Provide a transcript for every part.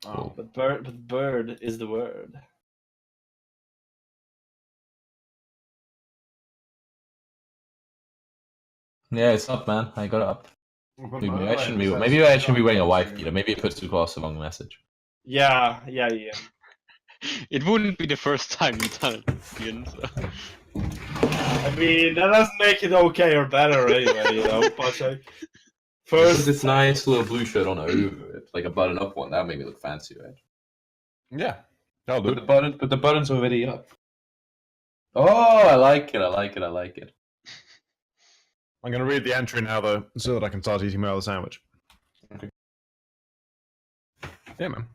Oh, Cool. but bird is the word. Yeah, it's up, man. I got up. But Maybe by I the shouldn't way, be. it Maybe says I shouldn't be wearing a wife Chult. beater. Maybe it puts too across the wrong message. Yeah, Ian. It wouldn't be the first time you've done it, Ian. So. I mean, that doesn't make it okay or better anyway, you know. But like, Put first, this nice little blue shirt on over it, like a button-up one. That made me look fancy, right? Yeah, I'll do it. But the button's already up. Oh, I like it. I like it. I like it. I'm going to read the entry now, though, so that I can start eating my other sandwich. Okay. Yeah, man.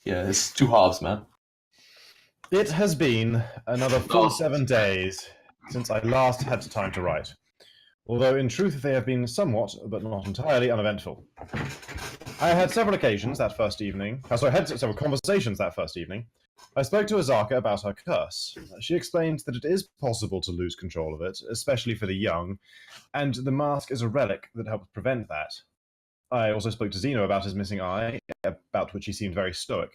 Yeah, it's 2 halves, man. It has been another full Oh. 7 days since I last had time to write. Although, in truth, they have been somewhat, but not entirely, uneventful. I had several occasions that first evening. I had several conversations that first evening. I spoke to Azaka about her curse. She explained that it is possible to lose control of it, especially for the young, and the mask is a relic that helps prevent that. I also spoke to Zeno about his missing eye, about which he seemed very stoic.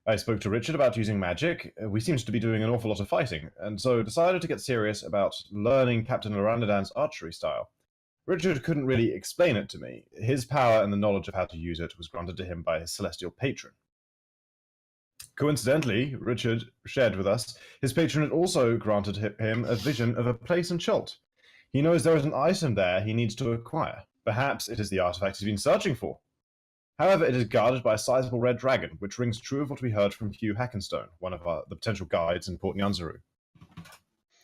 I spoke to Richard about using magic. We seemed to be doing an awful lot of fighting, and so decided to get serious about learning Captain Lorandadan's archery style. Richard couldn't really explain it to me. His power and the knowledge of how to use it was granted to him by his celestial patron. Coincidentally, Richard shared with us, his patron had also granted him a vision of a place in Chult. He knows there is an item there he needs to acquire. Perhaps it is the artifact he's been searching for. However, it is guarded by a sizable red dragon, which rings true of what we heard from Hugh Hackenstone, one of the potential guides in Port Nyanzaru.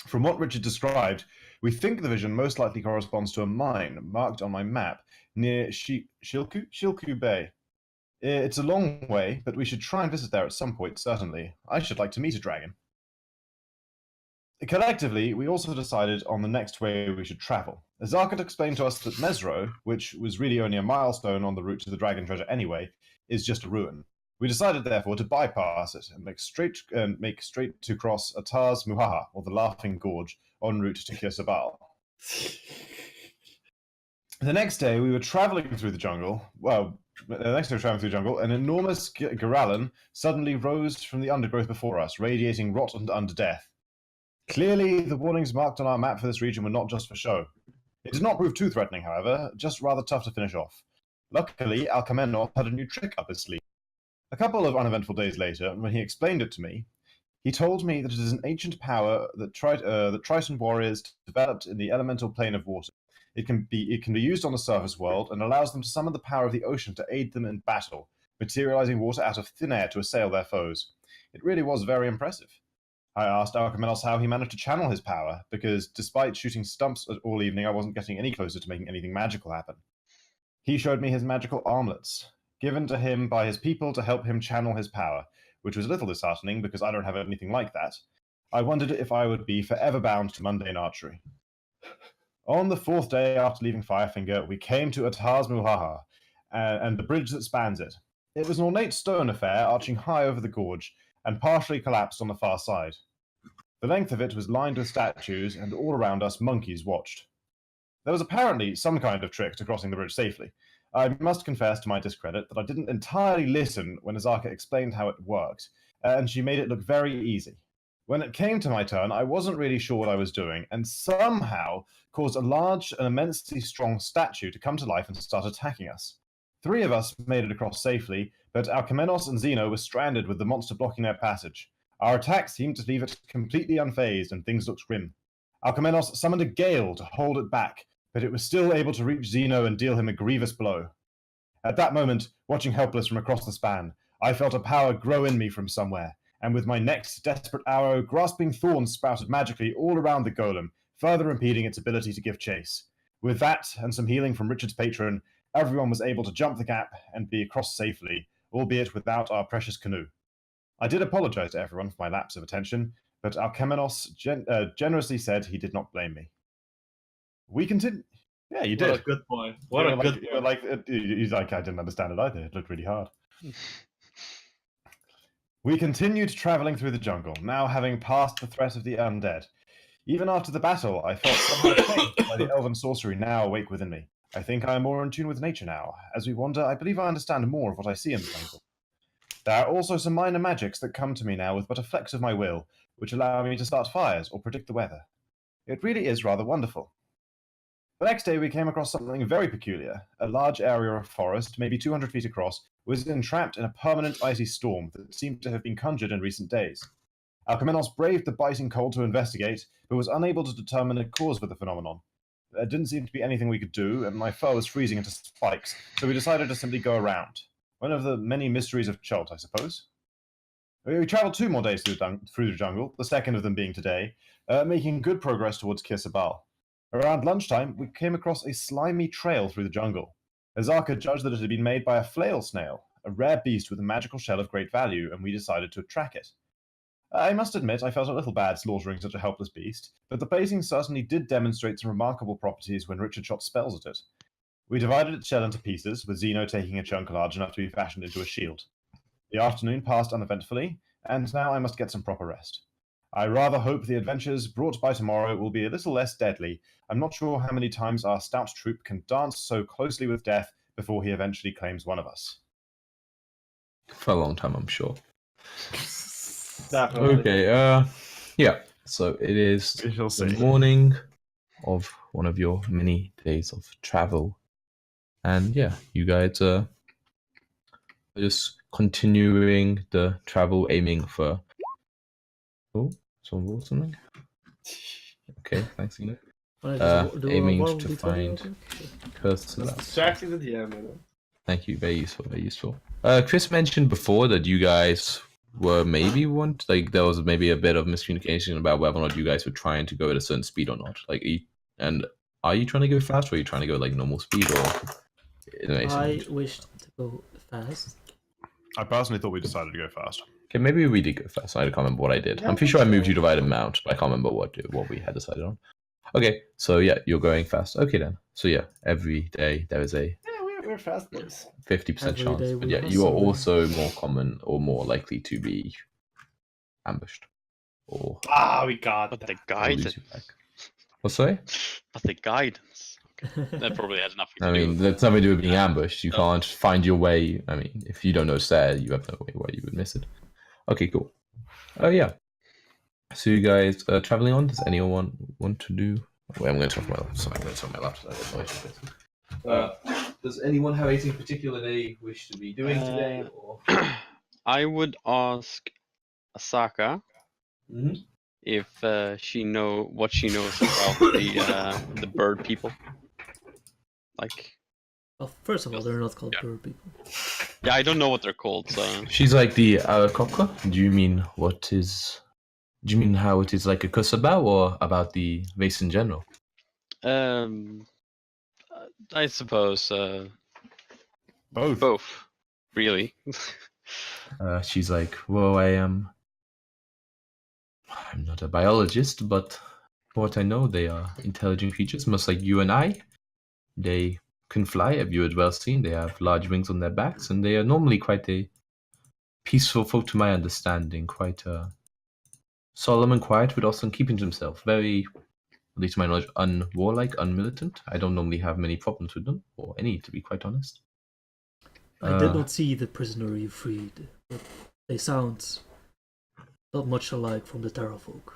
From what Richard described, we think the vision most likely corresponds to a mine marked on my map near Shilku Bay. It's a long way, but we should try and visit there at some point, certainly. I should like to meet a dragon. Collectively, we also decided on the next way we should travel. Azark had explained to us that Mesro, which was really only a milestone on the route to the dragon treasure anyway, is just a ruin. We decided, therefore, to bypass it and make straight to cross Atar's Muhaha, or the Laughing Gorge, en route to Kirsabal. The next day, we were traveling through the jungle. An enormous Garalan suddenly rose from the undergrowth before us, radiating rot and undeath. Clearly, the warnings marked on our map for this region were not just for show. It did not prove too threatening, however, just rather tough to finish off. Luckily, Alcamenos had a new trick up his sleeve. A couple of uneventful days later, when he explained it to me, he told me that it is an ancient power that Triton warriors developed in the elemental plane of water. It can be used on the surface world and allows them to summon the power of the ocean to aid them in battle, materializing water out of thin air to assail their foes. It really was very impressive. I asked Alcamenos how he managed to channel his power, because despite shooting stumps all evening, I wasn't getting any closer to making anything magical happen. He showed me his magical armlets, given to him by his people to help him channel his power, which was a little disheartening because I don't have anything like that. I wondered if I would be forever bound to mundane archery. On the 4th day after leaving Firefinger, we came to Atar's Muhaha, and the bridge that spans it. It was an ornate stone affair arching high over the gorge, and partially collapsed on the far side. The length of it was lined with statues, and all around us monkeys watched. There was apparently some kind of trick to crossing the bridge safely. I must confess to my discredit that I didn't entirely listen when Azaka explained how it worked, and she made it look very easy. When it came to my turn, I wasn't really sure what I was doing, and somehow caused a large and immensely strong statue to come to life and start attacking us. 3 of us made it across safely, but Alcamenos and Zeno were stranded with the monster blocking their passage. Our attack seemed to leave it completely unfazed, and things looked grim. Alcamenos summoned a gale to hold it back, but it was still able to reach Zeno and deal him a grievous blow. At that moment, watching helpless from across the span, I felt a power grow in me from somewhere, and with my next desperate arrow, grasping thorns sprouted magically all around the golem, further impeding its ability to give chase. With that, and some healing from Richard's patron, everyone was able to jump the gap and be across safely, albeit without our precious canoe. I did apologize to everyone for my lapse of attention, but Alcamenos generously said he did not blame me. We continued. Yeah, you did. What a good boy. What a good boy. He's like, I didn't understand it either. It looked really hard. We continued traveling through the jungle, now having passed the threat of the undead. Even after the battle, I felt somehow changed by the elven sorcery now awake within me. I think I am more in tune with nature now. As we wander, I believe I understand more of what I see in the jungle. There are also some minor magics that come to me now with but a flex of my will, which allow me to start fires or predict the weather. It really is rather wonderful. The next day we came across something very peculiar. A large area of forest, maybe 200 feet across, was entrapped in a permanent icy storm that seemed to have been conjured in recent days. Alcamenos braved the biting cold to investigate, but was unable to determine a cause for the phenomenon. There didn't seem to be anything we could do, and my fur was freezing into spikes, so we decided to simply go around. One of the many mysteries of Chult, I suppose. We travelled 2 more days through the jungle, the second of them being today, making good progress towards Kirsabal. Around lunchtime, we came across a slimy trail through the jungle. Azaka judged that it had been made by a flail snail, a rare beast with a magical shell of great value, and we decided to track it. I must admit I felt a little bad slaughtering such a helpless beast, but the placing certainly did demonstrate some remarkable properties when Richard shot spells at it. We divided its shell into pieces, with Zeno taking a chunk large enough to be fashioned into a shield. The afternoon passed uneventfully, and now I must get some proper rest. I rather hope the adventures brought by tomorrow will be a little less deadly. I'm not sure how many times our stout troop can dance so closely with death before he eventually claims one of us. For a long time, I'm sure. Definitely. Okay, yeah. So it is We shall the see. morning of one of your many days of travel. And yeah, you guys are just continuing the travel, aiming for... Oh, someone wrote something? Okay, thanks, Eno. Aiming to find Curse. Distracting the DM, you know. Thank you, very useful, very useful. Chris mentioned before that you guys were maybe there was maybe a bit of miscommunication about whether or not you guys were trying to go at a certain speed or not. Are you trying to go fast, or are you trying to go like normal speed, or? I wished to go fast. I personally thought we decided to go fast. Okay, maybe we did go fast. I can't remember what I did. I'm pretty sure I moved you to ride a mount, but I can't remember what we had decided on. Okay, so yeah, you're going fast. Okay then. So yeah, every day there is a We're fast boys. 50% Every chance. day But we yeah, you are hustle. also more common or more likely to be ambushed. Or We got But that. the lose guidance. your back. What, sorry? But the guidance. Okay. That probably has nothing to I do mean, with that's nothing to do with being ambushed. You No. can't find your way. I mean, if you don't know it's there, you have no way why you would miss it. Okay, cool. Oh, yeah. So you guys traveling on? Does anyone want to do... Wait, I'm going to turn off my laptop. Sorry, I'm going to turn off my laptop. Does anyone have anything particular they wish to be doing today? Or... I would ask Asaka Mhm. if she knows about the bird people. Like, Well, first of all, they're not called bird people. yeah, I don't know what they're called. So She's like the Arakokra? Do you mean how it is like a Kusaba, or about the race in general? I suppose Both. both, really. She's like, well, I'm not a biologist, but for what I know, they are intelligent creatures, much like you and I. They can fly, as you had well seen. They have large wings on their backs, and they are normally quite a peaceful folk to my understanding, quite solemn and quiet, but also keeping to themselves. Very, at least to my knowledge, unwarlike, unmilitant. I don't normally have many problems with them, or any, to be quite honest. I did not see the prisoner you freed, but they sound not much alike from the Terrafolk.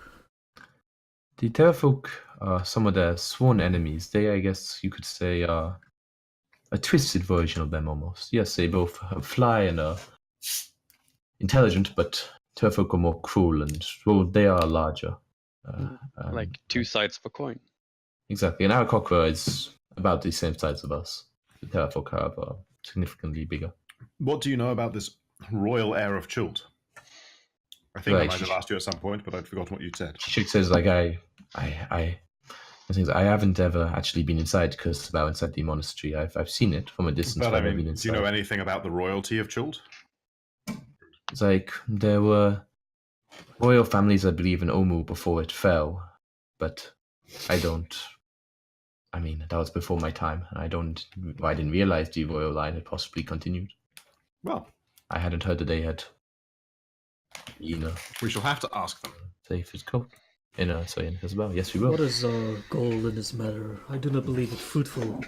The Terrafolk are some of their sworn enemies. They, I guess you could say, are a twisted version of them almost. Yes, they both fly and are intelligent, but Terrafolk are more cruel and, well, they are larger. Like two sides of a coin. Exactly. And Arakokra is about the same size of us. The Terrafolk, however, are significantly bigger. What do you know about this royal heir of Chult? I think I Right. might have asked you at some point, but I'd forgotten what you said. She says, like, I haven't ever actually been inside Kursabao, inside the monastery. I've seen it from a distance, But but I I've never mean, been do inside. you know anything about the royalty of Chult? It's like there were royal families, I believe, in Omu before it fell, but I mean, that was before my time, and I didn't realize the royal line had possibly continued. Well, I hadn't heard that they had, we shall have to ask them. safe as cold. In Kursabao. Yes, we will. What is our goal in this matter? I do not believe it fruitful.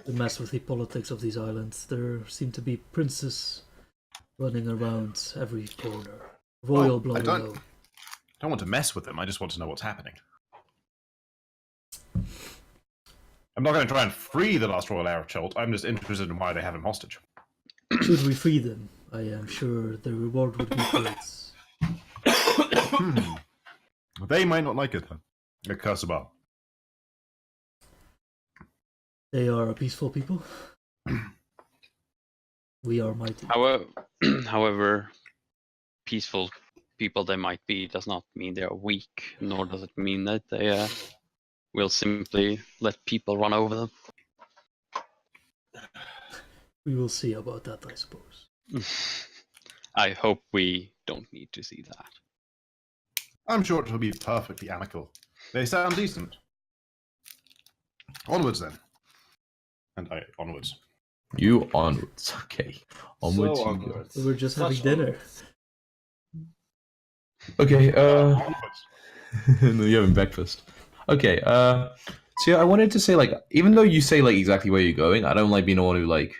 to mess with the politics of these islands. There seem to be princes running around every corner. Royal blood. I don't want to mess with them. I just want to know what's happening. I'm not going to try and free the last royal heir of Chult. I'm just interested in why they have him hostage. Should we free them? I am sure the reward would be great. They might not like it, though. The Cursabal. They are a peaceful people. We are mighty. However peaceful people they might be does not mean they are weak, nor does it mean that they will simply let people run over them. We will see about that, I suppose. I hope we don't need to see that. I'm sure it will be perfectly amicable. They sound decent. Onwards, then. And onwards. You onwards. Okay. Onwards. So you go. onwards. We were just Such having dinner. onwards. Okay, Onwards. no, you're having breakfast. Okay, so yeah, I wanted to say, like, even though you say, like, exactly where you're going, I don't like being the one who, like,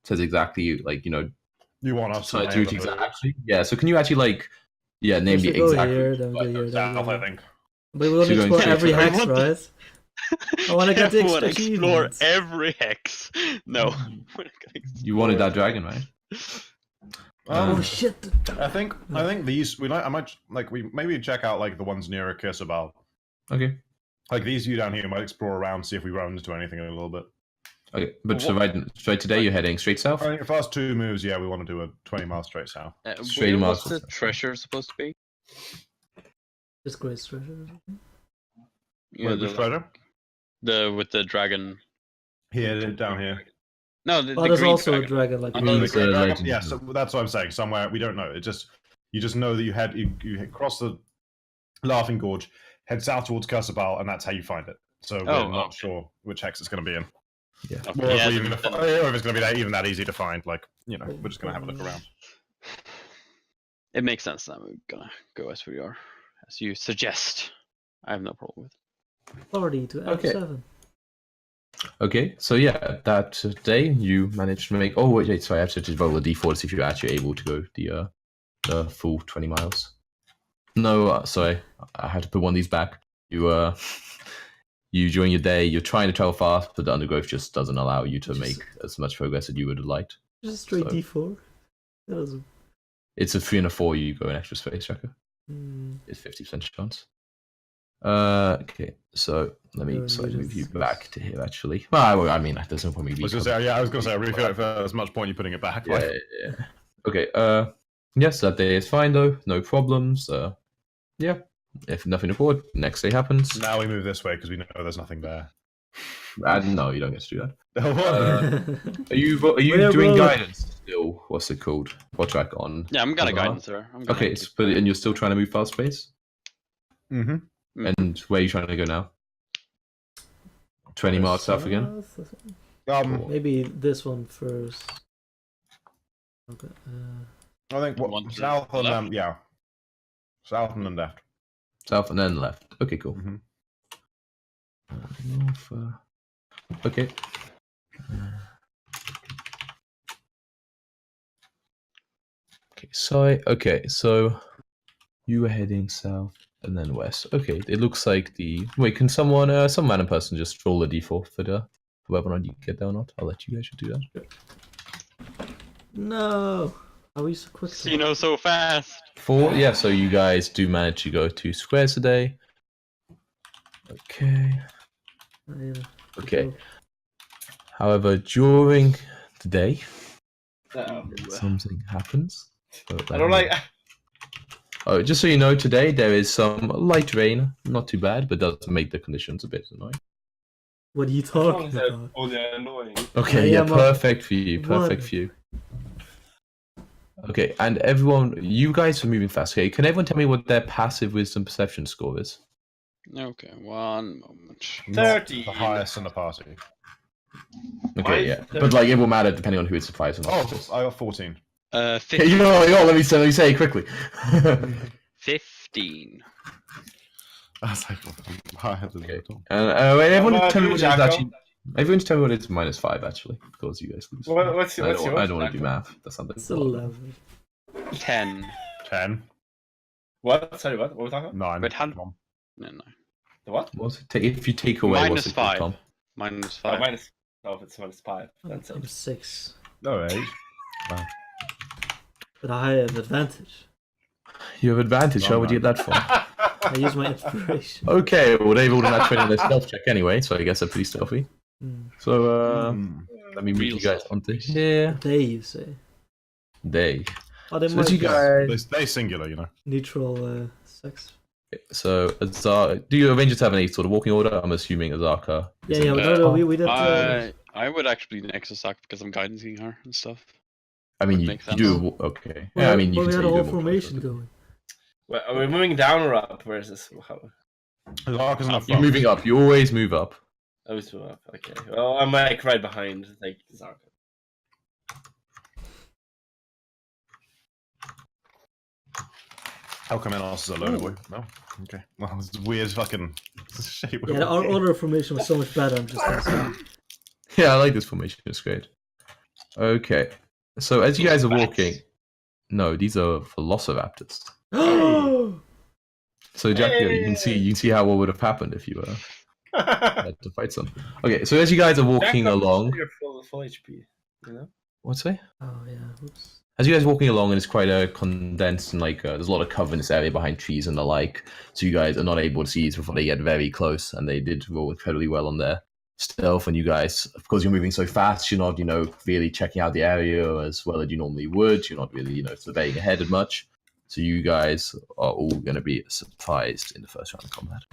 says exactly, like, you know, You want us so to do it exactly. Yeah, so can you actually, like, yeah, name the First we go exact... here, then we go here, then we South, go I here. think. But we want So to you're going explore every straight hex, to- right? I want to get the wanna extra explore achievements. every hex. No. You wanted that dragon, right? Oh shit! I think these I might like we maybe check out like the ones nearer Kirsabal. Okay. Like these you down here might explore around, see if we run into anything in a little bit. Okay, but so right today you're heading straight south? I think the first two moves, yeah, we want to do a 20-mile straight south. Straight Where marks. was the treasure supposed to be? Just great treasure. Yeah, Which treasure? with the dragon. Here, down here. No, the Oh, there's green also dragon. a dragon like Oh, The it's Great a Dragon? legend. Yeah, so that's what I'm saying. Somewhere we don't know. It just you just know that you had crossed the Laughing Gorge, head south towards Cursabal, and that's how you find it. So we're not sure which hex it's going to be in. Yeah. Okay, Or if, yeah, we then- even, then- or if it's going to be even that easy to find. Like, you know, we're just going to have a look around. It makes sense that we're gonna go as we are, as you suggest. I have no problem with it. authority to Okay. F7. Okay, so yeah, that day you managed to make... Oh, wait, sorry, I have to just roll a d4 to see if you're actually able to go the full 20 miles. No, sorry, I had to put one of these back. You, during your day, you're trying to travel fast, but the undergrowth just doesn't allow you to make as much progress as you would have liked. Just straight So- D4. That was. It's a 3 and a 4, you go in extra space tracker. It's 50% chance. Okay, so let me move you back to here, actually. Well, I mean, there's no point me I was going to say, yeah, I was going to say, I really feel like there's much point you putting it back. Yeah, Like, yeah. Okay, yes, that day is fine, though. No problems. Yeah, if nothing to report, next day happens. now we move this way because we know there's nothing there. No, you don't get to do that. What? Are you Where doing will- guidance still? What's it called? What track on? Yeah, I'm gonna Uh-huh. guidance there. I'm gonna Okay, keep- and you're still trying to move fast pace? Mm-hmm. And where are you trying to go now? 20 miles south again? Maybe this one first. Okay. I think One what to south and left? yeah, south and then left. South and then left. Okay, cool. Mm-hmm. North, okay. Okay, so you were heading south and then west. Okay, it looks like the... Wait, can someone, some random person just roll a d4 for whether or not you get there or not? I'll let you guys do that. No! How are you so quick? You know, so fast. 4, yeah, so you guys do manage to go 2 squares a day. Okay. Yeah. Okay. However, during the day, something happens. I don't like. Oh, just so you know, today there is some light rain. Not too bad, but does make the conditions a bit annoying. What are you talking about? Oh, they're annoying. Okay, Yeah, yeah, yeah, perfect for you. Perfect What? for you. Okay, and everyone, you guys are moving fast. Okay, can everyone tell me what their passive wisdom perception score is? Okay, one moment. 30. The highest in the party. Okay, Mine- yeah, but like it will matter depending on who it suffices. Oh, I got 14. 15. Okay, you know, let me say it quickly. 15. I was like, higher than Okay. that. And wait, everyone How about tell me you, what it is Jacko? actually. Everyone's tell me what it's -5 actually, because you guys lose. What's I don't yours? want to do math. That's something. It's 11. 10. 10. What? Sorry, what? What were we talking about? 9. Wait, how- Come on. No. The what? If you take away what's it called, -5. Tom? -5. Oh, minus. Oh, if it's -5. That's I'm it. 6. No, 8. But I have advantage. You have advantage. How would you get that from? I use my inspiration. Okay, well they've all done that training their stealth check anyway, so I guess they're pretty stealthy. So let me move you guys onto here. They, you say? They. Oh, they So might as you be guys. They singular, you know. neutral sex. So do you Avengers have any sort of walking order? I'm assuming Azaka. Yeah, no, we did. I would actually next Azaka because I'm guiding her and stuff. I mean, Would you make sense. do. Okay. Well, Yeah, I mean, you we can had say a you whole do more formation closer. going. Well, are we moving down or up? Where is this? How? Zark is in the You're front. moving up. You always move up. I was moving up. Okay. Well, I'm like right behind, like Zarka. How come Enos is a loner boy? No? Okay. Well, it's a weird fucking shape. Yeah, our other formation was so much better. I'm just asking. Yeah, I like this formation. It's great. Okay. So as you guys are walking, no, these are velociraptors. So Jack, you can see how what would have happened if you had to fight some. Okay, so as you guys are walking along, You're full HP. You know. what's that? Oh yeah. Oops. As you guys are walking along, and it's quite a condensed and there's a lot of cover in this area behind trees and the like, so you guys are not able to see these before they get very close, and they did roll incredibly well on their stealth. And you guys, of course, you're moving so fast, you're not, really checking out the area as well as you normally would. You're not really, surveying ahead as much. So you guys are all going to be surprised in the first round of combat.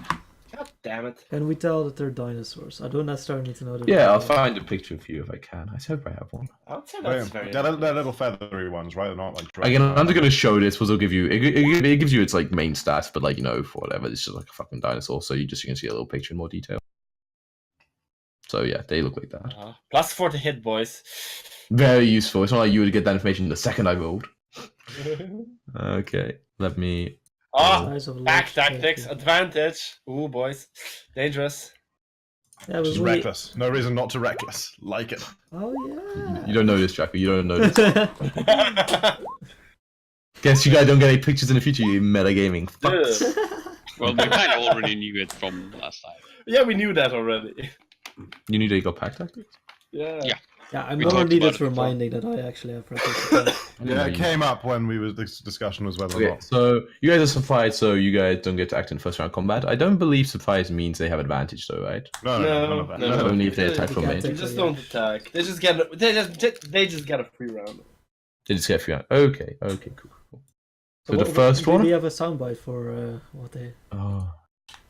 God damn it. Can we tell that they're dinosaurs? I don't necessarily need to know that. Yeah, I'll find a picture for you if I can. I hope I have one. I would say that's They're, very. they're little feathery ones, right? They're not like. Again, I'm just going to show this, because it'll give you, it gives you its main stats, but for whatever, it's just like a fucking dinosaur, so you're just going to see a little picture in more detail. So yeah, they look like that. +4 to hit, boys. Very useful. It's not like you would get that information the second I rolled. Okay, let me. Size of a Back large tactics, turkey. advantage. Ooh, boys. Dangerous. Yeah, Just we... reckless. No reason not to reckless. Like it. Oh yeah. You don't know this, Jacker. You don't know this. Guess you guys don't get any pictures in the future, you metagaming fucks. Well, we kind of already knew it from last time. Yeah, we knew that already. You knew that you got pack tactics? Yeah. Yeah. Yeah, I'm We gonna talked need about this it before. reminding that I actually have reckless. Yeah, it came up when we were. This discussion was whether or Okay, not. so you guys are surprised, so you guys don't get to act in first round combat. I don't believe surprise means they have advantage, though, right? No, none of that. No. Only if they attack from Yeah, main. They just don't attack. They just get. They just get a free round. They just get free round. Okay, cool. So the what- first do one. we have a soundbite for what they? Oh,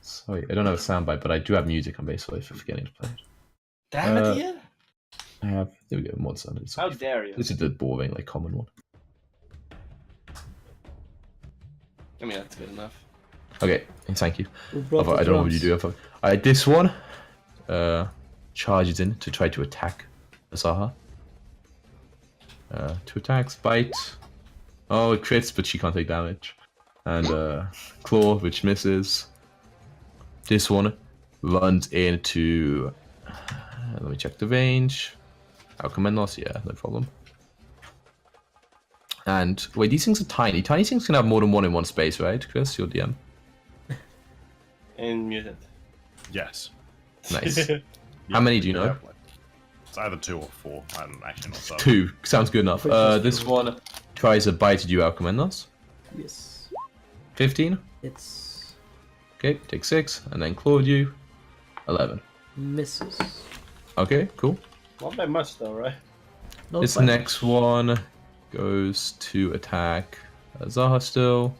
sorry, I don't have a soundbite, but I do have music on base, so if I'm forgetting to play it. Damn it, Ian. I have. There we go. Mod sound. How dare you? This is the boring, common one. I mean, that's good enough. Okay, thank you. Who brought I the don't know what you drums? do. Alright, this one charges in to try to attack Asaha. 2 attacks, bite. Oh, it crits, but she can't take damage. And claw, which misses. This one runs into. Let me check the range. Alchemanos, yeah, no problem. And wait, these things are tiny. Tiny things can have more than one in one space, right, Chris? Your DM. And muted. Yes. Nice. How many do you know? Yeah, it's either 2 or 4. I'm actually not certain. 2 sounds good enough. Which is This true. one tries to bite at you, Alchemanos. Yes. 15. It's Okay, take 6, and then clawed you. 11. misses. Okay, cool. Not by much, though, right? Not This by next one goes to attack Zaha still.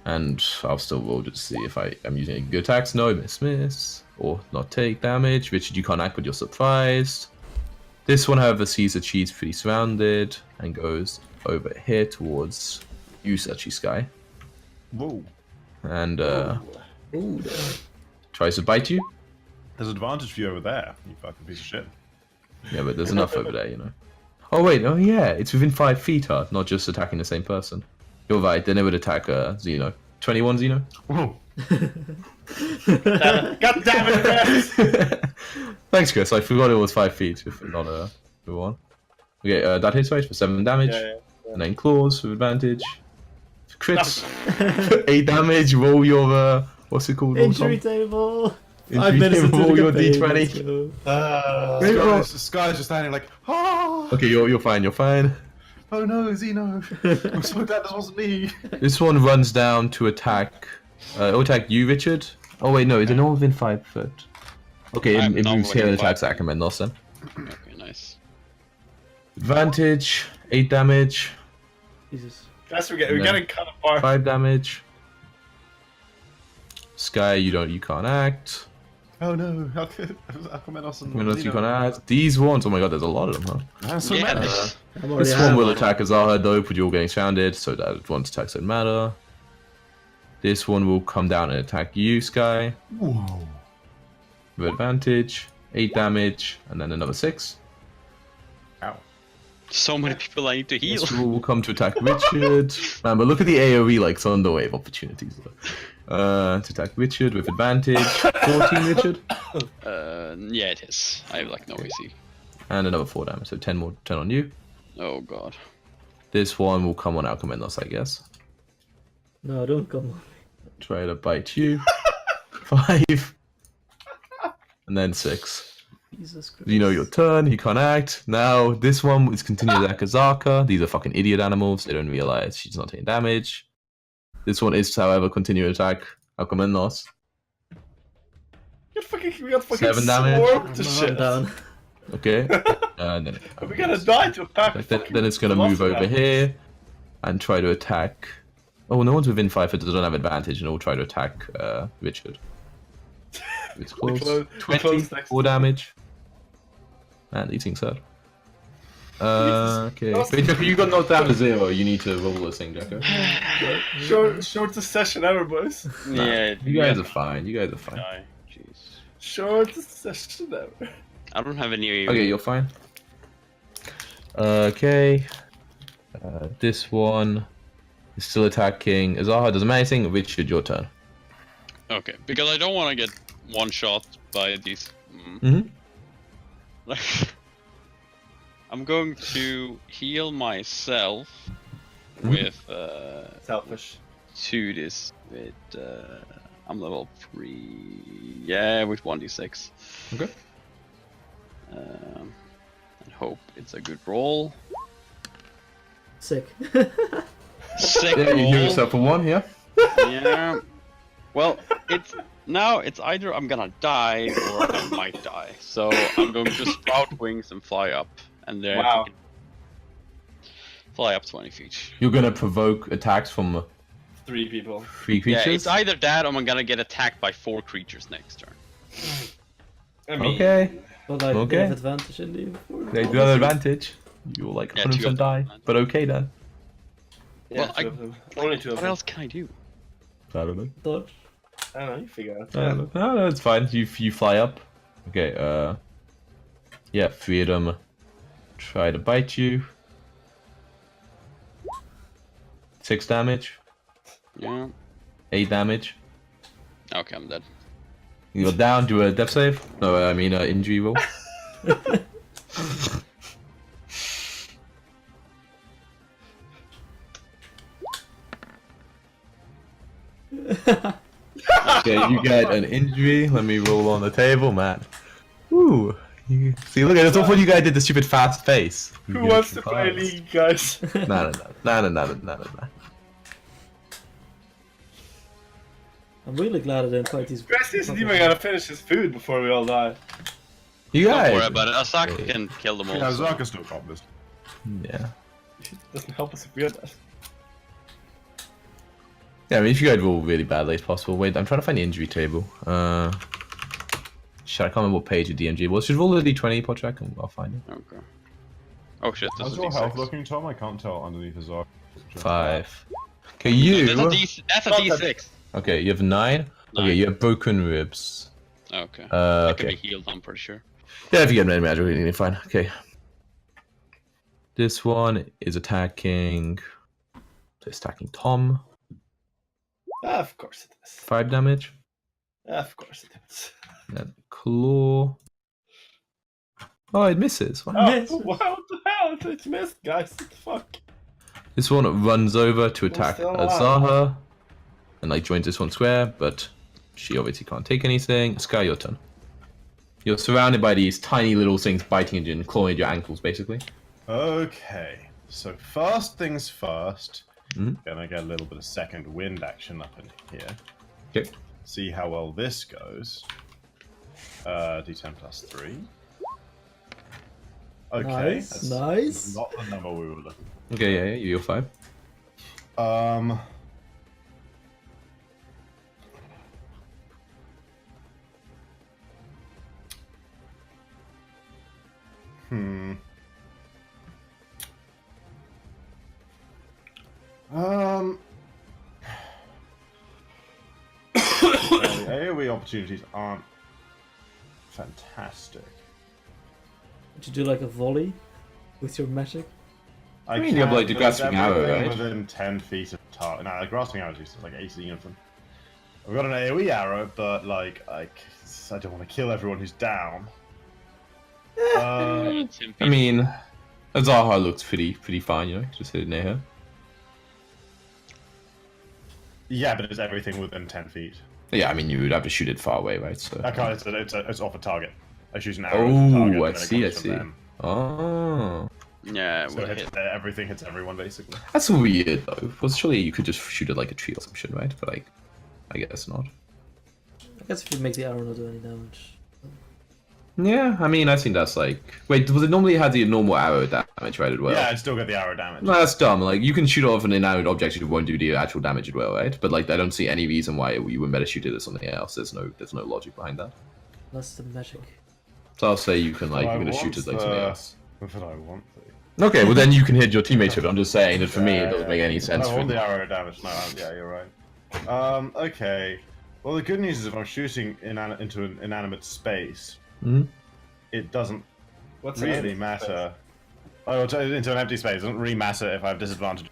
And I'll still roll just to see if I'm using any good attacks. No, miss. Or not take damage. Richard, you can't act, but you're surprised. This one, however, sees that she's pretty surrounded and goes over here towards you, Sachi Sky. Whoa. And Ooh, damn. tries to bite you. There's advantage for you over there, you fucking piece of shit. Yeah, but there's enough over there, Oh, wait. Oh, yeah. It's within 5 feet, not just attacking the same person. You're right. Then it would attack, 21, Zeno. Whoa. God damn it, Chris! Thanks, Chris. I forgot it was 5 feet. If not move on. Okay, that hits right for 7 damage. Yeah. And then claws with advantage. Crits. 8 damage. Roll your what's it called? Injury table. 5 Injury minutes table, into roll the your campaign. D20. Let's go. Sky's just standing like, ah! Okay, you're fine. You're fine. Oh no, Zeno! I'm so glad this wasn't me. This one runs down to attack. It'll attack you, Richard. Oh wait, no, it's all within 5 foot. Okay, I'm it not moves here and within attacks 5 Akamenos then. Okay, nice. Advantage, 8 damage, Jesus. Guys, we're getting cut apart. 5 damage. Sky, you can't act. Oh no, Akamenos and Akamenos, you Zeno. can't act. These ones, oh my god, there's a lot of them, huh? That's so Yeah, many. this- I'm already This one out. will attack Azaha though, but you're getting surrounded, so that one's attacks don't matter. This one will come down and attack you, Sky, Whoa. with advantage, 8 damage, and then another 6. so many people I need to heal. This will come to attack Richard. Man, but look at the AoE like Thunderwave opportunities. To attack Richard with advantage. 14, Richard. Yeah, it is. I have like no AC. And another 4 damage, so 10 more, 10 on you. Oh god. This one will come on Alcheminos, I guess. No, don't come on. Try to bite you. 5. And then 6. Jesus Christ. You know your turn, he can't act. Now, this one is continuing to attack Azaka. These are fucking idiot animals. They don't realize she's not taking damage. This one is, however, continuing to attack Alcheminos. We got fucking 7 damage. swarmed to I'm shit. down. Okay. And then, We're gonna die to a pack of fucking then it's gonna move over Velociraptors. here and try to attack. Oh, no one's within 5 foot, it doesn't have advantage, and it will try to attack Richard. It's close. We're 20, close next 4 damage. And eating sad. Okay. Jesus. Wait, Jacko, you got knocked down to 0. You need to roll this thing, Jacko. Shortest session ever, boys. Yeah, You guys are fine. You guys are fine. die. Jeez. Shortest session ever. I don't have any. Okay, you're fine. Okay. This one is still attacking. Azaha doesn't matter anything. Richard, your turn. Okay, because I don't want to get one shot by these. Mm-hmm. I'm going to heal myself Mhm. with Selfish. to this with I'm level 3. Yeah, with 1d6. Okay. And hope it's a good roll. Sick. Sick Yeah, you roll. heal yourself a 1, yeah? Yeah. Well, it's either I'm gonna die or I might die. So I'm going to sprout wings and fly up, and then Wow. fly up 20 feet. You're gonna provoke attacks from 3 people. 3 creatures? Yeah, it's either that or I'm gonna get attacked by 4 creatures next turn. I mean, Okay. But I Okay. have advantage in the They do have advantage. You'll like Yeah, 100% die. But okay then. Yeah, Well, 2 of them. Only 2 of What them. else can I do? I don't know. dodge. I don't know, you figure out. No, it's fine. You fly up. Okay, yeah, 3 of them try to bite you. 6 damage. Yeah. 8 damage. Okay, I'm dead. You're down, do a death save. No, I mean injury roll. Okay, you get an injury. Let me roll on the table, man. Ooh. See, look at it. It's all when you guys did the stupid fast pace. You Who get wants some to play cards. League, guys? No. I'm really glad I didn't fight these. Chris isn't even gonna finish his food before we all die. You Don't worry guys. about it. Asaka can kill them all. Yeah, so- Zaka still got this. Yeah. Doesn't help us if we have that. Yeah, I mean, if you guys roll really badly as possible. Wait, I'm trying to find the injury table. Shit, I can't remember what page of DMG was. Should roll the D20 pot check and I'll find it. Okay. Oh shit, this How's is your health D6. looking, Tom? I can't tell underneath his Zaka. 5. Okay, you. That's a D6. Okay, you have 9. Okay, 9. you have broken ribs. Okay. That can be Okay. healed, I'm pretty sure. Yeah, if you get magic, you're fine. Okay. This one is attacking. It's attacking Tom. Of course it is. 5 damage. Of course it is. And claw. Oh, it misses. Wow. Oh, Miss. what the hell? It missed, guys. What the fuck? This one runs over to attack still alive. Zaha. And like joins this one square, but she obviously can't take anything. Sky, your turn. You're surrounded by these tiny little things biting at you and clawing at your ankles, basically. Okay, so first things first, Mhm. gonna get a little bit of second wind action up in here. Okay. See how well this goes. D10 plus 3. Okay, Nice, that's nice. not the number we were looking Okay, yeah, you're 5. for. Hmm. The AoE opportunities aren't fantastic. Would you do like a volley with your magic? I mean, you have, like, the but it's grasping arrow, everything right? within 10 feet of target. No, the grasping arrow is useless, like 18 of them. I've got an AoE arrow, but like I don't want to kill everyone who's down. I mean, Zaha looks pretty fine, you know, just sitting near her. Yeah, but it's everything within 10 feet. Yeah, I mean, you would have to shoot it far away, right? So. I can't. It's off a target. I shoot an arrow. At the target, Oh, and I then it see, comes I from see. them. Oh, Yeah, So we'll it hit. hits, everything hits everyone basically. that's weird though. Well, surely you could just shoot it like a tree or some shit, right? But like, I guess not. I guess if you make the arrow not do any damage. Yeah, I mean, I think that's like. Wait, was it normally had the normal arrow damage, right? As well. Yeah, I still get the arrow damage. No, that's dumb. Like, you can shoot off an inanimate object, it won't do the actual damage as well, right? But like, I don't see any reason why you wouldn't better shoot it at something else. There's no logic behind that. That's the magic. So I'll say you can like, Well, you're I gonna shoot want it like something the- else. That's what I want. To. Okay, well then you can hit your teammates with it. I'm just saying that for me, it doesn't make any sense. I For want the arrow damage. No, yeah, you're right. Okay. Well, the good news is if I'm shooting into an inanimate space, Mhm. it doesn't What's really it? matter. Oh, into an empty space. It doesn't really matter if I have disadvantage.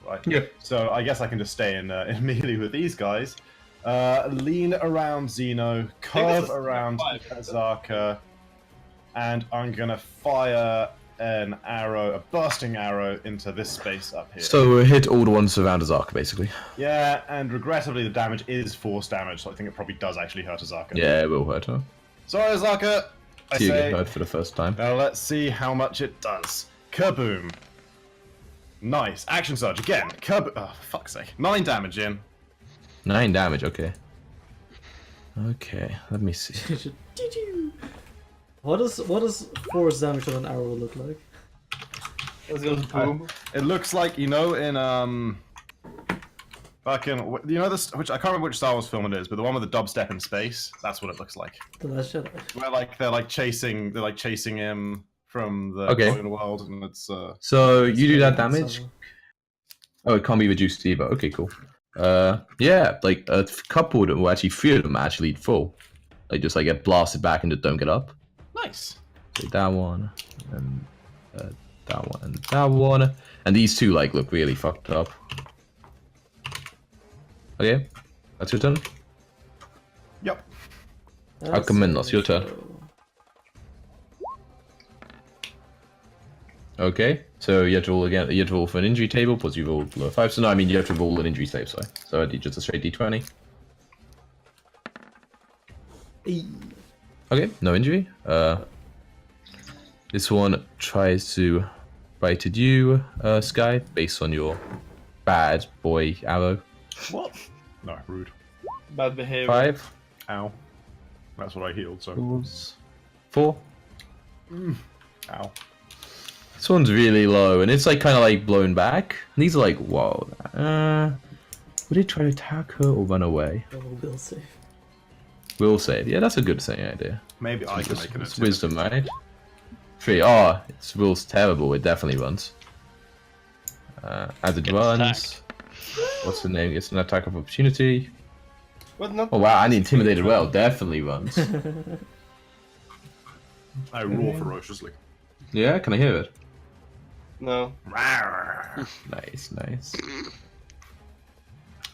Right. Yeah. So I guess I can just stay in melee with these guys. Lean around Xeno, curve around Azaka, and I'm gonna fire an arrow, a bursting arrow, into this space up here. So hit all the ones around Azaka, basically. Yeah, and regrettably the damage is force damage, so I think it probably does actually hurt Azaka. Yeah, it will hurt her. Sorry, Azaka. I See you get say. hurt for the first time. Now let's see how much it does. Kaboom. Nice. Action surge again. Kaboom. Oh, for fuck's sake. 9 damage in. 9 damage. Okay. Okay. Let me see. What does force damage on an arrow look like? It goes boom. It looks like, you know, in fucking, you know this, which I can't remember which Star Wars film it is, but the one with the dubstep in space. That's what it looks like. The Last Jedi. Where like they're chasing him from the Okay. Golden world, and it's So you do that So- damage. Oh, it can't be reduced either. Okay, cool. Yeah, like a couple of them, well, actually 3 of them are actually full. Like just like get blasted back and just don't get up. nice. So that one, and that one, and that one, and these 2 like look really fucked up. Okay, that's your turn. Yep. Alchemindus, your turn. Okay, so you have to roll again. You have to roll for an injury table, plus you roll below 5. So no, I mean you have to roll an injury save. Sorry, so just a straight d20. Okay, no injury. This one tries to bite at you, Sky, based on your bad boy arrow. What? No, rude. Bad behavior. 5. Ow. That's what I healed. So. Rules. 4. Ow. This one's really low, and it's like kind of like blown back. And these are like, whoa. Would it try to attack her or run away? Oh, will save. Will save. Yeah, that's a good thing idea. Maybe I can make an It's attempt. wisdom, right? 3. Oh, its will's terrible. It definitely runs. As it Get runs, what's the name? It's an attack of opportunity. What not? Oh wow, and intimidated well. Definitely runs. I roar ferociously. Yeah, can I hear it? No. Nice, nice.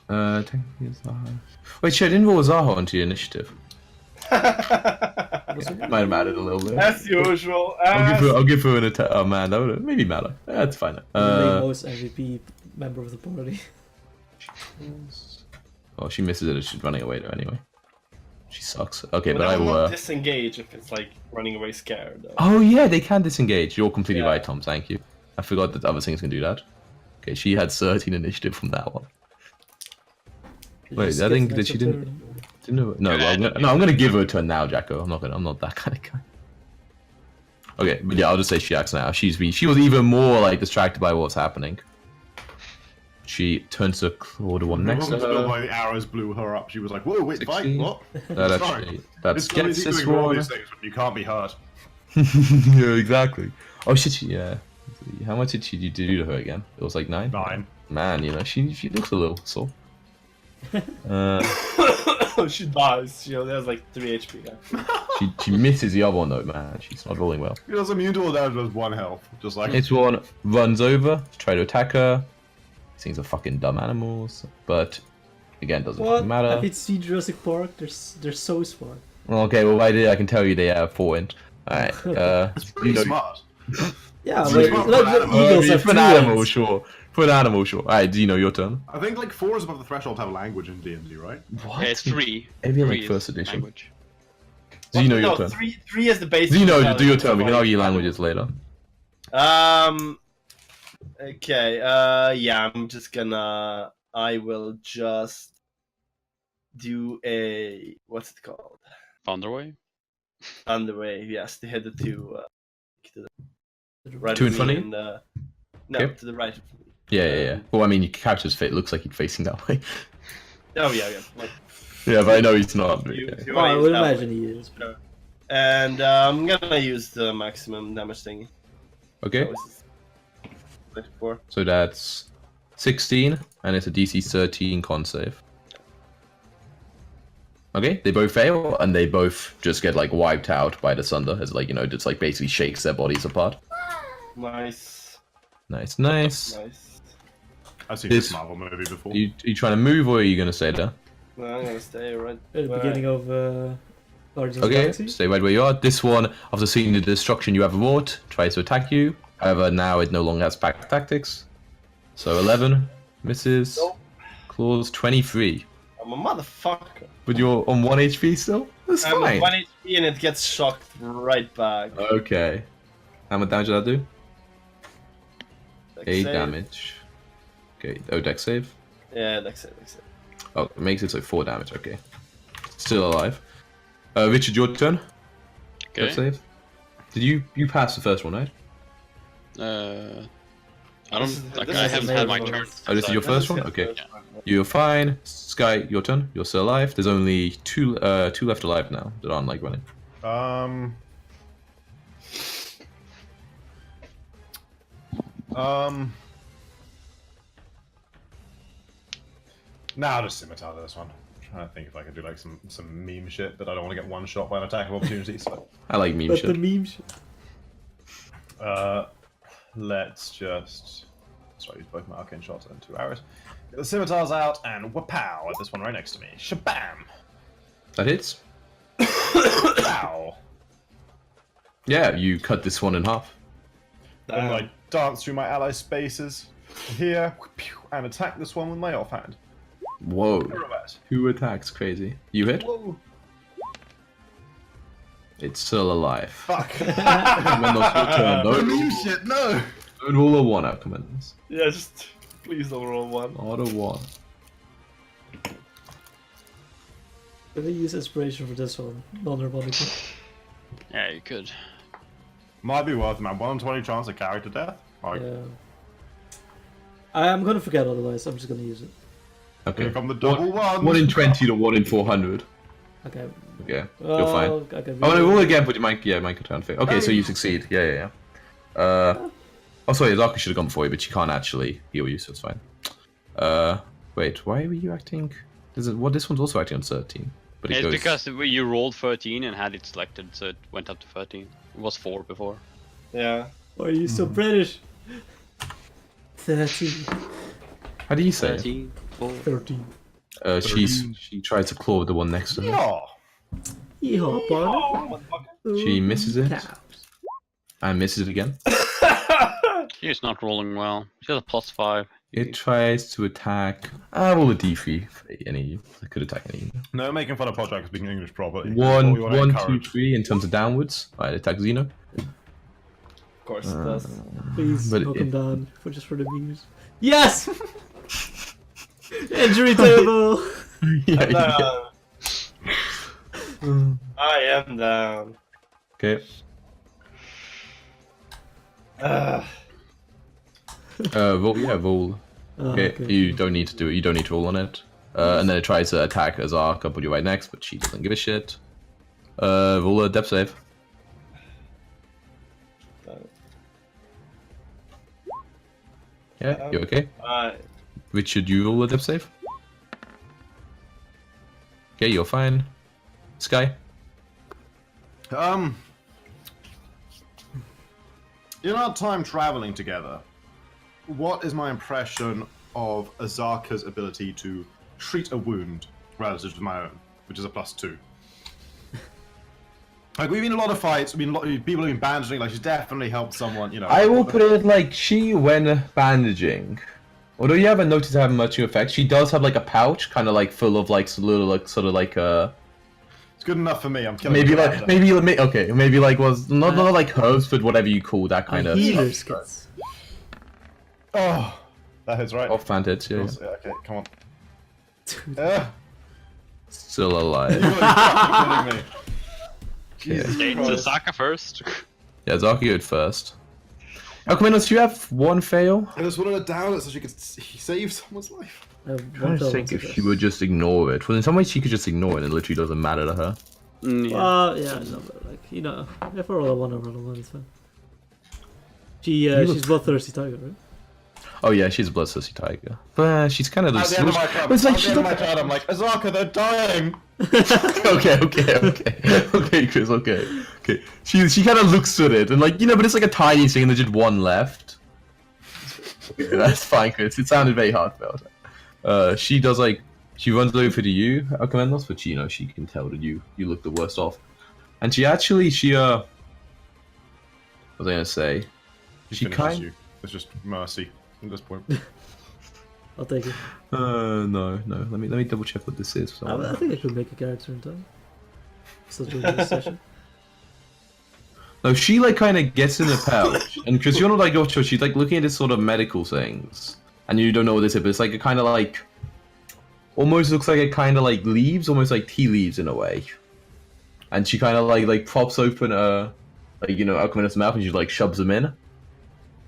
Technically Zaha. Wait, shit, I didn't roll Zaha onto your initiative. Might have mattered a little bit. As usual. I'll give her an attack. Oh man, that would maybe matter. That's fine. The most MVP member of the party. Oh, she misses it. She's running away there anyway. She sucks. Okay, but I I will. will disengage if it's like running away scared. Though. Oh yeah, they can disengage. You're completely Yeah. right, Tom. Thank you. I forgot that other things can do that. Okay, she had 13 initiative from that one. Wait, I think that she didn't. No, well, I'm gonna give her a turn now, Jacko. I'm not that kind of guy. Okay, but yeah, I'll just say she acts now. She was even more like distracted by what's happening. She turns to the one next to her. By the arrows blew her up. She was like, "Whoa, wait, fight! 16. What?" That Sorry. actually that's It's funny gets doing this all one. these things when you can't be hurt. Yeah, exactly. Oh shit, yeah. How much did she do to her again? It was like 9? 9. Man, you know, she looks a little sore. She dies. She only has like 3 HP now. She misses the other one though, man. She's not rolling well. He was immune to all damage with 1 health. Just like This one runs over to try to attack her. These things are fucking dumb animals, but again, doesn't What? matter. Have you seen Jurassic Park? They're so smart. Okay, well, I can tell you they have 4 int. Alright, it's pretty smart. Yeah, It's but smart look, for the an eagles have for an 2 animal, ends. sure. For an animal, sure. Alright, Dino, your turn. I think like 4 is above the threshold to have language in D&D, right? What? It's 3. Maybe like 3 first is edition. language. Zeno, no, your turn. 3 is the basic. Zeno, do your turn. We can argue languages later. Okay. Yeah. I'm just gonna. I will just do a. What's it called? Thunderway? Underway. Yes, they headed to the right. Two of in front me of you? and, no, Okay. to the right of me. Yeah. Well, I mean, your character's fit looks like he's facing that way. Oh yeah. Like, Yeah, but I know he's not. you- Yeah. you Well, I wanna would use that imagine way. he is. And I'm gonna use the maximum damage thing. Okay, That was 24. so that's 16, and it's a DC 13 con save. Okay, they both fail, and they both just get like wiped out by the thunder, as like, you know, just like basically shakes their bodies apart. Nice. Nice. Nice. I've seen This- this Marvel movie before. Are you trying to move, or are you gonna stay there? No, I'm gonna stay right. At the where beginning of Guardians of the Okay, Galaxy. stay right where you are. This one, after seeing the destruction you have wrought, tries to attack you. However, now it no longer has pack tactics. So 11 misses. Nope. Claws 23. I'm a motherfucker. But you're on 1 HP still? That's I'm fine. at 1 HP and it gets shocked right back. Okay. How much damage did that do? Dex 8 save. damage. Okay, oh, dex save. Yeah, dex save. Oh, it makes it so 4 damage, okay. Still alive. Richard, your turn. Okay. Dex save. Did you pass the first one, right? I don't. This I is haven't had my amazing. turn. Oh, this is your first one? Okay. You're fine. Sky, your turn. You're still alive. There's only two left alive now that aren't like running. Nah, I'll just scimitar this one. I'm trying to think if I could do like some meme shit, but I don't want to get one shot by an attack of opportunity. So, I like meme But shit. the meme shit. let's just. Sorry, use both my arcane shots and 2 arrows. Get the scimitars out and wapow at this one right next to me. Shabam! That hits. Wow! Yeah, you cut this one in half. And I dance through my ally spaces here and attack this one with my offhand. Whoa. Pirouette. Who attacks? Crazy. You hit? Whoa! It's still alive. Fuck! Commandos, your turn. No Don't, meme shit, no! don't roll a 1 out, Commandos. Yeah, just please don't roll 1. Not a 1. Can we use inspiration for this one? Non-harmonica. Yeah, you could. Might be worth it, man. 1 in 20 chance of character death? Like, Yeah. I'm gonna forget otherwise. I'm just gonna use it. Okay. here come the double ones! 1 in 20 to 1 in 400. Okay. Okay, you're fine. Okay. Oh no, roll again, but you might, yeah, might go turn fail. Okay, so you succeed. Yeah. Oh, sorry, Zarka should have gone before you, but she can't actually heal you, so it's fine. Wait, why were you acting? This one's also acting on 13, but it It's goes. because you rolled 13 and had it selected, so it went up to 13. It was 4 before. Yeah. Why are you so British? 13. How do you say it? 13, 4. 13. She tries to claw the one next to her. Yeah. Yeehaw, partner. She misses it. Cows. And misses it again. She's not rolling well. She has a +5. It tries to attack. Roll a d3 for any. It could attack any. No, making fun of Podrick speaking English properly. One, We wanna 1, 2, encourage. 3 in terms of downwards. Alright, attack Xeno. Of course it does. Please But knock it- him down just for the views. Yes! Injury table! Yeah. I am down. Okay. Roll. Yeah, roll. Oh, Okay. You don't need to do it. You don't need to roll on it. And then it tries to attack Azarka, put you right next, but she doesn't give a shit. Roll a depth save. Yeah, you okay? Richard, you roll a depth save. Okay, you're fine. Sky. In our time traveling together, what is my impression of Azarka's ability to treat a wound relative to my own, which is a +2? Like, we've been in a lot of fights, people have been bandaging, like, she's definitely helped someone, you know. I will put it like she, when bandaging, although you haven't noticed her having much effect, she does have like a pouch, kind of like full of like little, like sort of like It's good enough for me, I'm killing maybe the like character. okay, maybe like was not like herbs, but whatever you call that kind of Healer's kits. Oh, that hits right. off bandits. Yeah, Yeah, okay, come on. Yeah. still alive. You're kidding me. Jesus Okay, Christ. it's Saka first. Yeah, Zaki goes first. Alcheminos, you have one fail. I just wanted it down so she could save someone's life. I have I'm one trying to fail, think one if success. she would just ignore it. Well, in some ways she could just ignore it and it literally doesn't matter to her. Yeah. Yeah, no, but like, you know, if I roll a 1, I roll a 1, it's fine. She's bloodthirsty tiger, right? Oh yeah, she's a bloodthirsty tiger. But she's kind of At the end of my turn, it's like at the she's end of my not... turn, I'm like, Azarka, they're dying! Okay, Chris, okay. She kind of looks at it and like, you know, but it's like a tiny thing and there's just one left. Okay, that's fine, Chris. It sounded very heartfelt. She does like, she runs over to you, Alcheminos, but you know, she can tell that you look the worst off. And she actually, what was I gonna say? She finishes kind... you. It's just mercy at this point. I'll take it. No. Let me double check what this is. I think I could make a character in time. Still doing this session. No, she like kind of gets in the pouch, and because you're not like your choice, she's like looking at this sort of medical things, and you don't know what this is, but it's like a kind of like, almost looks like a kind of like leaves, almost like tea leaves in a way. And she kind of like props open like, you know, Alcheminos' mouth, and she like shoves them in.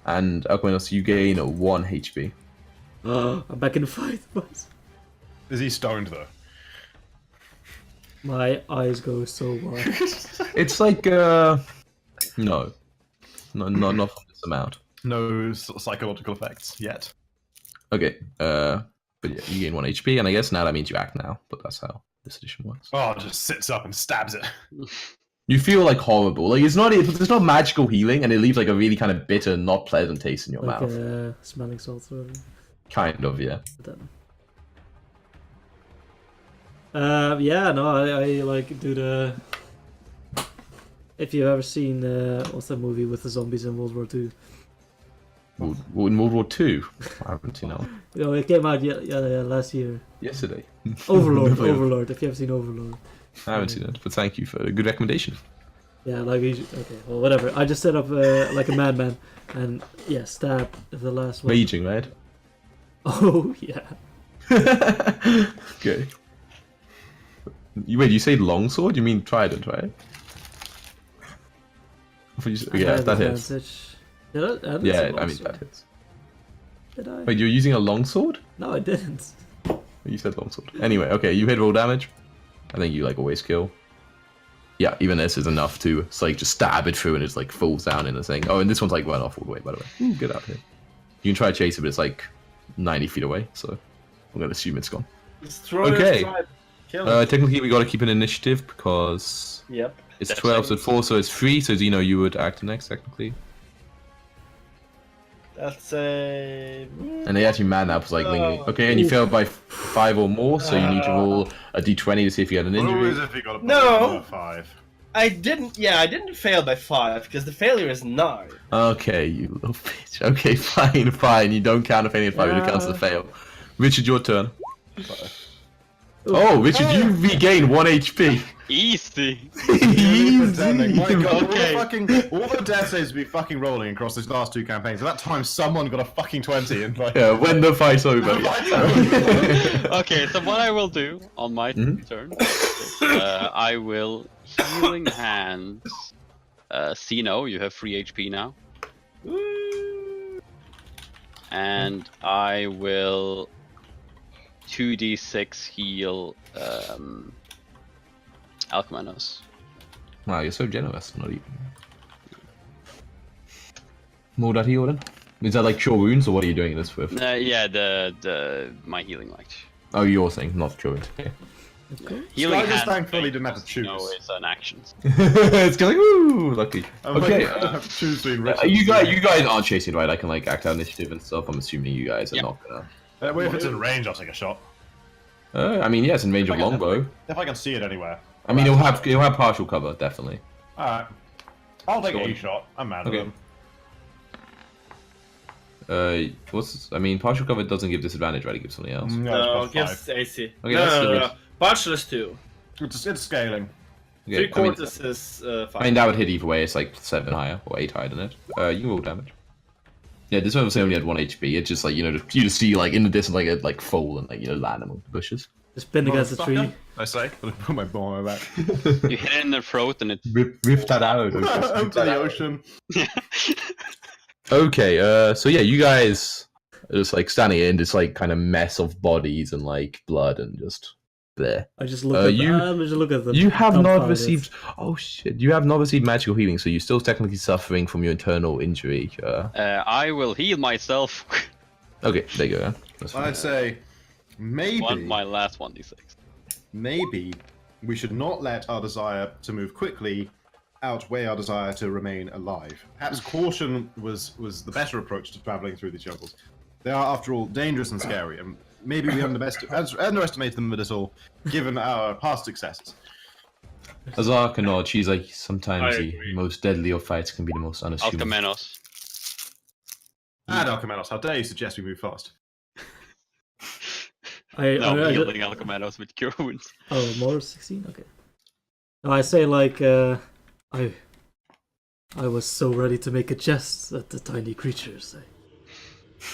And Alcheminos, you gain 1 HP. I'm back in the fight, boys. Is he stoned though? My eyes go so wide. It's like no, not from this amount. No psychological effects yet. Okay, but yeah, you gain 1 HP, and I guess now that means you act now, but that's how this edition works. Oh, just sits up and stabs it. You feel like horrible. Like it's not magical healing, and it leaves like a really kind of bitter, not pleasant taste in your Like mouth. smelling salts or whatever. Kind of, yeah. But then... yeah, no, I like do the... If you've ever seen, what's that movie with the zombies in World War II? In World War II, I haven't seen that one. You know, it came out last year. Yesterday. Overlord, if you haven't seen Overlord. I haven't seen it, but thank you for a good recommendation. Yeah, like, okay, well, whatever. I just set up like a madman, and yeah, stab the last one. Raging, right? Oh, yeah. Okay. Wait, you say longsword? You mean trident, right? I thought you said, yeah, that hits. Yeah, I mean that hits. Did I? Wait, you're using a longsword? No, I didn't. You said longsword. Anyway, okay, you hit roll damage. I think you like always kill. Yeah, even this is enough to it's like just stab it through and it's like falls down in the thing. Oh, and this one's like run off all the way, by the way. Ooh, get out here. You can try to chase it, but it's like 90 feet away, so I'm gonna assume it's gone. Okay. Technically we gotta keep an initiative because it's That's 12, so it's 4, so it's 3, so you know you would act next technically. That's a. And they actually man up like lingering. Okay, and you failed by 5 or more, so you need to roll a d20 to see if you had an injury. Always if you got a No. 5. I didn't. Yeah, I didn't fail by 5 because the failure is 9. Okay, you little bitch. Okay, fine. You don't count a failure at 5, you don't count as a fail. Richard, your turn. Oh, Richard, you regain 1 HP. Easy. Pretending. My God, Okay. all the death saves be fucking rolling across these last 2 campaigns. At that time, someone got a fucking 20 and like. Yeah, when the fight's over. Yeah. Okay, so what I will do on my turn, I will healing hands. Sino, you have 3 HP now, and I will 2d6 heal Alcmanos. Wow, you're so generous. Not even. More that heal then? Is that like cure wounds, or what are you doing this with? Yeah, the my healing light. Oh, you're saying not cure wounds. Okay. Okay. Healing Sky just hands. thankfully didn't have to choose. No, it's an action. It's going woo, lucky. Okay. I have to choose between Richard You and guys aren't chasing, right? I can like act out initiative and stuff. I'm assuming you guys are Yeah. not gonna. Well, if it's in range, I'll take a shot. I mean, yes, in range of longbow. If I can see it anywhere. I mean, you'll have partial cover, definitely. Alright. I'll take Go a on. shot. I'm mad Okay. at them. I mean, partial cover doesn't give disadvantage, right? It gives something else. No, it's gives plus 5. AC. Okay, no, that's no, good. no. Partial is 2. It's scaling. Okay, 3 I mean, quarters is 5. I mean, that would hit either way. It's like 7 higher or 8 higher than it. You can roll damage. Yeah, this one was only had 1 HP. It's just like, you just see like in the distance like it like fall and like land among the bushes. Just pinned against the tree. I say. Put my bomb on my back. You hit it in the throat and it. Rip that out. Into the ocean. Okay, so yeah, you guys are just like standing in this like kind of mess of bodies and like blood and just there. I just look at them. You have not dumbfounded. received. Oh shit! You have not received magical healing, so you're still technically suffering from your internal injury. I will heal myself. Okay, there you go. Yeah. That's fine. I'd say maybe my last 1d6. maybe we should not let our desire to move quickly outweigh our desire to remain alive. Perhaps caution was the better approach to traveling through these jungles. They are, after all, dangerous and scary, and maybe we underestimated them a little, given our past successes. Azarka nod. She's like, sometimes I the agree. most deadly of fights can be the most unassuming. Alcmenos. And Alcmenos, how dare you suggest we move fast? No, healing Alcmenos with cure wounds. Oh, more 16? Okay. No, I say like, I was so ready to make a jest at the tiny creatures.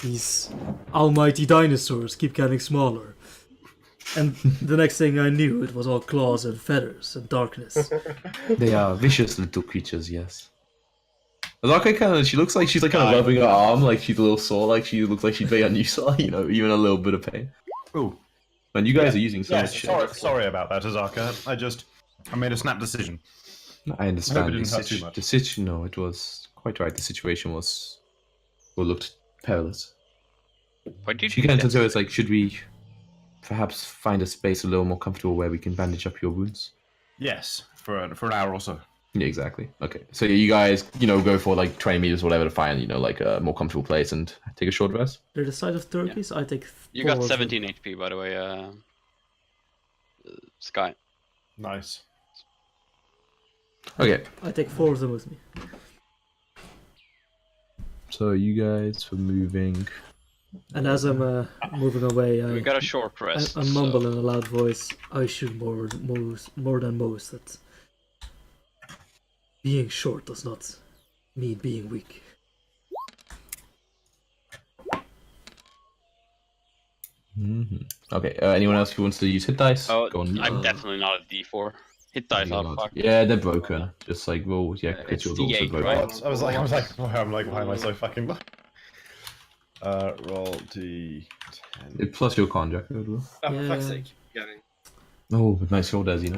These almighty dinosaurs keep getting smaller. And the next thing I knew, it was all claws and feathers and darkness. They are vicious little creatures, yes. Azarka she looks like she's like kind of rubbing her arm, like she's a little sore, like she looks like she's very unusual, even a little bit of pain. Ooh. And you guys are using so much shit. Sorry about that, Azarka. I made a snap decision. I understand. I hope it didn't hurt too much. No, it was quite right. The situation looked perilous. What did She you kind of say? turns to her, it's like, should we perhaps find a space a little more comfortable where we can bandage up your wounds? Yes, for an hour or so. Yeah, exactly. Okay, so yeah, you guys, go for like 20 meters or whatever to find, like a more comfortable place and take a short rest. They're the size of turkeys. I take. You got 4 of them. 17 HP, by the way, Sky. Nice. Okay, I take 4 of them with me. so you guys were moving. And as I'm moving away, We got a short rest. I mumble in a loud voice. I should more than most that being short does not mean being weak. Okay, anyone else who wants to use hit dice? Oh, Go on. I'm definitely not a D4. Hit dice are fucked. Yeah, they're broken. Just like roll, It's critical also D8, broken. right? I was like, why am I so fucking low? Roll D10. Plus your con, Jack. Oh, for fuck's sake. Getting. Oh, nice roll, Des,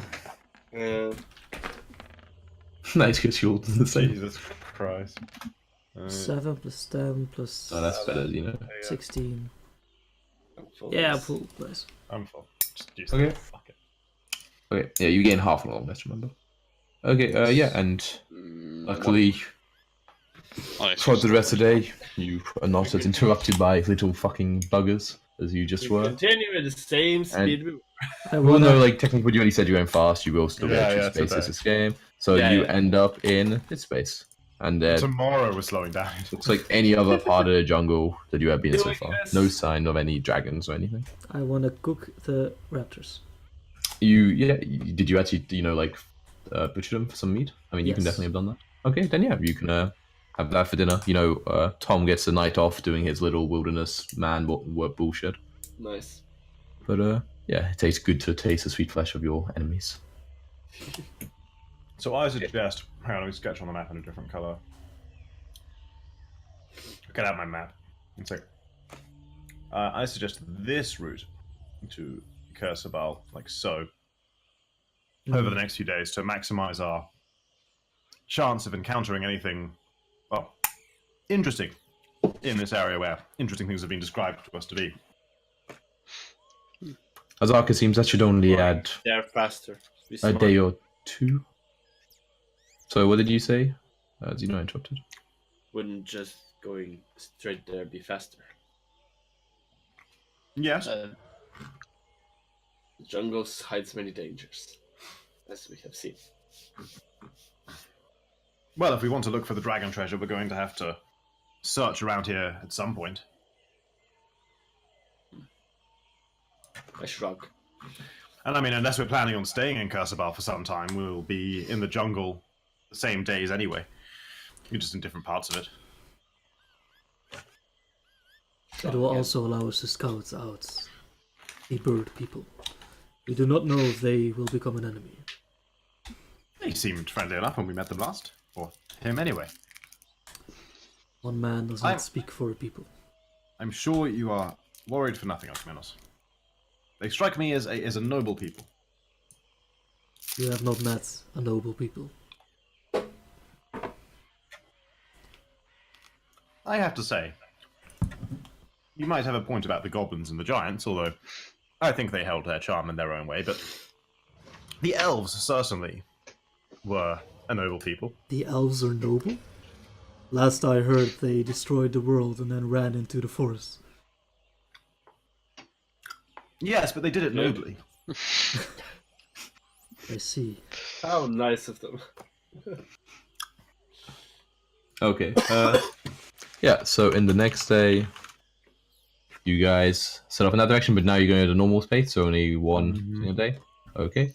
Nice good shield in the same. Jesus Christ. 7 plus 10 plus Oh, that's better, 16. I'm full. Yeah, full. Nice. I'm full. Just use Okay. it. Fuck it. Okay, yeah, you gain half an long rest, remember? Okay, yeah, and luckily, Oh, it's throughout the rest of the day, You are not as interrupted by little fucking buggers as you just We were. continue at the same speed we were. I Well, wanna, no, like technically, you only said you're going fast. You will still Yeah, go yeah, through it's okay. spaces this game, so Yeah, you yeah. end up in this space. And Tomorrow we're slowing down. looks like any other part of the jungle that you have been in so Doing far. this. No sign of any dragons or anything. I wanna cook the raptors. Did you actually, like, butcher them for some meat? I mean, you can Yes. definitely have done that. Okay, then yeah, you can have that for dinner. Tom gets the night off doing his little wilderness man work bullshit. Nice. But yeah, it tastes good to taste the sweet flesh of your enemies. So I suggest, hang on, let me sketch on the map in a different color. Get out my map. One sec. I suggest this route to Kursabal, like so, over the next few days to maximize our chance of encountering anything, well, interesting in this area where interesting things have been described to us to be. Azaka seems that should only add They're faster. Be a smart. day or two. So what did you say? Xeno interrupted. Wouldn't just going straight there be faster? Yes. The jungle hides many dangers, as we have seen. Well, if we want to look for the dragon treasure, we're going to have to search around here at some point. I shrug. And I mean, unless we're planning on staying in Kursabal for some time, we'll be in the jungle the same days anyway. We're just in different parts of it. It will also allow us to scout out the bird people. We do not know if they will become an enemy. They seemed friendly enough when we met them last. Or him anyway. One man does not speak for people. I'm sure you are worried for nothing, Alcmenos. They strike me as a noble people. You have not met a noble people. I have to say, you might have a point about the goblins and the giants, although I think they held their charm in their own way, but the elves certainly were a noble people. The elves are noble? Last I heard, they destroyed the world and then ran into the forest. Yes, but they did it nobly. I see. How nice of them. Okay. Yeah, so in the next day, you guys set off in that direction, but now you're going at a normal pace, so only one single day. Okay.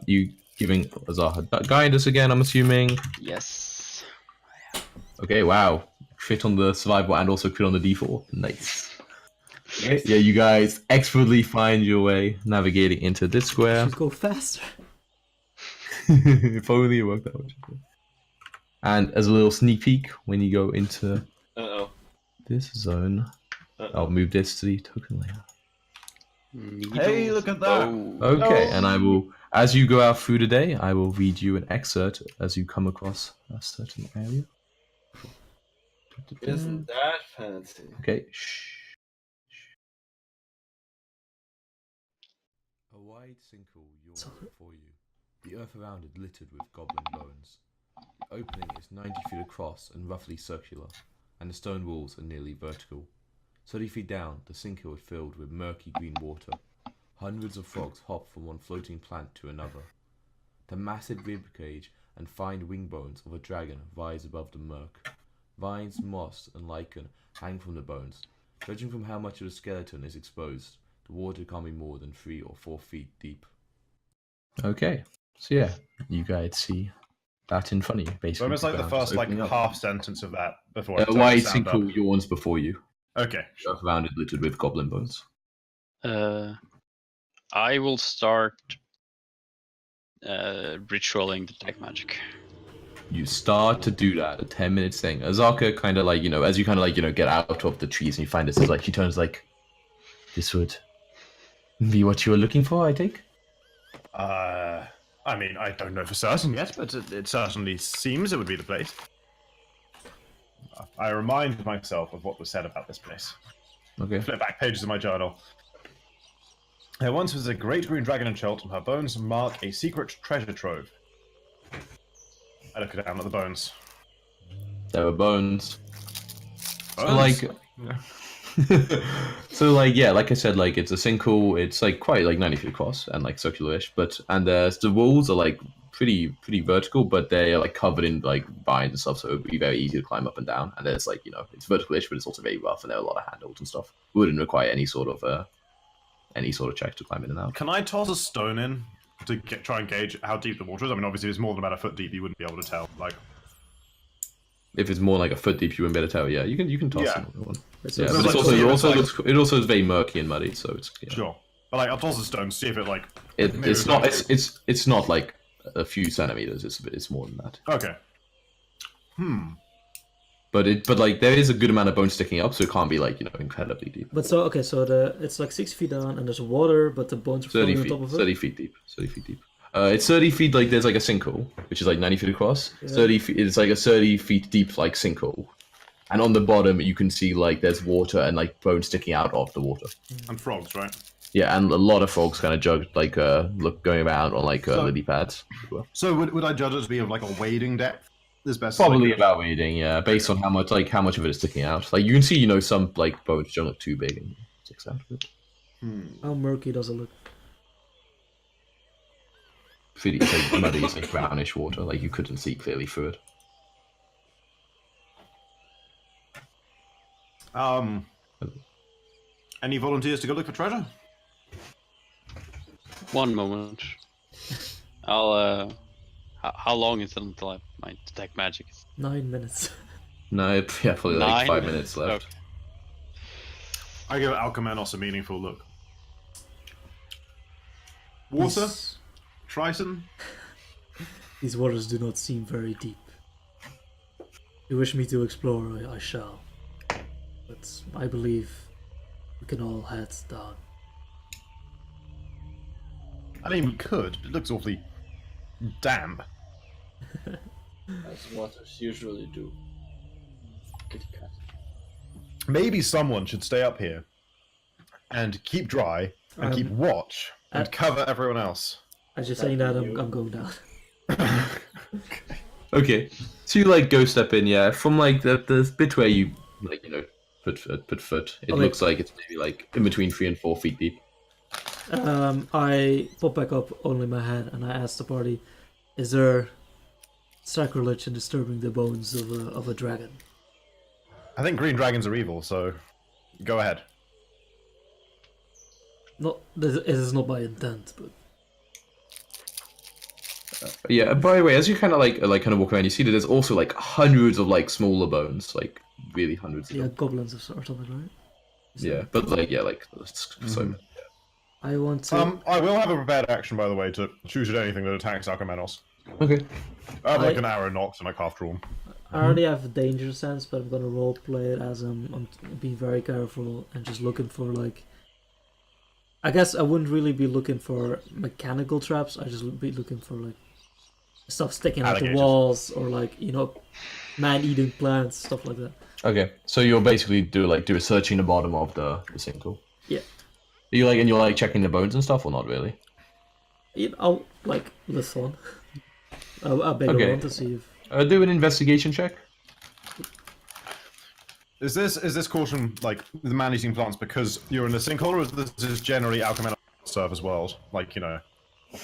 You giving Azar guidance again, I'm assuming. Yes. Okay, wow. Crit on the survival and also crit on the D4. Nice. Okay, yeah, you guys expertly find your way navigating into this square. Should go faster. If only it worked that much. And as a little sneak peek, when you go into this zone, I'll move this to the token layer. Hey, look at that! Okay, and I will, as you go out through the day, I will read you an excerpt as you come across a certain area. Isn't that fancy? Okay, shh. A wide sinkhole yawns before you, the earth around it littered with goblin bones. The opening is 90 feet across and roughly circular, and the stone walls are nearly vertical. 30 feet down, the sinkhole is filled with murky green water. Hundreds of frogs hop from one floating plant to another. The massive rib cage and fine wing bones of a dragon rise above the murk. Vines, moss, and lichen hang from the bones. Judging from how much of the skeleton is exposed, the water can't be more than 3 or 4 feet deep. Okay, so yeah, you guys see that in front of you, basically. So almost like the first opening up. half sentence of that before. A wide sinkhole yawns before you. Okay. Earth around it littered with goblin bones. I will start ritualing detect magic. You start to do that, a 10 minutes thing. Azaka kind of like, as you kind of like, get out of the trees and you find this, is like, she turns like, this would be what you were looking for, I take? I mean, I don't know for certain yet, but it certainly seems it would be the place. I remind myself of what was said about this place. Okay. Flip back pages of my journal. There once was a great green dragon in Chult, and her bones mark a secret treasure trove. I look down at the bones. There were bones. So like, so like yeah, like I said, like it's a sinkhole. It's like quite like 90 feet across and like circular-ish, but and the walls are like pretty vertical, but they're like covered in like vines and stuff, so it would be very easy to climb up and down. And there's like it's vertical-ish, but it's also very rough, and there are a lot of handholds and stuff. It wouldn't require any sort of check to climb in and out. Can I toss a stone in to try and gauge how deep the water is? I mean, obviously, if it's more than about a foot deep, you wouldn't be able to tell. Like, If it's more like a foot deep, you wouldn't be able to tell. Yeah, you can toss Yeah. one. It's Yeah, it's but like- it also is very murky and muddy, so it's sure. But like, I'll toss a stone, see if it like. maybe it's not- not it's not like a few centimeters. It's more than that. Okay. But like there is a good amount of bone sticking up, so it can't be like incredibly deep. But so okay, so it's like 6 feet down, and there's water, but the bones are 30 floating on feet, top of it. 30 feet deep, 30 feet deep. It's 30 feet. Like there's like a sinkhole, which is like 90 feet across. Yeah. 30 feet. It's like a 30 feet deep like sinkhole, and on the bottom you can see like there's water and like bones sticking out of the water. And frogs, right? Yeah, and a lot of frogs kind of going around on like So- lily pads. As well. So would I judge it to be of like a wading depth? Is best. Probably like, about reading, yeah, based on how much of it is sticking out. Like you can see, some like bones don't look too big and it sticks out of it. How murky does it look? Pretty, it's like muddy, it's like brownish water. Like you couldn't see clearly through it. Any volunteers to go look for treasure? One moment. I'll. How long is it until I might detect magic? 9 minutes. No, yeah, probably like 5 9? minutes left. Okay. I give Alcamenos a meaningful look. Water? These- Triton? These waters do not seem very deep. If you wish me to explore, I shall. But I believe we can all head down. I mean, we could, but it looks awfully damp. As waters usually do. Kitty cat. Maybe someone should stay up here and keep dry and keep watch and cover everyone else. As you're saying that, I'm going down. Okay, so you like go step in, yeah, from like the bit where you like put foot. It Okay. looks like it's maybe like in between 3 and 4 feet deep. I pop back up only my head and I ask the party, is there sacrilege in disturbing the bones of a dragon? I think green dragons are evil, so go ahead. It is not by intent, but Yeah. By the way, as you kind of kind of walk around, you see that there's also like hundreds of like smaller bones, like really hundreds of yeah, them. goblins or something, right? Is Yeah, that- but like so many. I want to. I will have a prepared action, by the way, to shoot at anything that attacks Alcamenos. Okay. I have like I- an arrow nocked and like half drawn. I already have a danger sense, but I'm gonna role play it as I'm being very careful and just looking for like. I guess I wouldn't really be looking for mechanical traps. I just be looking for like stuff sticking out the Alligators. walls or like man-eating plants, stuff like that. Okay, so you'll basically do a searching the bottom of the sinkhole. Yeah. You're like checking the bones and stuff, or not really? I'll like lift one. A bigger Okay. one to see if. Do an investigation check. Is this caution like the man-eating plants because you're in the sinkhole, or is this just generally Alcamenos serve as world? Like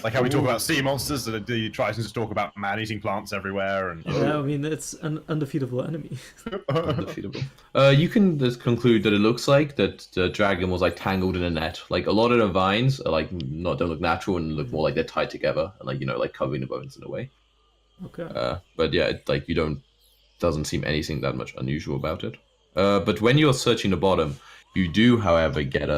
like how we talk about sea monsters, that the Tritons just talk about man-eating plants everywhere, and Yeah, I mean it's an undefeatable enemy. Undefeatable. You can just conclude that it looks like that the dragon was like tangled in a net. Like a lot of the vines are like don't look natural and look more like they're tied together and like covering the bones in a way. Okay. But yeah, doesn't seem anything that much unusual about it. But when you're searching the bottom, you do, however, get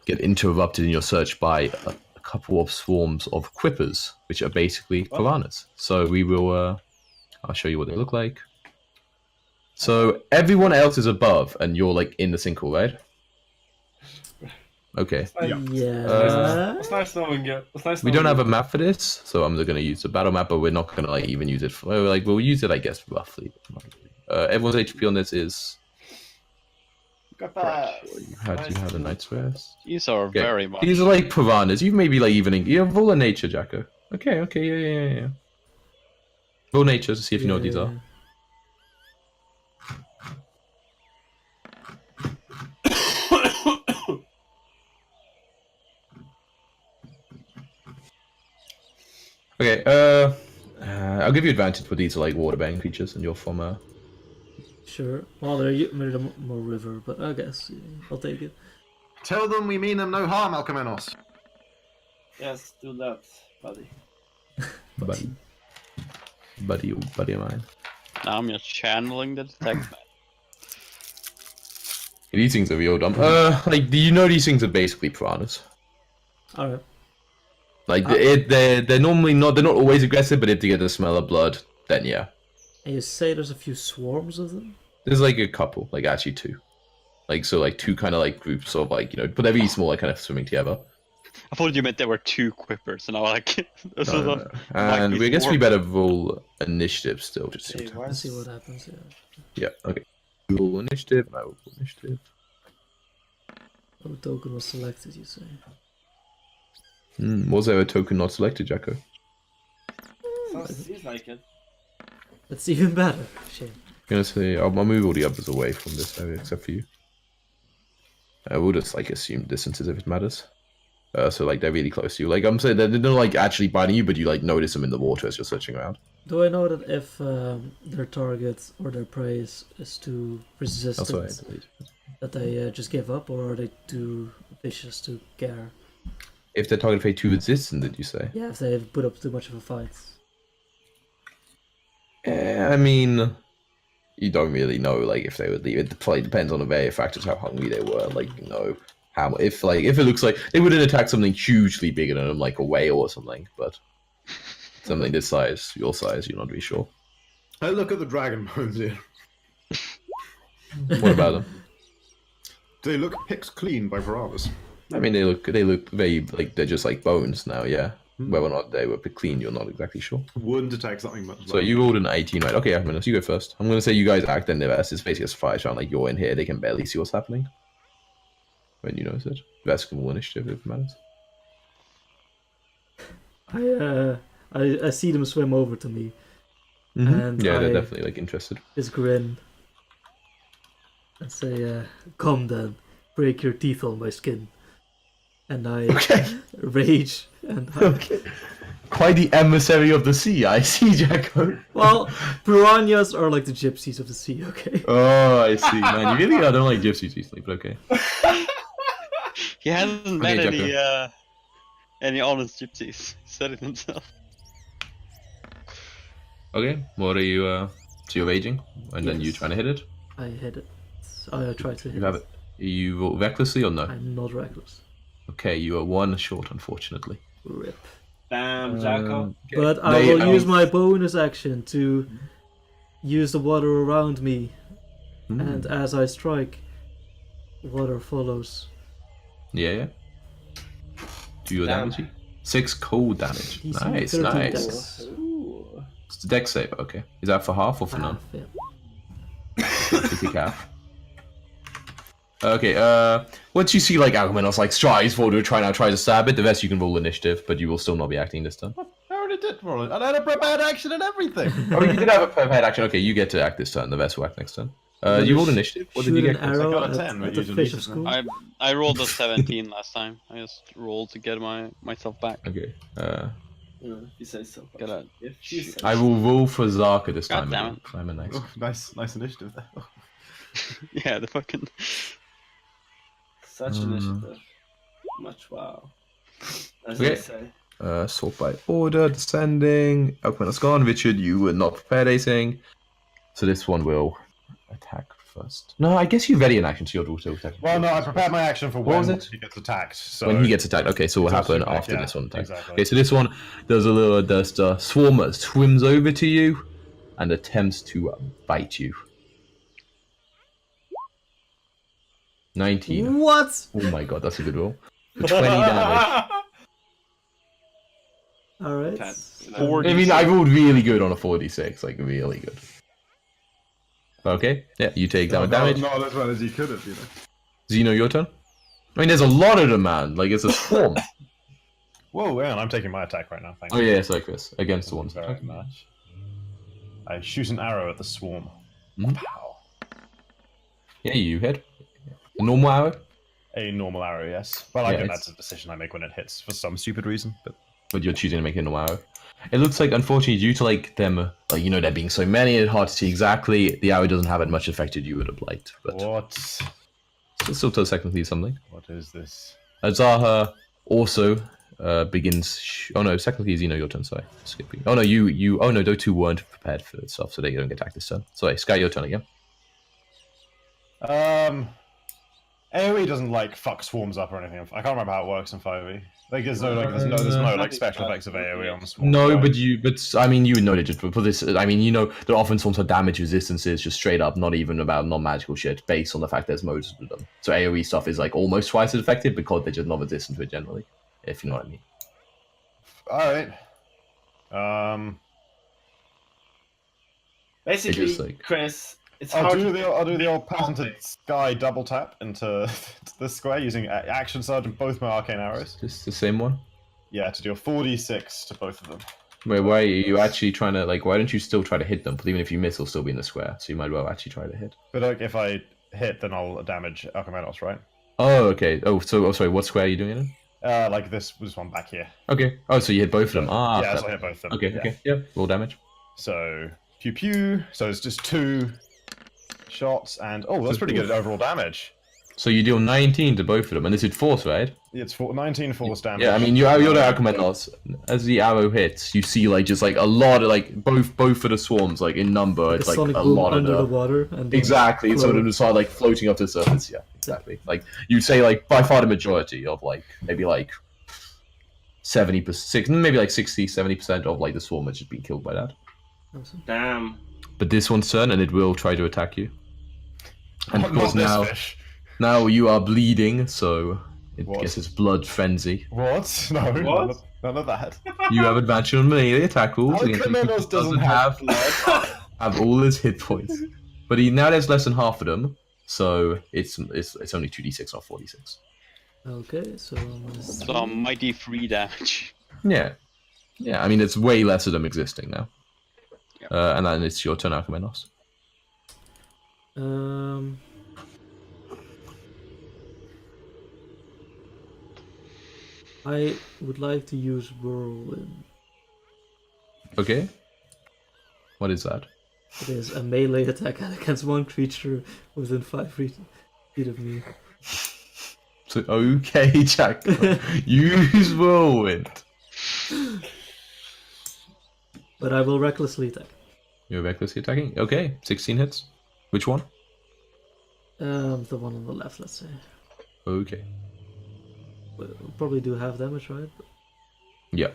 interrupted in your search by a couple of swarms of quippers, which are basically piranhas. So we will. I'll show you what they look like. So everyone else is above, and you're like in the sinkhole, right? Okay. Yeah. It's nice knowing you. It's nice We knowing don't have you. a map for this, so I'm going to use the battle map, but we're not going to like even use it. We'll use it, I guess, roughly. Everyone's HP on this is. Got that. How do you have the Knight's Rest? These are Okay. very much. These are like piranhas. You've maybe like you have roll a nature, Jacko. Okay, yeah. Roll nature to see if you know what these are. Okay, I'll give you advantage for these like water-bearing creatures, and you're from Sure. Well, they're more river, but I guess yeah, I'll take it. Tell them we mean them no harm, Alcamenos. Yes, do that, buddy. buddy of mine. Now I'm just channeling the detect. These things are real dumb. Like, do you know these things are basically piranhas? All right. Like, they're normally not, they're not always aggressive, but if they get the smell of blood, then yeah. And you say there's a few swarms of them? There's like a couple, like actually two. Like, so like two kind of like groups of like, you know, but they're really small, like kind of swimming together. I thought you meant there were 2 quippers, and I was like, this is No. And I guess we better roll initiative still, just to Hey, see what Let's happens. see what happens. Yeah. Yeah, okay. Roll initiative, I will roll initiative. Oh, token was selected, you say? Was there a token not selected, Jacko? Seems like it. That's even better. Shame. I'm gonna say I'll move all the others away from this area except for you. I will just like assume distances if it matters. So like they're really close to you. Like I'm saying, they're not like actually biting you, but you like notice them in the water as you're searching around. Do I know that if their target or their prey is too resistant, That's right. that they just give up, or are they too vicious to care? If their target fate too resistant, did you say? Yeah, if they put up too much of a fight. I mean, you don't really know. Like if they would leave, it probably depends on the various factors, how hungry they were. Like you know, how if it looks like they wouldn't attack something hugely bigger than them, like a whale or something, but something this size, your size, you're not really sure. I look at the dragon bones here. What about them? They look picked clean by piranhas. I mean, they look very like they're just like bones now. Yeah, whether or not they were clean, you're not exactly sure. Wouldn't attack something much. So you rolled an 18, right? Okay, Agnes, you go first. I'm gonna say you guys act in the rest. It's basically a surprise round. Like you're in here, they can barely see what's happening when you notice it. The rest can roll initiative if it matters. I see them swim over to me, and Yeah, they're I definitely like interested. just grin and say, "Come then, break your teeth on my skin." And I rage and I... Quite the emissary of the sea, I see, Jacko. Well, piranhas are like the gypsies of the sea, okay? Oh, I see, man. You really don't like gypsies recently, but okay. He hasn't met Jacko. any honest gypsies. He said it himself. Okay, what are you? So you're raging, and then you Yes. trying to hit it. I hit it. I try to hit You have it. You roll recklessly or no? I'm not reckless. Okay, you are 1 short, unfortunately. Rip. Damn, Jacko. But I will use my bonus action to use the water around me, and as I strike, water follows. Yeah. Do your Damn. damage? 6 cold damage. DC Nice, 13 nice. dex. Ooh. It's the dex save, okay. Is that for half or for none? Half, yeah. You take half. Okay, once you see like Agamenos like strides forward to try to stab it, the rest you can roll initiative, but you will still not be acting this turn. I already did roll it. And I had a prepared action and everything. Oh, you did have a prepared action. Okay, you get to act this turn. The rest will act next turn. You rolled initiative. What did Shoot you an get? arrow got a at, 10, but at the usually fish of it's school. I rolled a 17 last time. I just rolled to get myself back. Okay. If you say so. Gotta If you say I will roll for Zarka this God time. damn it. I'm a nice. Oh, nice initiative there. Oh. Yeah, the fucking. Such initiative. Much wow. As Okay. they say. Sort by order, descending. Agamenos gone. Richard, you were not prepared anything. So this one will attack first. No, I guess you ready in action, so you're also attacking. Well, no, I prepared my action for What when was it? he gets attacked. So When he gets attacked. Okay, so what It's will happen also- after yeah, this one attack? exactly. Okay, so this one does a little. The swarmer swims over to you and attempts to bite you. 19. What? Oh my god, that's a good roll. For 20 damage. Alright. I mean, I rolled really good on a 46, like really good. Okay, yeah, you take that damage. Not as well as he could have, you know. Zeno, your turn. I mean, there's a lot of them, man. Like, it's a swarm. Whoa, yeah, and I'm taking my attack right now. Thank Oh you. yeah, sorry, Chris. Against the ones. Very much. I shoot an arrow at the swarm. Mhm. Pow. Yeah, you hit. A normal arrow. A normal arrow, yes. Well, I Yeah, think it's- that's a decision I make when it hits for some stupid reason. But but you're choosing to make it a normal arrow. It looks like, unfortunately, due to like them, like you know, there being so many, it's hard to see exactly. The arrow doesn't have as much effect as you would have liked, but What? still does technically something. What is this? Azaha also begins. Oh no, technically, Xeno, your turn. Sorry, skipping. Oh no, you. Oh no, those two weren't prepared for itself, so they don't get attacked this turn. Sorry, Sky, your turn again. AoE doesn't like fuck swarms up or anything. I can't remember how it works in 5e. Like there's no like special effects of AoE on the swarm. No, right? but I mean, you would know that just for this. I mean, you know, there are often swarms have damage resistances, just straight up, not even about non-magical shit, based on the fact there's modes of them. So AoE stuff is like almost twice as effective because they're just not resistant to it generally, if you know what I mean. Alright. Basically, just like- Chris, it's I'll hard do to the old patented Sky double tap into the square using Action Surge and both my arcane arrows. Just the same one. Yeah, to deal 4d6 to both of them. Wait, why are you actually trying to like? Why don't you still try to hit them? Because even if you miss, they'll still be in the square. So you might well actually try to hit. But like if I hit, then I'll damage Alchemanos, right? Oh, okay. Oh, sorry. What square are you doing it in? Like this one back here. Okay. Oh, so you hit both of them. Ah, yeah, fair. so I hit both of them. Okay. Yeah. Okay. Yeah. Roll damage. So pew pew. So it's just 2 shots, and oh, that's pretty good overall damage. So you deal 19 to both of them, and this is force, right? It's 19 force damage. Yeah, I mean, you're the Alchemanos. As the arrow hits, you see like just like a lot of like both of the swarms like in number. It's like sonic a boom lot of under the the water. And then exactly. So float. them start like floating up to the surface. Yeah, exactly. Like you'd say like by far the majority of like maybe like 70%, maybe like 60-70% of like the swarm has just been killed by that. Awesome. Damn. But this one's turn, and it will try to attack you. And of course Not this fish. now you are bleeding, so it What? gets its blood frenzy. What? No, What? none of that. You have advantage on melee attack rules. against people Alchemanos who doesn't have have all his hit points, but he now there's less than half of them, so it's only 2d6 not 46. Okay, so minus So mighty 3 damage. Yeah, I mean it's way less of them existing now. Yep. And then it's your turn, Alchemanos. I would like to use Whirlwind. Okay. What is that? It is a melee attack against one creature within 5 feet of me. So okay, Jack. Use whirlwind. But I will recklessly attack. You're recklessly attacking. Okay, 16 hits. Which one? The one on the left, let's say. Okay. We'll probably do half damage, right? Yeah.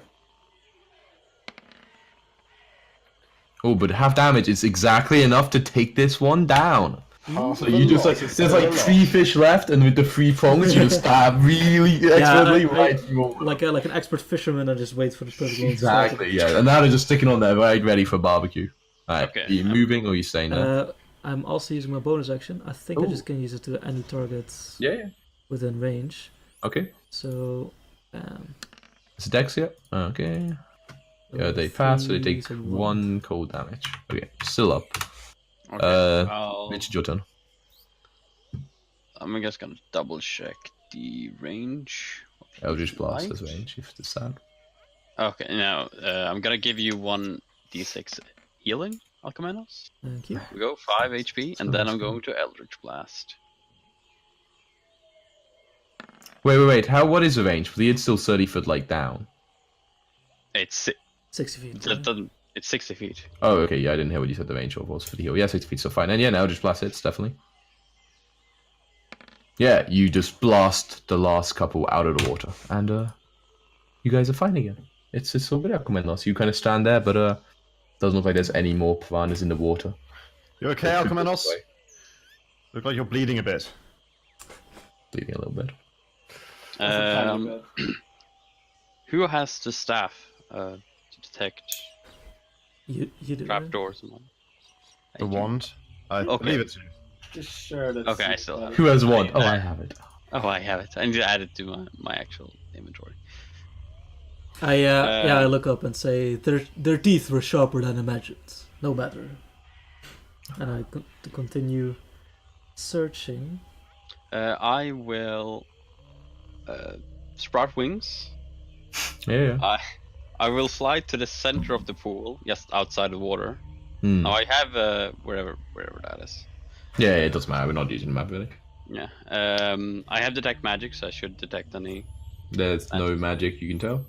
Oh, but half damage is exactly enough to take this one down. So you just like there's like 3 fish left, and with the 3 prongs, you just stab really expertly right through. Like an expert fisherman, I just wait for the perfect one. Exactly, yeah. And now they're just sticking on there, right, ready for barbecue. Alright, Okay. are you moving or are you staying there? I'm also using my bonus action. I think I just can use it to any target Yeah. within range. Okay. So, It's Dex, yeah. Okay. Yeah, they pass, so they take 1 cold damage. Okay, still up. Okay. Mitch, it's your turn. I'm just gonna double check the range. Eldritch Blast Right. has range if it's sad. Okay, now I'm gonna give you 1d6 healing, Alchemanos. Thank you. We go 5 HP, and then I'm going to Eldritch Blast. Wait. What is the range? Because it's still 30 foot like down. It's 60 feet. it's 60 feet. Oh, okay. Yeah, I didn't hear what you said the range of was for the heal. Yeah, 60 feet, so fine. And yeah, now Eldritch Blast hits, definitely. Yeah, you just blast the last couple out of the water. And you guys are fine again. It's all good, Alchemanos. You kind of stand there, but doesn't look like there's any more piranhas in the water. You okay, Alchemanos? Look like you're bleeding a bit. Bleeding a little bit. Who has the staff to detect You do. trapdoors and all? The wand? I Okay. believe it's you. Just share that. Okay, I still have it. Who has one? Oh, I have it. Oh, I have it. I need to add it to my actual inventory. I look up and say their teeth were sharper than imagined. No matter. And I to continue searching. I will sprout wings. Yeah. I will fly to the center of the pool, just outside the water. Hmm. Now I have wherever that is. Yeah, it doesn't matter. We're not using the map really. Yeah. I have detect magic, so I should detect any. There's no magic you can tell.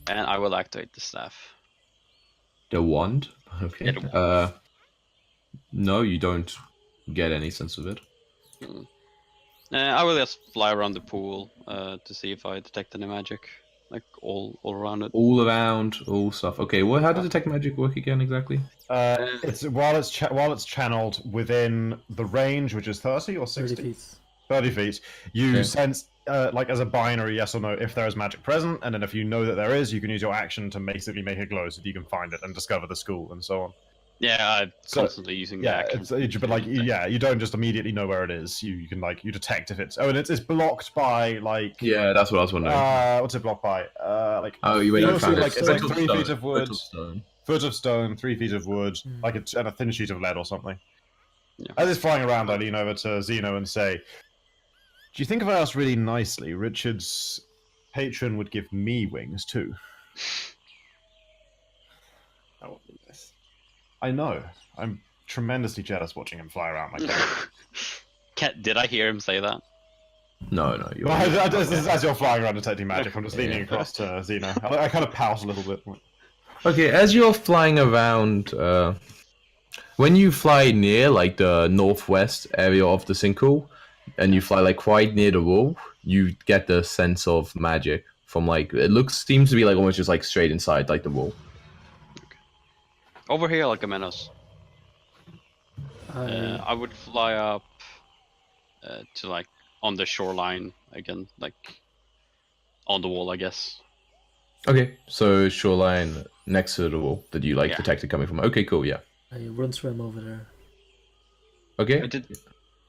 And I will activate the staff. The wand. Okay. Yeah, the No, you don't get any sense of it. I will just fly around the pool to see if I detect any magic, like all around it. All around, all stuff. Okay. Well, how does detect magic work again exactly? It's while it's channeled within the range, which is 30 or 60. 30 feet. 30 feet. You Okay. sense, like as a binary, yes or no, if there is magic present, and then if you know that there is, you can use your action to basically make it glow so that you can find it and discover the school and so on. Yeah, I'm So, constantly using Yeah, that. but like, yeah, you don't just immediately know where it is. You can like you detect if it's and it's blocked by like Yeah, that's what I was wondering. what's it blocked by? Like Oh, you wait, you mostly, found like, it. it's like Foot of 3 stone. feet of wood. Foot of stone. Foot of stone, 3 feet of wood, Mm. like and a thin sheet of lead or something. Yeah. As it's flying around, I lean over to Zeno and say, "Do you think if I asked really nicely, Richard's patron would give me wings too?" That would be nice. I know. I'm tremendously jealous watching him fly around like that. Did I hear him say that? No, you're. As you're flying around detecting magic, I'm just leaning Yeah. across to Zeno. I kind of pout a little bit. Okay, as you're flying around, when you fly near like the northwest area of the sinkhole, and you fly like quite near the wall, you get the sense of magic from like seems to be like almost just like straight inside like the wall. Over here, like a menace. I, I would fly up to like on the shoreline again, like on the wall, I guess. Okay, so shoreline next to the wall that you like Yeah. detected coming from. Okay, cool, yeah. I run swim over there. Okay.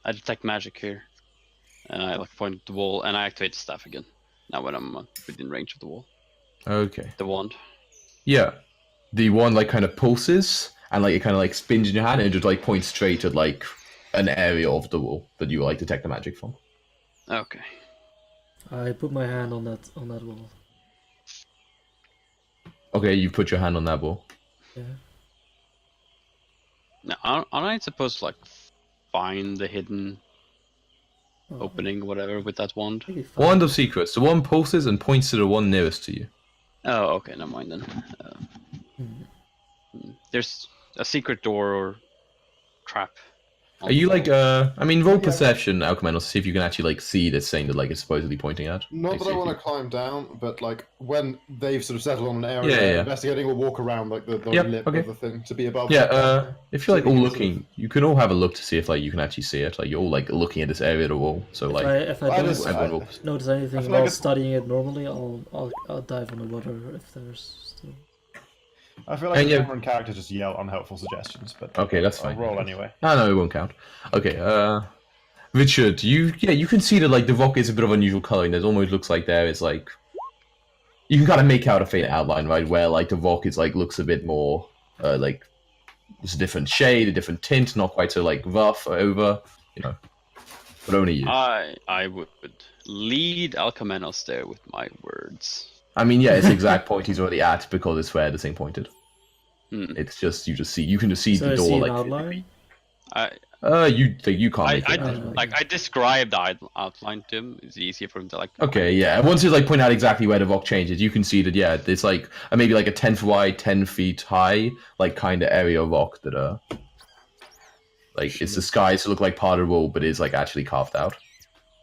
I detect magic here, and I like point at the wall, and I activate the staff again. Now when I'm within range of the wall, Okay. the wand. Yeah. The one like kind of pulses and like it kind of like spins in your hand and it just like points straight at like an area of the wall that you like detect the magic from. Okay. I put my hand on that wall. Okay, you put your hand on that wall. Yeah. Now, aren't I supposed to like find the hidden Oh, opening, or whatever, with that wand? really fun. Wand of Secrets. The one pulses and points to the one nearest to you. Oh, okay, never mind then. There's a secret door or trap. on Are you the like wall. I mean roll perception, Alchemanos, to see if you can actually like see this thing that like it's supposedly pointing at. Not Like, that see I if want to you- climb down, but like when they've sort of settled on an area, Yeah. investigating will walk around like the Yeah, lip okay. of the thing to be above. Yeah, if you're like So all we can sort looking, you can all have a look to see if like you can actually see it. Like you're all like looking at this area of the wall. So like If I I don't just- everyone will. notice anything I feel while like it's- studying it normally, I'll dive on the water if there's still. I feel like And the yeah. Cameron character just yell unhelpful suggestions, but Okay, that's I'll fine. roll anyway. No, it won't count. Okay, Richard, you can see that like the rock is a bit of unusual coloring. There's almost looks like there is like you can kind of make out a faint outline, right? Where like the rock is like looks a bit more like it's a different shade, a different tint, not quite so like rough or over, you know. But only you. I would lead Alcamenos there with my words. I mean, yeah, it's the exact point he's already at because it's where the thing pointed. Hmm. It's just you can just see So the I door see an like outline. you can't make it out. I described the outline to him. It's easier for him to like. Okay, yeah. Once you like point out exactly where the rock changes, you can see that it's like maybe like a 10 foot wide, 10 feet high, like kind of area of rock that like it's disguised to look like part of the wall, but is like actually carved out.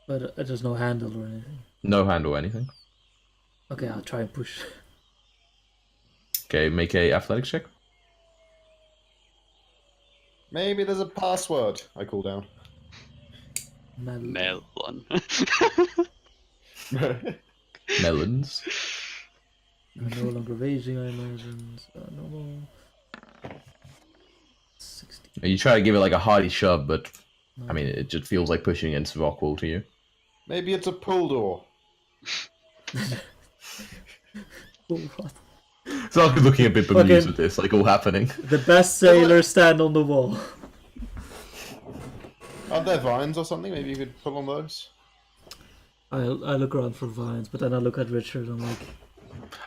But there's no handle or anything. No handle or anything. Okay, I'll try and push. Okay, make a athletics check. Maybe there's a password. I call down. Melon. Melons. I'm no longer raging, I imagine. So normal. 60. You try to give it like a hearty shove, but I mean it just feels like pushing against the rock wall to you. Maybe it's a pull door. Oh, what? So I'm looking a bit bemused Okay. with this, like all happening. The best sailors stand on the wall. Are there vines or something? Maybe you could pull on those. I look around for vines, but then I look at Richard and I'm like,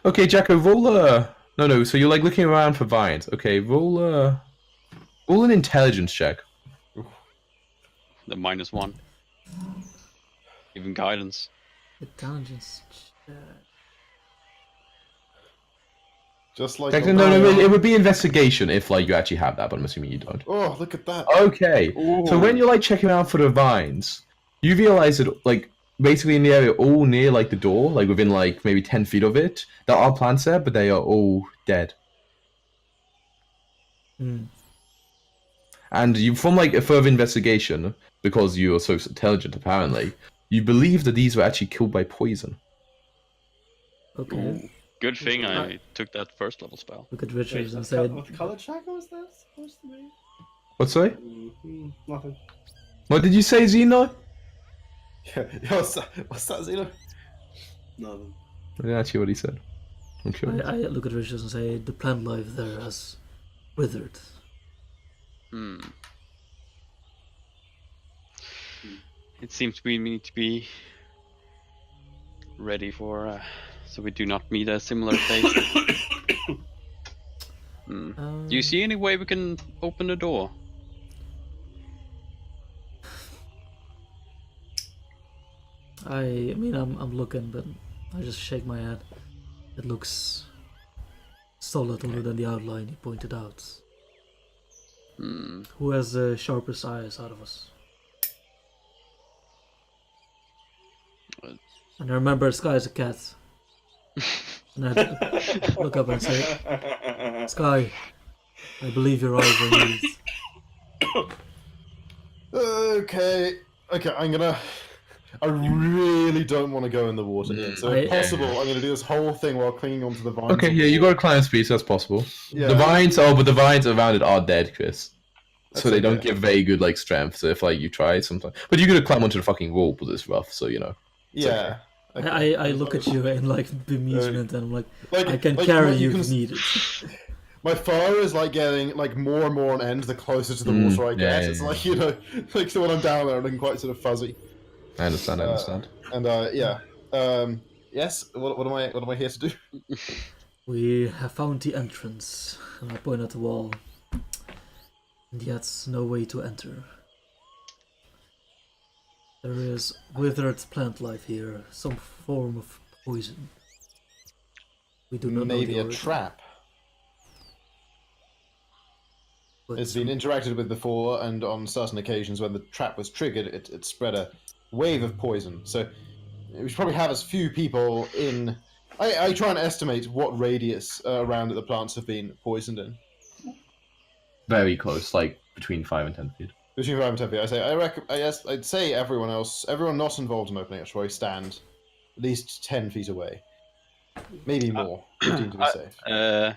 Okay, Jacko, roll No. So you're like looking around for vines. Okay, roll an intelligence check. The -1. Even guidance. Intelligence check. Just like No. It would be investigation if like you actually have that, but I'm assuming you don't. Oh, look at that. Okay. So when you're like checking around for the vines, you realize that like basically in the area all near like the door, like within like maybe 10 feet of it, there are plants there, but they are all dead. Hmm. And you, from like a further investigation, because you are so intelligent apparently, you believe that these were actually killed by poison. Okay. Good thing I took that first level spell. Look at Richards Wait, and say, what color tracker was that supposed to be? What's sorry? Nothing. What did you say, Zeno? Yeah, what's that, Zeno? Nothing. I didn't actually what he said. I'm curious. I look at Richards and say, the plant life there has withered. Hmm. It seems we need to be ready for, so we do not meet a similar fate. Do you see any way we can open the door? I mean, I'm looking, but I just shake my head. It looks solid other than the outline he pointed out. Who has the sharpest eyes out of us? And I remember Sky is a cat. And I look up and say, Sky, I believe your eyes are needs. Okay, I really don't want to go in the water here. So if possible, I'm going to do this whole thing while clinging onto the vines. Okay, yeah, you got to climb speed, so that's possible. Yeah. The vines, but the vines around it are dead, Chris. So That's they don't okay. give very good like strength. So if like you try sometimes, but you're gonna climb onto the fucking wall, but it's rough. So you know. Yeah. I look at you in like bemusement and I'm like I can like, carry like, you you if can- needed. My fire is like getting like more and more on end the closer to the water I get. yeah, It's yeah. like, you know, like so when I'm down there I'm looking quite sort of fuzzy. I understand. And yeah. Yes, what am I here to do? We have found the entrance, and I point at the wall. And yet no way to enter. There is withered plant life here, some form of poison. We do not know Maybe the a origin, trap. but It's been interacted with before, and on certain occasions when the trap was triggered, it spread a wave of poison. So we should probably have as few people in. I try and estimate what radius around the plants have been poisoned in. Very close, like between 5 and 10 feet. Between 5 and 10 feet, I say, I'd say everyone not involved in opening it, should probably stand at least 10 feet away. Maybe more, 15 to be safe.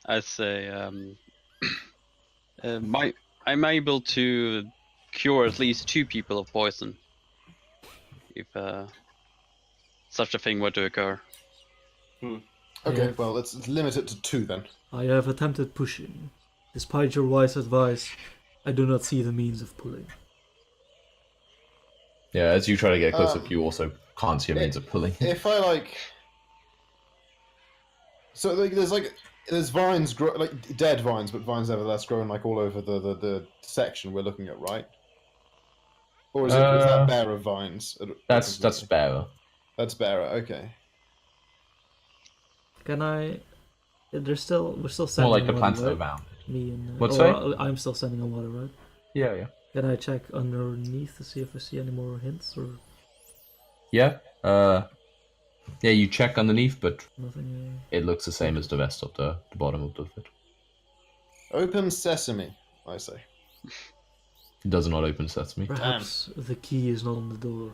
I'd say I'm able to cure at least 2 people of poison if such a thing were to occur. Okay, Yeah. well, let's limit it to 2 then. I have attempted pushing. Despite your wise advice, I do not see the means of pulling. Yeah, as you try to get closer, you also can't see a means of pulling. If I like, so like, there's vines, like dead vines, but vines nevertheless growing like all over the section we're looking at, right? Or is that bare of vines? That's better. That's bare. Okay. Can I? We're still More sending like the water, plants right? around. Me and What's I'm still sending on water, right? Yeah. Can I check underneath to see if I see any more hints or Yeah. Yeah, you check underneath, but nothing? it looks the same as the rest of the bottom of the fit. Open sesame, I say. It does not open sesame. Perhaps the key is not on the door.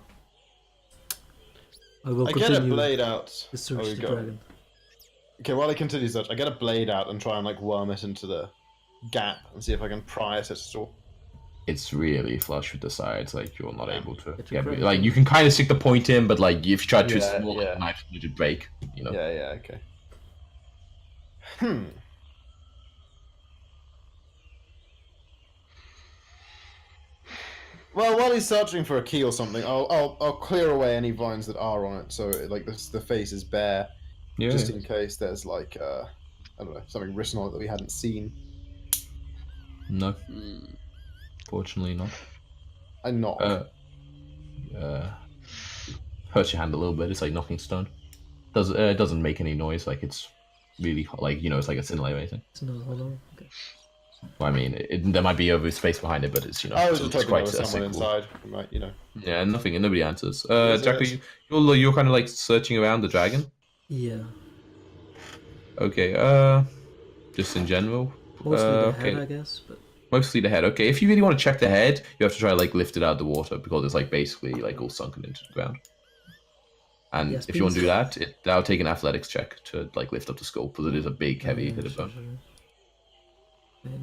I will I get a continue blade out. to search Oh, you the go. dragon. Okay, while I continue search, I get a blade out and try and like worm it into the gap and see if I can pry it at all. It's really flush with the sides, like you're not able to It's get incredible. like you can kind of stick the point in, but like if you try to twist Yeah, it more, yeah. the knife would break, you know. Yeah, okay. Well, while he's searching for a key or something, I'll clear away any vines that are on it, so like the face is bare, Yeah. just in case there's like I don't know, something written on it that we hadn't seen. No, Mm. fortunately not. I knock. Hurts your hand a little bit. It's like knocking stone. It doesn't make any noise. Like it's really like it's like it's inlaminating. It's not hollow. Okay. Well, I mean, there might be over space behind it, but it's I was it's just hoping there was a someone simple- inside. Who might, Yeah, nothing. Nobody answers. Is Jacko, it? you're kind of like searching around the dragon. Yeah. Okay. Just in general. Mostly the okay. head, I guess. But Mostly the head. Okay, if you really want to check the head, you have to try to like lift it out of the water because it's like basically like all sunken into the ground. And Yes, if you want to do please. that, that'll take an athletics check to like lift up the skull because it is a big, heavy hit of sure, bone. sure. I'm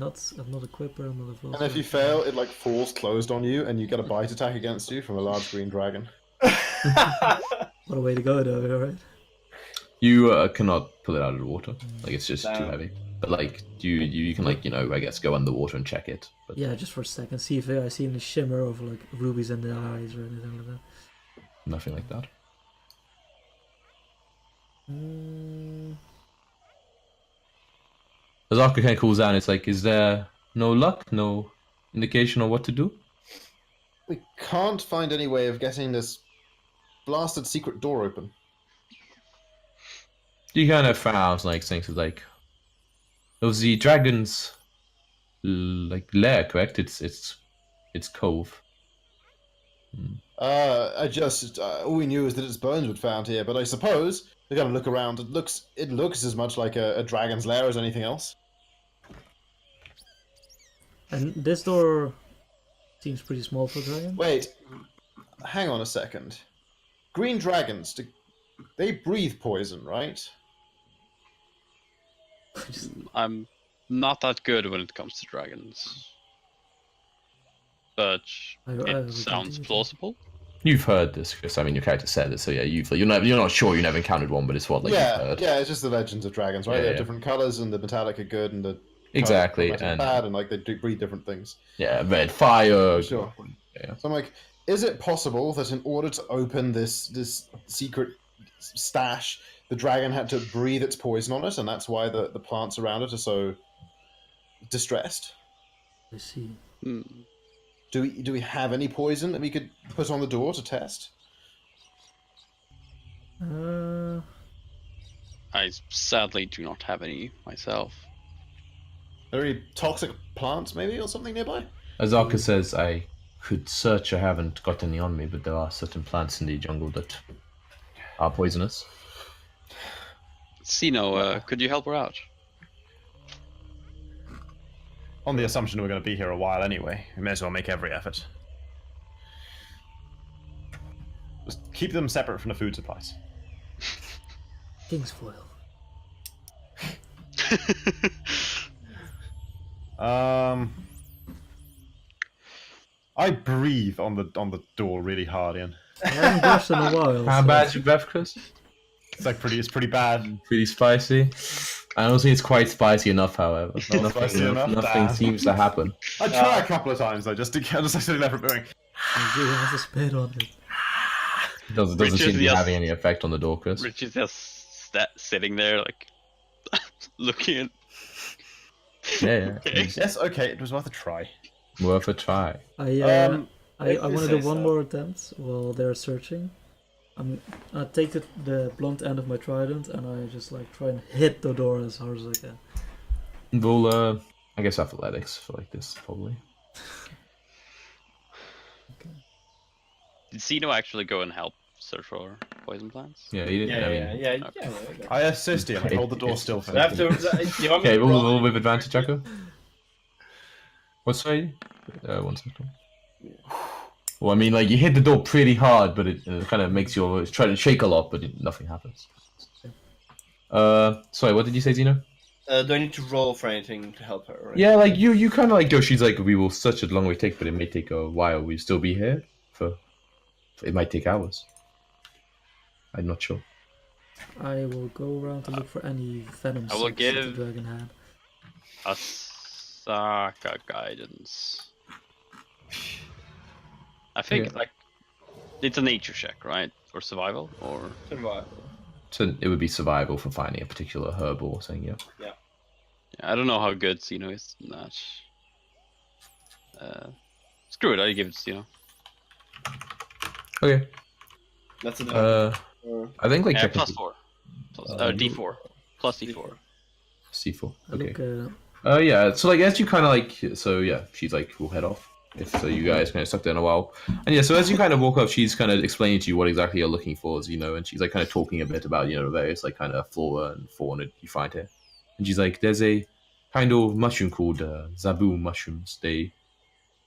not a quipper. I'm not a And if you fail, it like falls closed on you, and you get a bite attack against you from a large green dragon. What a way to go, though. All right. You cannot pull it out of the water. Like it's just too Damn. heavy. But like you can like I guess go underwater and check it. But Yeah, just for a second, see if I see any shimmer of like rubies in the eyes or anything like that. nothing like that. As Arca kind of cools down, it's like, is there no luck, no indication on what to do? We can't find any way of getting this blasted secret door open. You kind of frowns, like thinks it's like, it was the dragon's like lair, correct? It's cove. I just all we knew is that its bones were found here, but I suppose we gotta look around. It looks as much like a dragon's lair as anything else. And this door seems pretty small for a dragon. Wait, hang on a second. Green dragons, they breathe poison, right? I'm not that good when it comes to dragons. But I it will sounds continue. plausible. You've heard this, Chris. I mean, your character said it, so yeah, you're not sure. You never encountered one, but it's what like you've heard. Yeah, it's just the legends of dragons, right? Yeah, They have yeah. different colors, and the metallic are good, and the Exactly, colours are and bad, and like they do breathe different things. yeah, red fire. Sure. Yeah. So I'm like, is it possible that in order to open this secret stash, the dragon had to breathe its poison on it, and that's why the plants around it are so distressed? I see. Hmm. Do we have any poison that we could put on the door to test? I sadly do not have any myself. Are there any toxic plants, maybe, or something nearby? As Arca says, I could search. I haven't got any on me, but there are certain plants in the jungle that are poisonous. Sino, could you help her out? On the assumption we're going to be here a while anyway, we may as well make every effort. Just keep them separate from the food supplies. King's foil. I breathe on the door really hard, Ian. I haven't brushed in a while. How so- bad's your breath, Chris? It's pretty bad. Pretty spicy. I don't think it's quite spicy enough, however. Not spicy enough? Nothing Damn. seems to happen. I try a couple of times though, just actually left it going. You have to spit on it. It doesn't seem to be Richard, having any effect on the door, Chris. Rich is just sitting there, like, looking at. Yeah, Okay. Yes, okay, it was worth a try. worth a try. I if want you to say do one so. more attempt while they're searching. I take the blunt end of my trident and I just like try and hit the door as hard as I can. We'll, I guess athletics for like this, probably. Did Sino actually go and help search for poison plants? Yeah, he didn't. I mean, I assist him. I hold the door still for I have him. to. You want me okay, to roll roll? with advantage, Jacko. What's say? 1 second. Well, I mean, like you hit the door pretty hard, but it kind of makes your try to shake a lot, but nothing happens. Sorry, what did you say, Zeno? Do I need to roll for anything to help her? Right? Yeah, like you kind of like go. She's like, we will such a long way take, but it may take a while. We'll still be here for. It might take hours. I'm not sure. I will go around to look for any venom I will sacs that the give- dragon had. Asaka guidance. I think Yeah. like it's a nature check, right? Or survival, or Survival. So it would be survival for finding a particular herb or something. Yeah. Yeah, I don't know how good Xeno is in that. Screw it, I give it Xeno. Okay. That's a I think like Plus technically 4. D4. Plus D4. C4. I Okay. look, Yeah. So like as you kind of like, so yeah, she's like, we'll head off. So you guys kind of stuck there in a while, and yeah. So as you kind of walk up, she's kind of explaining to you what exactly you're looking for, and she's like kind of talking a bit about the various like kind of flora and fauna you find here. And she's like, there's a kind of mushroom called zabu mushrooms. They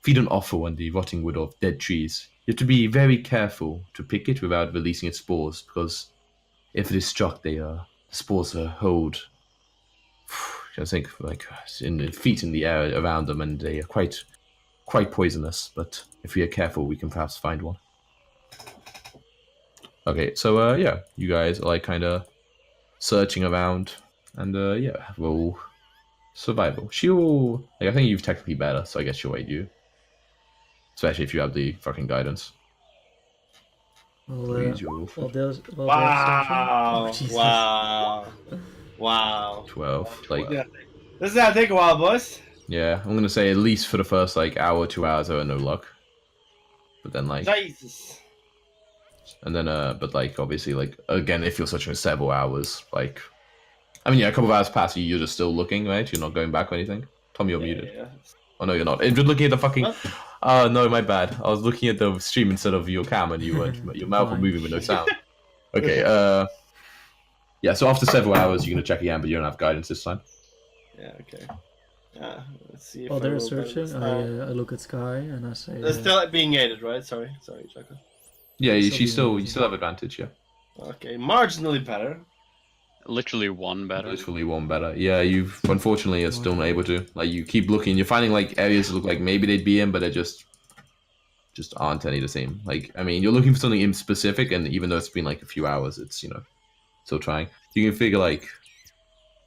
feed on offal and the rotting wood of dead trees. You have to be very careful to pick it without releasing its spores, because if it is struck, the spores hold. I think like in feet in the air around them, and they are quite poisonous. But if we are careful, we can perhaps find one. Okay, so yeah, you guys are like kind of searching around, and yeah, roll survival. She'll like, I think you've technically better, so I guess she'll aid you, especially if you have the fucking guidance. well, Use your Wow! Jesus. Wow! Wow! 12. Like Yeah. This is gonna take a while, boys. yeah, I'm gonna say at least for the first like hour, 2 hours, there are no luck. But then like, Jesus. and then but like obviously like again, if you're searching for several hours, like, I mean yeah, a couple of hours pass, you're just still looking, right? You're not going back or anything. Tom, you're muted. Yeah. Oh no, you're not. If you're looking at the fucking. What? No, my bad. I was looking at the stream instead of your cam, and you weren't. Your mouth was moving with no sound. Okay. Yeah. So after several hours, you're gonna check again, but you don't have guidance this time. Yeah. Okay. Let's see. If While I they're roll better searching, this time. I look at Sky and I say, It's still being aided, right? Sorry, Jaco. Yeah, Still you being still have advantage. Yeah. Okay, marginally better. Literally one better. Literally one better. Yeah, you've unfortunately are still not able to. Like you keep looking, you're finding like areas that look like maybe they'd be in, but they're just aren't any the same. Like I mean, you're looking for something in specific, and even though it's been like a few hours, it's still trying. You can figure like,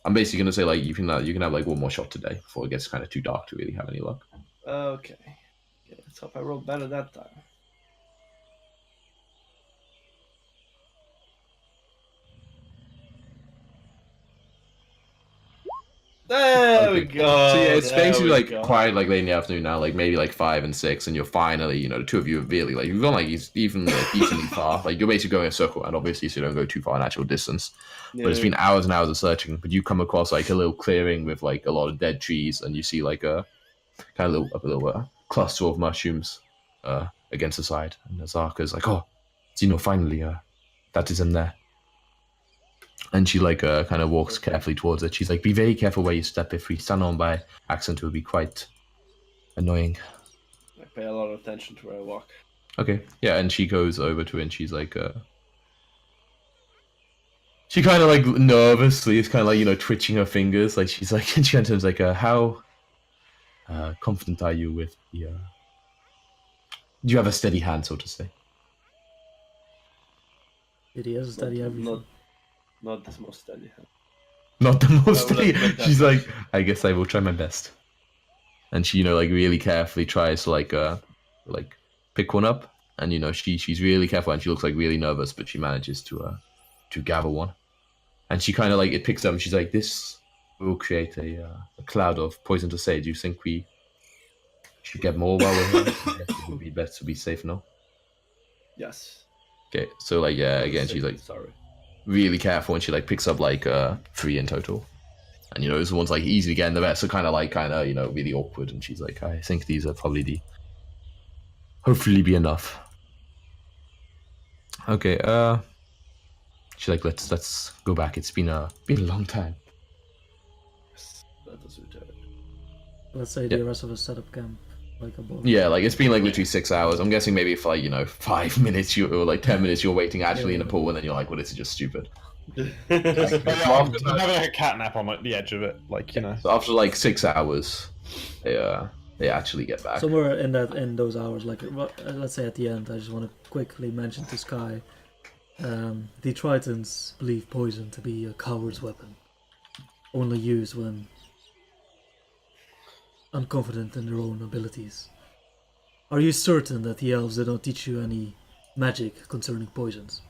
I'm basically gonna say like you can have like one more shot today before it gets kind of too dark to really have any luck. Okay. Let's hope I roll better that time. There we go. So yeah, it's there basically we like go. quite like late in the afternoon now, like maybe like 5 and 6, and you're finally, the two of you are really like you've gone like even like decently far. Like you're basically going in a circle, and obviously so you don't go too far in actual distance. But it's been hours and hours of searching. But you come across like a little clearing with like a lot of dead trees, and you see like a kind of a little cluster of mushrooms against the side. And Azarka's like, "Oh, finally, that is in there." And she like kind of walks carefully towards it. She's like, "Be very careful where you step. If we stand on by accident, it will be quite annoying." I pay a lot of attention to where I walk. Okay, yeah, and she goes over to it, and she's like, she kind of like nervously is kind of like twitching her fingers, like she's like, and she enters like, "How confident are you with the? Do you have a steady hand, so to say?" It is steady everything. Not this most steady. Not the most I would steady. admit that She's much. like, "I guess I will try my best." And she, like really carefully tries to like pick one up, and she's really careful, and she looks like really nervous, but she manages to gather one, and she kind of like it picks up, and she's like, "This will create a cloud of poison to say. Do you think we should get more while we're here? I guess it would be best to be safe now." Yes. Okay, so like yeah, again she's like Sorry. really careful, and she like picks up like 3 in total. And those ones like easy to get, and the rest are kind of really awkward. And she's like, "I think these are probably hopefully be enough." Okay, she's like, let's go back. It's been a long time. Let us return. Let's say the rest of us set up camp like above. Yeah, like it's been like literally 6 hours. I'm guessing maybe for like 5 minutes or like 10 minutes you're waiting actually in a pool, and then you're like, "Well, this is just stupid." I'm having a cat nap on like, the edge of it, like So after like 6 hours, they actually get back. Somewhere in those hours, like let's say at the end, I just want to quickly mention to Sky, the Tritons believe poison to be a coward's weapon, only used when unconfident in their own abilities. Are you certain that the elves did not teach you any magic concerning poisons?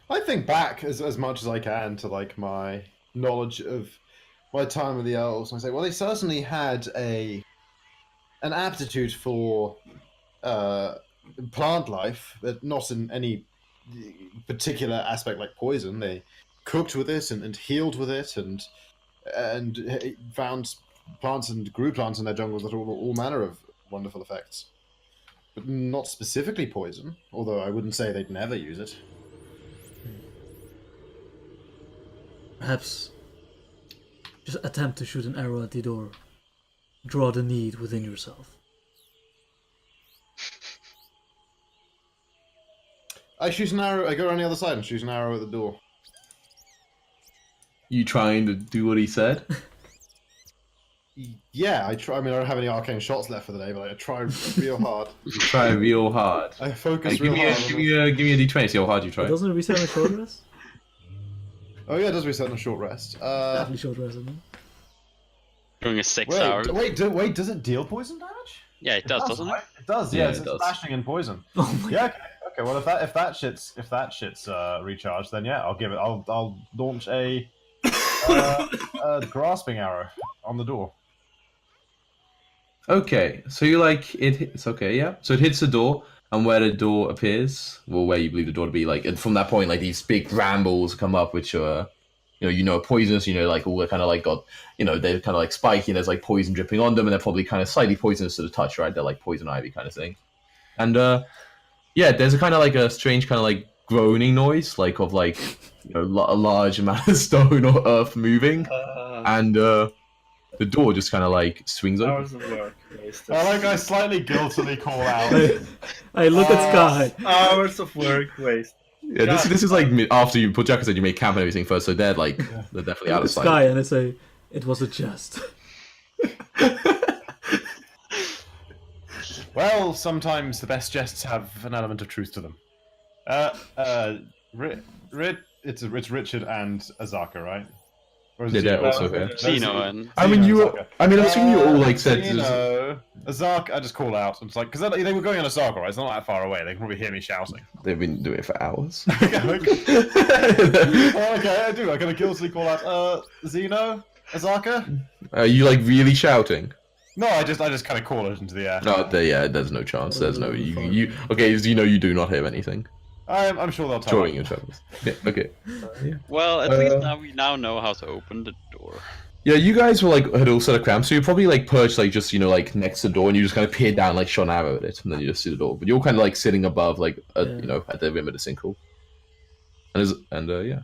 I think back as much as I can to like my knowledge of my time with the elves, and I say, well, they certainly had an aptitude for plant life, but not in any particular aspect like poison. They cooked with it and healed with it, and found plants and grew plants in their jungles that all manner of wonderful effects. But not specifically poison, although I wouldn't say they'd never use it. Perhaps just attempt to shoot an arrow at the door. Draw the need within yourself. I shoot an arrow. I go around the other side and shoot an arrow at the door. You trying to do what he said? Yeah, I try. I mean, I don't have any arcane shots left for the day, but I try real hard. You try real hard. I focus Give real me hard. give me a d20. See how hard you try. Doesn't it reset on a short rest? Oh yeah, it does reset on a short rest. Definitely short rest, isn't it? During a 6 Wait, hours. wait, does it deal poison damage? Yeah, it does, doesn't it? Right? It does. Yeah, Yeah, it it's does. slashing and poison. Oh my Yeah. Okay. Well, if that shit's recharged, then yeah, I'll give it. I'll launch a grasping arrow on the door. Okay, so you like it's okay, yeah. So it hits the door, and where the door appears, well, where you believe the door to be, like, and from that point, like these big brambles come up, which are, poisonous. Like all kind of like got, they're kind of like spiky, and there's like poison dripping on them, and they're probably kind of slightly poisonous to the touch, right? They're like poison ivy kind of thing, and yeah, there's a kind of like a strange kind of like groaning noise, like of like a large amount of stone or earth moving, and the door just kind of like swings open. Hours of work wasted. I slightly guiltily call out. I look at Sky. Hours of work wasted. Yeah, this is like after you put Jack said you made camp and everything first, so they're like they're definitely I out look of at sight. Sky and I say, it was a jest. Well, sometimes the best jests have an element of truth to them. It's Richard and Azaka, right? Or is Yeah, it they're Zeno? also here. Zeno and I mean, Azaka. I'm assuming you all like said. Azaka, I just call out. It's like, because they were going on Azaka, right? It's not that far away. They can probably hear me shouting. They've been doing it for hours. Okay, I do. I kind of guiltily call out, Zeno, Azaka. Are you like really shouting? No, I just kind of call it into the air. No, there's no chance. There's no you. Okay, you do not hear anything I'm sure they'll tell during me. your travels. Okay. well, at least we now know how to open the door. Yeah, you guys were like had all set of cramps, so you're probably like perched like just like next to the door, and you just kind of peer down like shot an arrow at it, and then you just see the door. But you're kind of like sitting above like at the rim of the sinkhole. And yeah.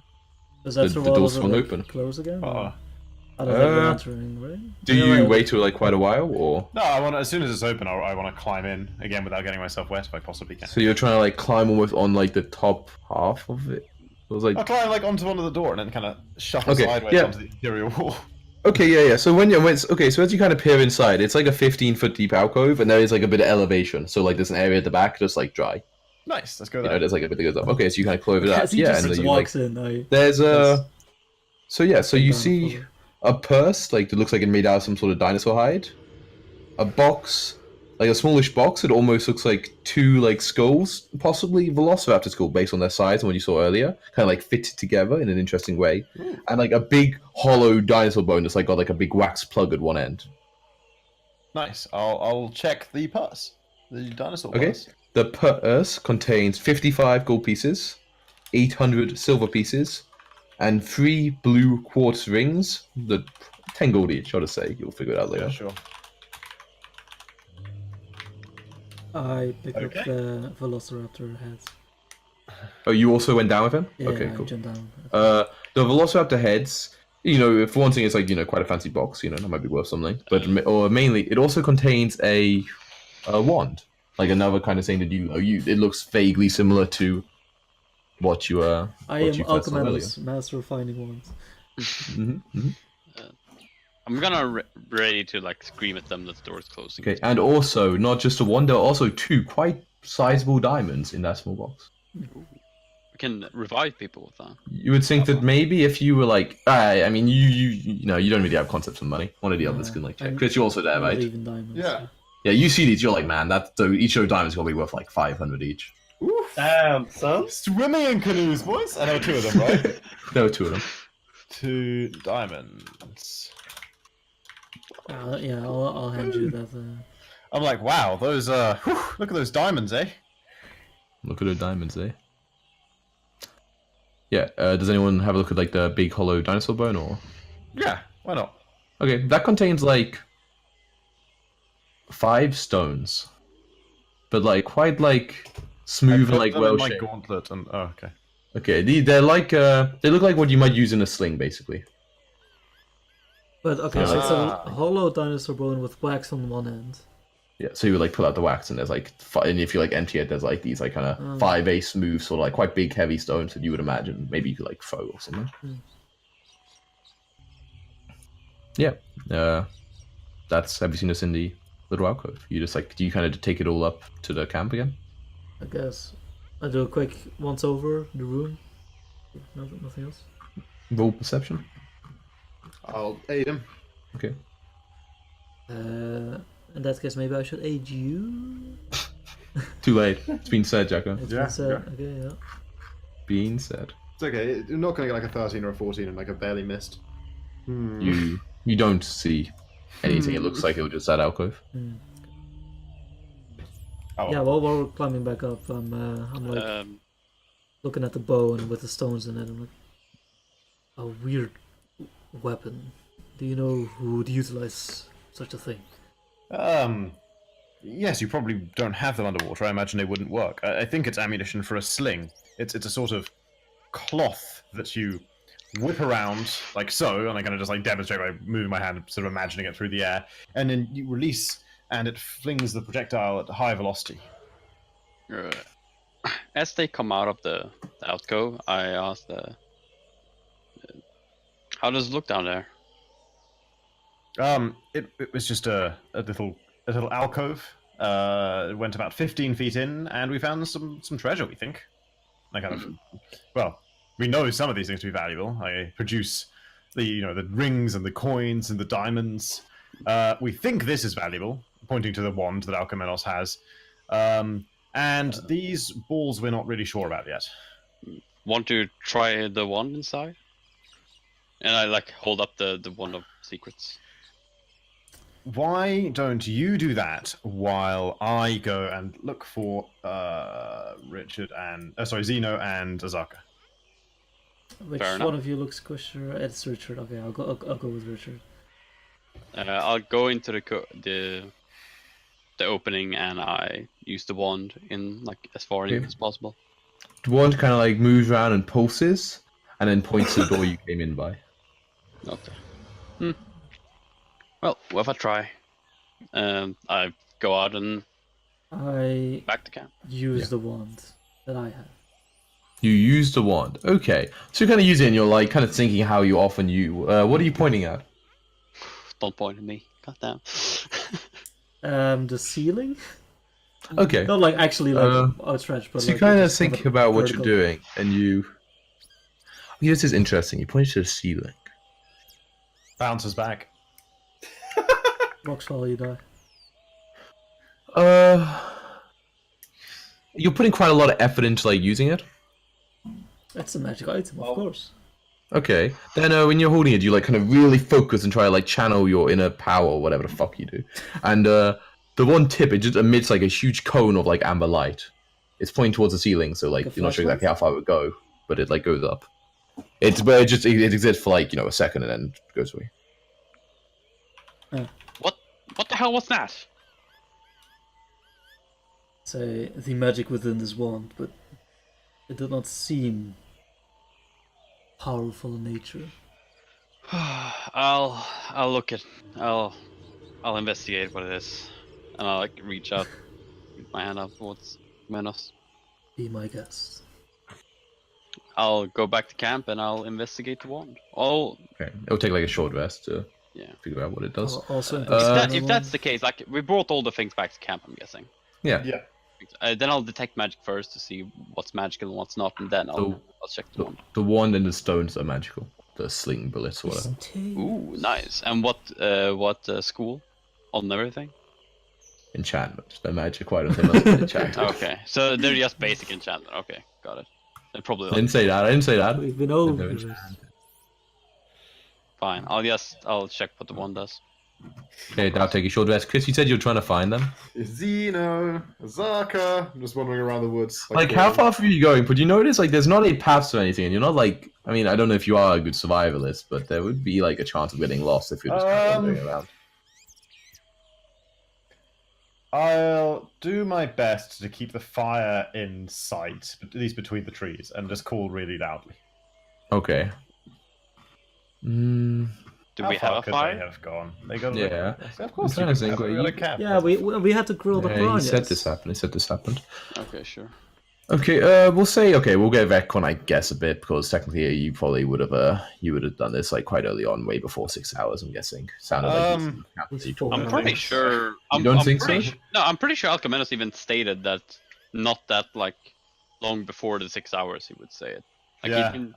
Does that The the door swung open. Close again? Uh-uh. I don't think we're entering, right? Do you wait till like quite a while, or No, I want as soon as it's open, I want to climb in again without getting myself wet if I possibly can. so you're trying to like climb almost on like the top half of it? It was like I'll climb like onto one of the door and then kind of shuffle Okay, sideways yeah. onto the interior wall. okay, yeah. So so as you kind of peer inside, it's like a 15-foot deep alcove, and there is like a bit of elevation. So like there's an area at the back just like dry. Nice, let's go You there. know, there's like a bit that goes up. Okay, so you kind of clove it As out. he Yeah, just and then you like walks in, there's Yes. So yeah, so you down see further. a purse like that looks like it made out of some sort of dinosaur hide. A box, like a smallish box. It almost looks like two like skulls, possibly Velociraptor skull, based on their size and what you saw earlier, kind of like fitted together in an interesting way, and like a big hollow dinosaur bone that's like got like a big wax plug at one end. Nice. I'll check the purse, the dinosaur Okay. purse. The purse contains 55 gold pieces, 800 silver pieces, and 3 blue quartz rings. The 10 gold each, I'll just say. You'll figure it out later. Yeah, sure. I pick Okay. up the Velociraptor heads. Oh, you also went down with him? Yeah, Okay, I cool. jump down. The Velociraptor heads, for one thing, it's like, quite a fancy box, that might be worth something. But, or mainly, it also contains a wand. Like another kind of thing that it looks vaguely similar to what you I what am you first saw earlier. Alchemandus, master of finding wands. I'm gonna ready to like scream at them that the door is closing. Okay, and also, not just a wand, there are also 2 quite sizable diamonds in that small box. We can revive people with that. You would think that maybe if you were like, I mean, you don't really have concepts of money. One of the others can like check. I'm Chris, you're also there, not right? even diamonds. Yeah. Yeah, you see these, you're like, man, each of those diamonds is gonna be worth like 500 each. Oof. Damn, son. Swimming in canoes, boys. I know 2 of them, right? There were 2 of them. 2 diamonds. Yeah, I'll hand you that. I'm like, wow, those look at those diamonds, eh? Look at the diamonds, eh? Yeah. Does anyone have a look at like the big hollow dinosaur bone or? Yeah, why not? Okay, that contains like 5 stones, but like quite like smooth and like them well in my shaped. gauntlet and okay. Okay, they're like they look like what you might use in a sling, basically. But okay, so it's a Ah. hollow dinosaur bone with wax on one end. Yeah, so you would like pull out the wax, and there's like, and if you like empty it, there's like these like kind of Oh. 5A smooth, sort of like quite big, heavy stones that you would imagine maybe you could like throw or something. Yeah, that's. Have you seen this in the little alcove? You just like, do you kind of take it all up to the camp again? I guess. I do a quick once over the room. Nothing else. Roll perception. I'll aid him. Okay. In that case, maybe I should aid you. Too late. It's been said, Jacko. It's Yeah, been said. yeah. Okay, yeah. Being said. It's okay. You're not going to get like a 13 or a 14 and like a barely missed. You don't see anything. It looks like it was just that alcove. Oh, Yeah, well, while we're climbing back up, I'm like looking at the bow and with the stones in it. I'm like, a weird weapon. Do you know who would utilize such a thing? Yes, you probably don't have them underwater. I imagine they wouldn't work. I think it's ammunition for a sling. It's a sort of cloth that you whip around like so, and I kind of just like demonstrate by moving my hand, sort of imagining it through the air, and then you release, and it flings the projectile at high velocity. As they come out of the alcove, I asked, how does it look down there? It was just a little alcove. It went about 15 feet in, and we found some treasure. We think. I kind of, well, we know some of these things to be valuable. I produce the rings and the coins and the diamonds. We think this is valuable, pointing to the wand that Alcamenos has. And these balls we're not really sure about yet. Want to try the wand inside? And I like hold up the wand of secrets. Why don't you do that while I go and look for Zeno and Azaka? Which Fair one enough. of you looks squisher? It's Richard. Okay, I'll go with Richard. I'll go into the opening and I use the wand in like as far in Okay. as possible. The wand kind of like moves around and pulses, and then points to the door you came in by. Okay. Well, worth a try. I go out and I back to camp. use the wand that I have. You use the wand. Okay. So you kind of use it and you're like kind of thinking how you often use. What are you pointing at? Don't point at me. Goddamn. The ceiling? Okay. Not like actually like outstretched, but So you like, kind of just think about what you're vertical. doing and you... Okay, this is interesting. You point to the ceiling. Bounces back. Rocks fall, you die. You're putting quite a lot of effort into like using it. It's a magic item, of course. Okay. Then when you're holding it, you like kind of really focus and try to like channel your inner power or whatever the fuck you do. And the one tip, it just emits like a huge cone of like amber light. It's pointing towards the ceiling, so like Like a you're not sure flashlight? exactly how far it would go, but it like goes up. It exists for like a second and then goes away. What the hell was that? Say the magic within this wand, but it did not seem powerful in nature. I'll look at. I'll investigate what it is, and I'll like reach out with my hand up towards Menos. Be my guest. I'll go back to camp and I'll investigate the wand. Oh, Okay. It'll take like a short rest to yeah. figure out what it does. Also, If that's the case, like we brought all the things back to camp, I'm guessing. Yeah. Then I'll detect magic first to see what's magical and what's not, and then I'll check the wand. The wand and the stones are magical. The sling bullets or whatever. Ooh, nice. And what school on everything? enchantment. They're magic. Why don't they must be enchanted? Okay, so they're just basic enchantment. Okay, got it. Then probably I didn't say that. I didn't say that. We've been They're over no this. fine. I'll check what the one does. Okay, now take a short rest. Chris, you said you were trying to find them. Zeno, Azaka. I'm just wandering around the woods. Like, how far are you going? But you notice, like, there's not a path or anything, and you're not like. I mean, I don't know if you are a good survivalist, but there would be like a chance of getting lost if you're just kind of wandering around. I'll do my best to keep the fire in sight, at least between the trees, and just call really loudly. Okay. Do How we far have a could fire? They have gone. They got Yeah. Of course, I'm trying you to think have. what We got a you- camp. Yeah, we had to grill the Yeah, piranhas. he said this happened. He said this happened. Okay, sure. Okay, we'll say we'll get Vec on, I guess, a bit because technically you probably would have done this like quite early on, way before 6 hours. I'm guessing. Sounded like It's you four. I'm pretty sure. You don't think pretty so? No, I'm pretty sure Alcamenos even stated that not that like long before the 6 hours he would say it. Like Yeah. he can,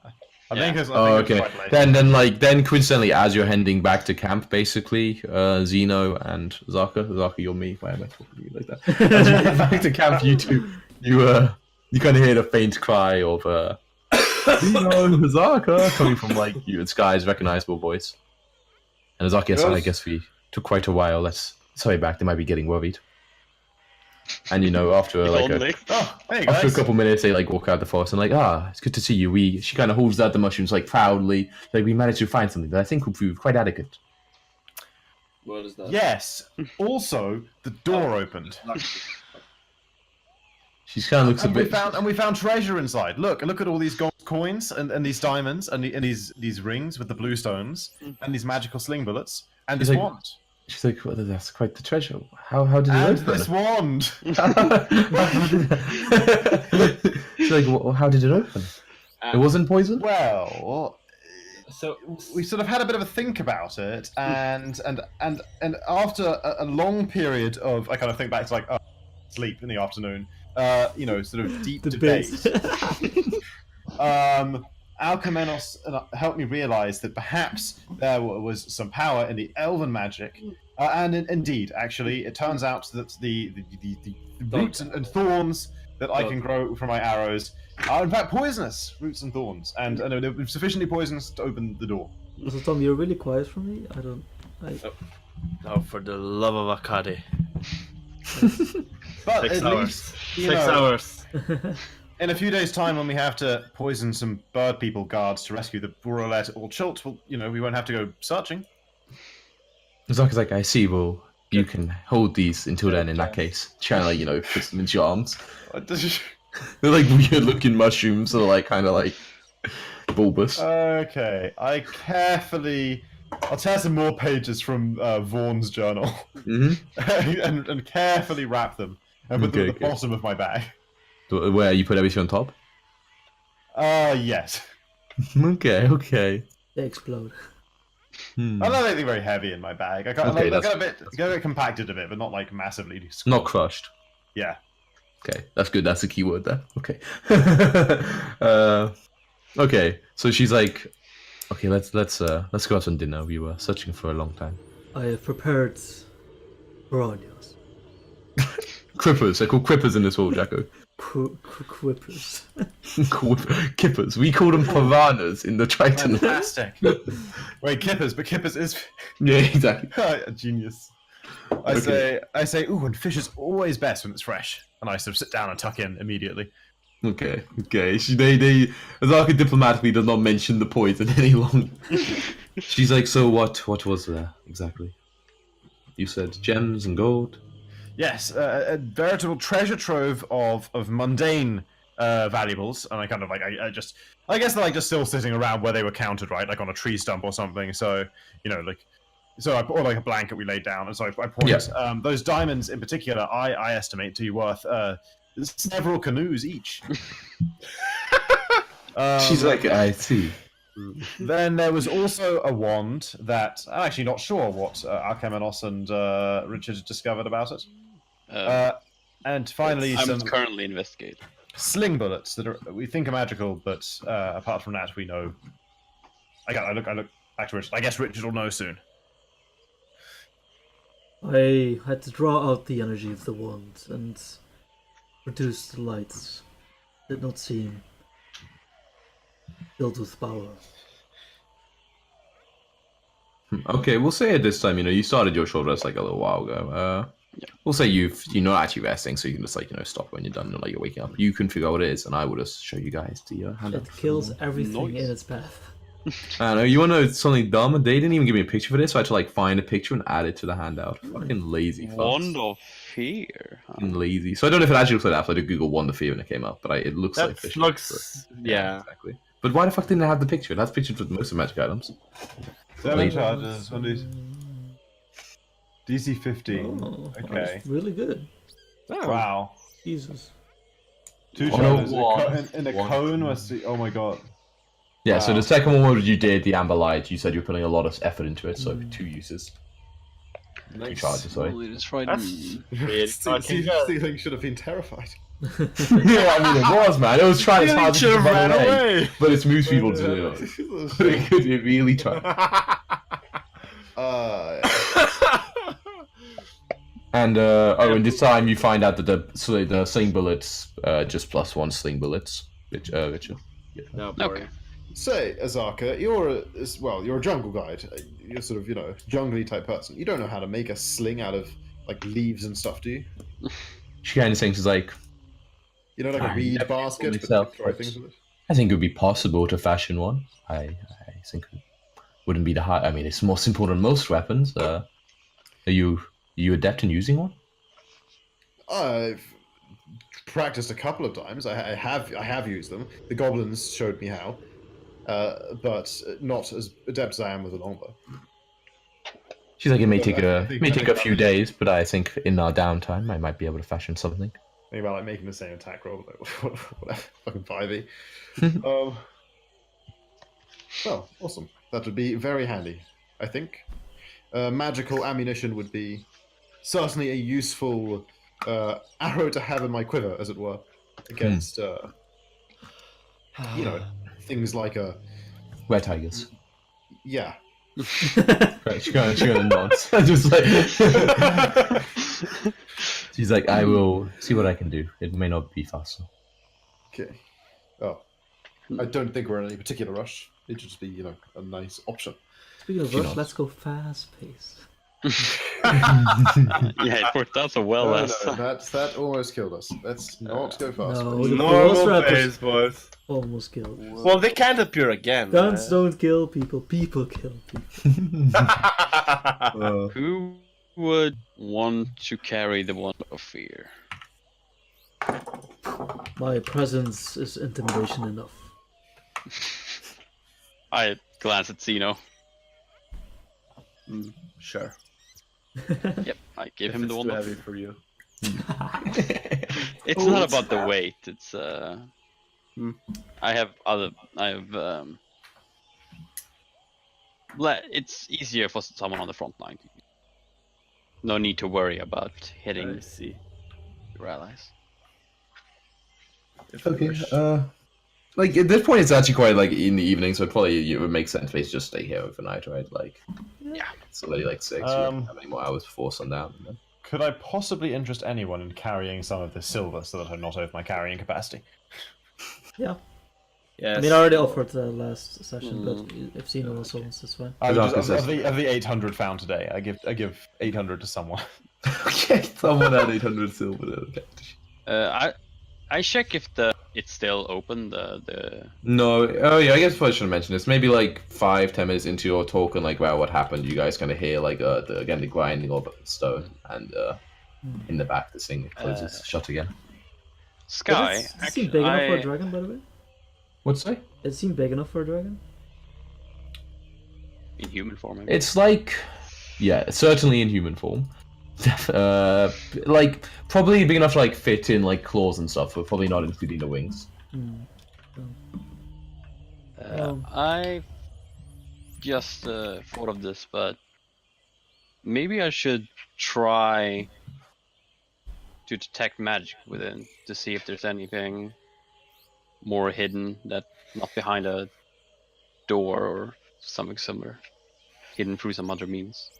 I Yeah. think it's. I Oh, think it's okay. quite late. Then coincidentally, as you're heading back to camp, basically, Zeno and Zaka, you're me. Why am I talking to you like that? As you get back to camp, you kind of hear a faint cry of Zeno, Zaka, coming from like you. It's Guy's recognizable voice. And Zaka, yes, I guess we took quite a while. Let's hurry back. They might be getting worried. And after if like only. Oh, hey after a guys. couple minutes, they like walk out the forest and like, it's good to see you. She kind of holds out the mushrooms like proudly, like we managed to find something that I think will prove quite adequate. What is that? Yes. Also, the door opened, She kind of looks a and bit. we found treasure inside. Look at all these gold coins and these diamonds and these rings with the blue stones and these magical sling bullets and He's this like- wand. She's like, well, that's quite the treasure. How did it And open? this wand. She's like, well, how did it open? It wasn't poisoned. Well, So we sort of had a bit of a think about it, and after a long period of, I kind of think back to like sleep in the afternoon, sort of deep debate. Alcamenos helped me realize that perhaps there was some power in the elven magic, and indeed, actually, it turns out that the roots and thorns that I can grow from my arrows are in fact poisonous roots and thorns, and they're sufficiently poisonous to open the door. So Tom, you're really quiet for me. Oh, for the love of Akari. But 6 at hours. least, 6 hours. in a few days' time, when we have to poison some bird people guards to rescue the Roulette or Chult, well, we won't have to go searching. Zaka's like, I see. Well, you can hold these until then. In that case, trying to put them into your arms. They're like weird-looking mushrooms, so they're like kind of like bulbous. Okay, I'll tear some more pages from Vaughn's journal and carefully wrap them and put them at the bottom of my bag. Where you put everything on top? Yes. Okay. They explode. I don't have anything very heavy in my bag. I got, Okay, I got a bit compacted a bit, but not like massively. Not crushed. Yeah. Okay, that's good. That's the key word there. Okay. Okay. So she's like, okay, let's go have some dinner. We were searching for a long time. I have prepared piranhas. Crippers. They're called crippers in this world, Jacko. Quippers. Kippers. We call them piranhas in the Triton. Fantastic. Wait, Kippers, but Kippers is Yeah, exactly. a genius. I say, ooh, and fish is always best when it's fresh. And I sort of sit down and tuck in immediately. Okay. Azaka diplomatically does not mention the poison any longer. She's like, so what was there exactly? You said gems and gold. Yes, a veritable treasure trove of mundane valuables, and I kind of like I guess they're like just still sitting around where they were counted, right? Like on a tree stump or something. So I put like a blanket we laid down, and so I point. Yeah. Those diamonds in particular, I estimate to be worth several canoes each. She's like, I see. Then there was also a wand that I'm actually not sure what Alcamenos and Richard discovered about it. And finally, I'm some currently investigating. sling bullets that we think are magical, but apart from that, we know. I look back to Richard. I guess Richard will know soon. I had to draw out the energy of the wand and produce the lights. Did not seem filled with power. Okay, we'll say at this time, you started your short rest like a little while ago. We'll say you're not actually resting, so you can just stop when you're done, like you're waking up. You can figure out what it is, and I will just show you guys the handout. It kills everything in its path. I know, you want to know something dumb? They didn't even give me a picture for this, so I had to find a picture and add it to the handout. Fucking lazy fucks. Wand of Fear. Huh? Fucking lazy. So I don't know if it actually looks like that, so I did Google Wand of Fear when it came up, but it looks like That fish. looks... Yeah. Exactly. But why the fuck didn't it have the picture? It has pictures with most of the magic items. 7 charges, DC 15. Oh, Okay. that's really good. Wow. Jesus. 2 Oh, charges. one. In a One. cone was the... Oh my god. Yeah, so Wow. the second one you did, the Amber Light, you said you were putting a lot of effort into it, so 2 uses. 2 charges, sorry. Holy, that's right. That's weird. Fucking Stealing should have been terrified. Yeah, I mean, it was, man. It was trying as hard as it should could have run ran away. away. But it's moves people to do it. But it really tried. And and this time you find out that the sling bullets just +1 sling bullets, Richard. No, Okay. boring. Say, Azaka, you're a jungle guide. You're sort of, jungly type person. You don't know how to make a sling out of leaves and stuff, do you? She kind of thinks, like, Like a I reed never basket, but myself, throw but- things with it. I think it would be possible to fashion one. I think it wouldn't be the hard. I mean, it's more simple than most weapons. Are you adept in using one? I've practiced a couple of times. I have used them. The goblins showed me how, but not as adept as I am with a longbow. She's like, it may But take I think- a few days, but I think in our downtime, I might be able to fashion something. Think about making the same attack roll, whatever, fucking 5e. Well, awesome. That would be very handy, I think. Magical ammunition would be certainly a useful arrow to have in my quiver, as it were, against things like Where tigers? yeah. Right, she's gonna nod. Just like she's like, I will see what I can do. It may not be fast. Okay. Oh, I don't think we're in any particular rush. It should just be, a nice option. Speaking of She rush, nods. let's go fast pace. Yeah, it worked out so well No, last no, time. that almost killed us. Let's not go fast. No, please. the Normal Velociraptors pace, boys. almost killed. Well, they can't appear again. Guns don't kill people, people kill people. Who would want to carry the Wand of Fear? My presence is intimidation enough. I glance at Zeno. Sure. Yep, I give If him it's the too Wand of heavy Fear. for you. It's not about the weight. It's I have it's easier for someone on the front line. No need to worry about hitting I see. your allies. If I wish. Like at this point, it's actually quite like in the evening, so probably it would make sense for you to just stay here overnight, right? Like, Yeah. it's already like 6. You don't have any more hours before sundown. And then... Could I possibly interest anyone in carrying some of this silver so that I'm not over my carrying capacity? Yeah. Yes. I mean, I already offered the last session, but if Zeno also wants, that's fine. I would just, Exactly. of the 800 found today, I give 800 to someone. Okay, someone had 800 silver. Okay. I check if it's still open. The No, oh yeah, I guess I should mention this. Maybe like 5-10 minutes into your talk and like, wow, what happened? You guys kind of hear like the grinding of stone, and in the back the thing closes shut again. Sky. Does it seem big enough for a I, dragon, by the way? What's that? Does it seem big enough for a dragon? in human form. I mean. It's like, yeah, certainly in human form. Like probably big enough to like fit in like claws and stuff, but probably not including the wings. I just thought of this, but maybe I should try to detect magic within to see if there's anything more hidden that not behind a door or something similar, hidden through some other means.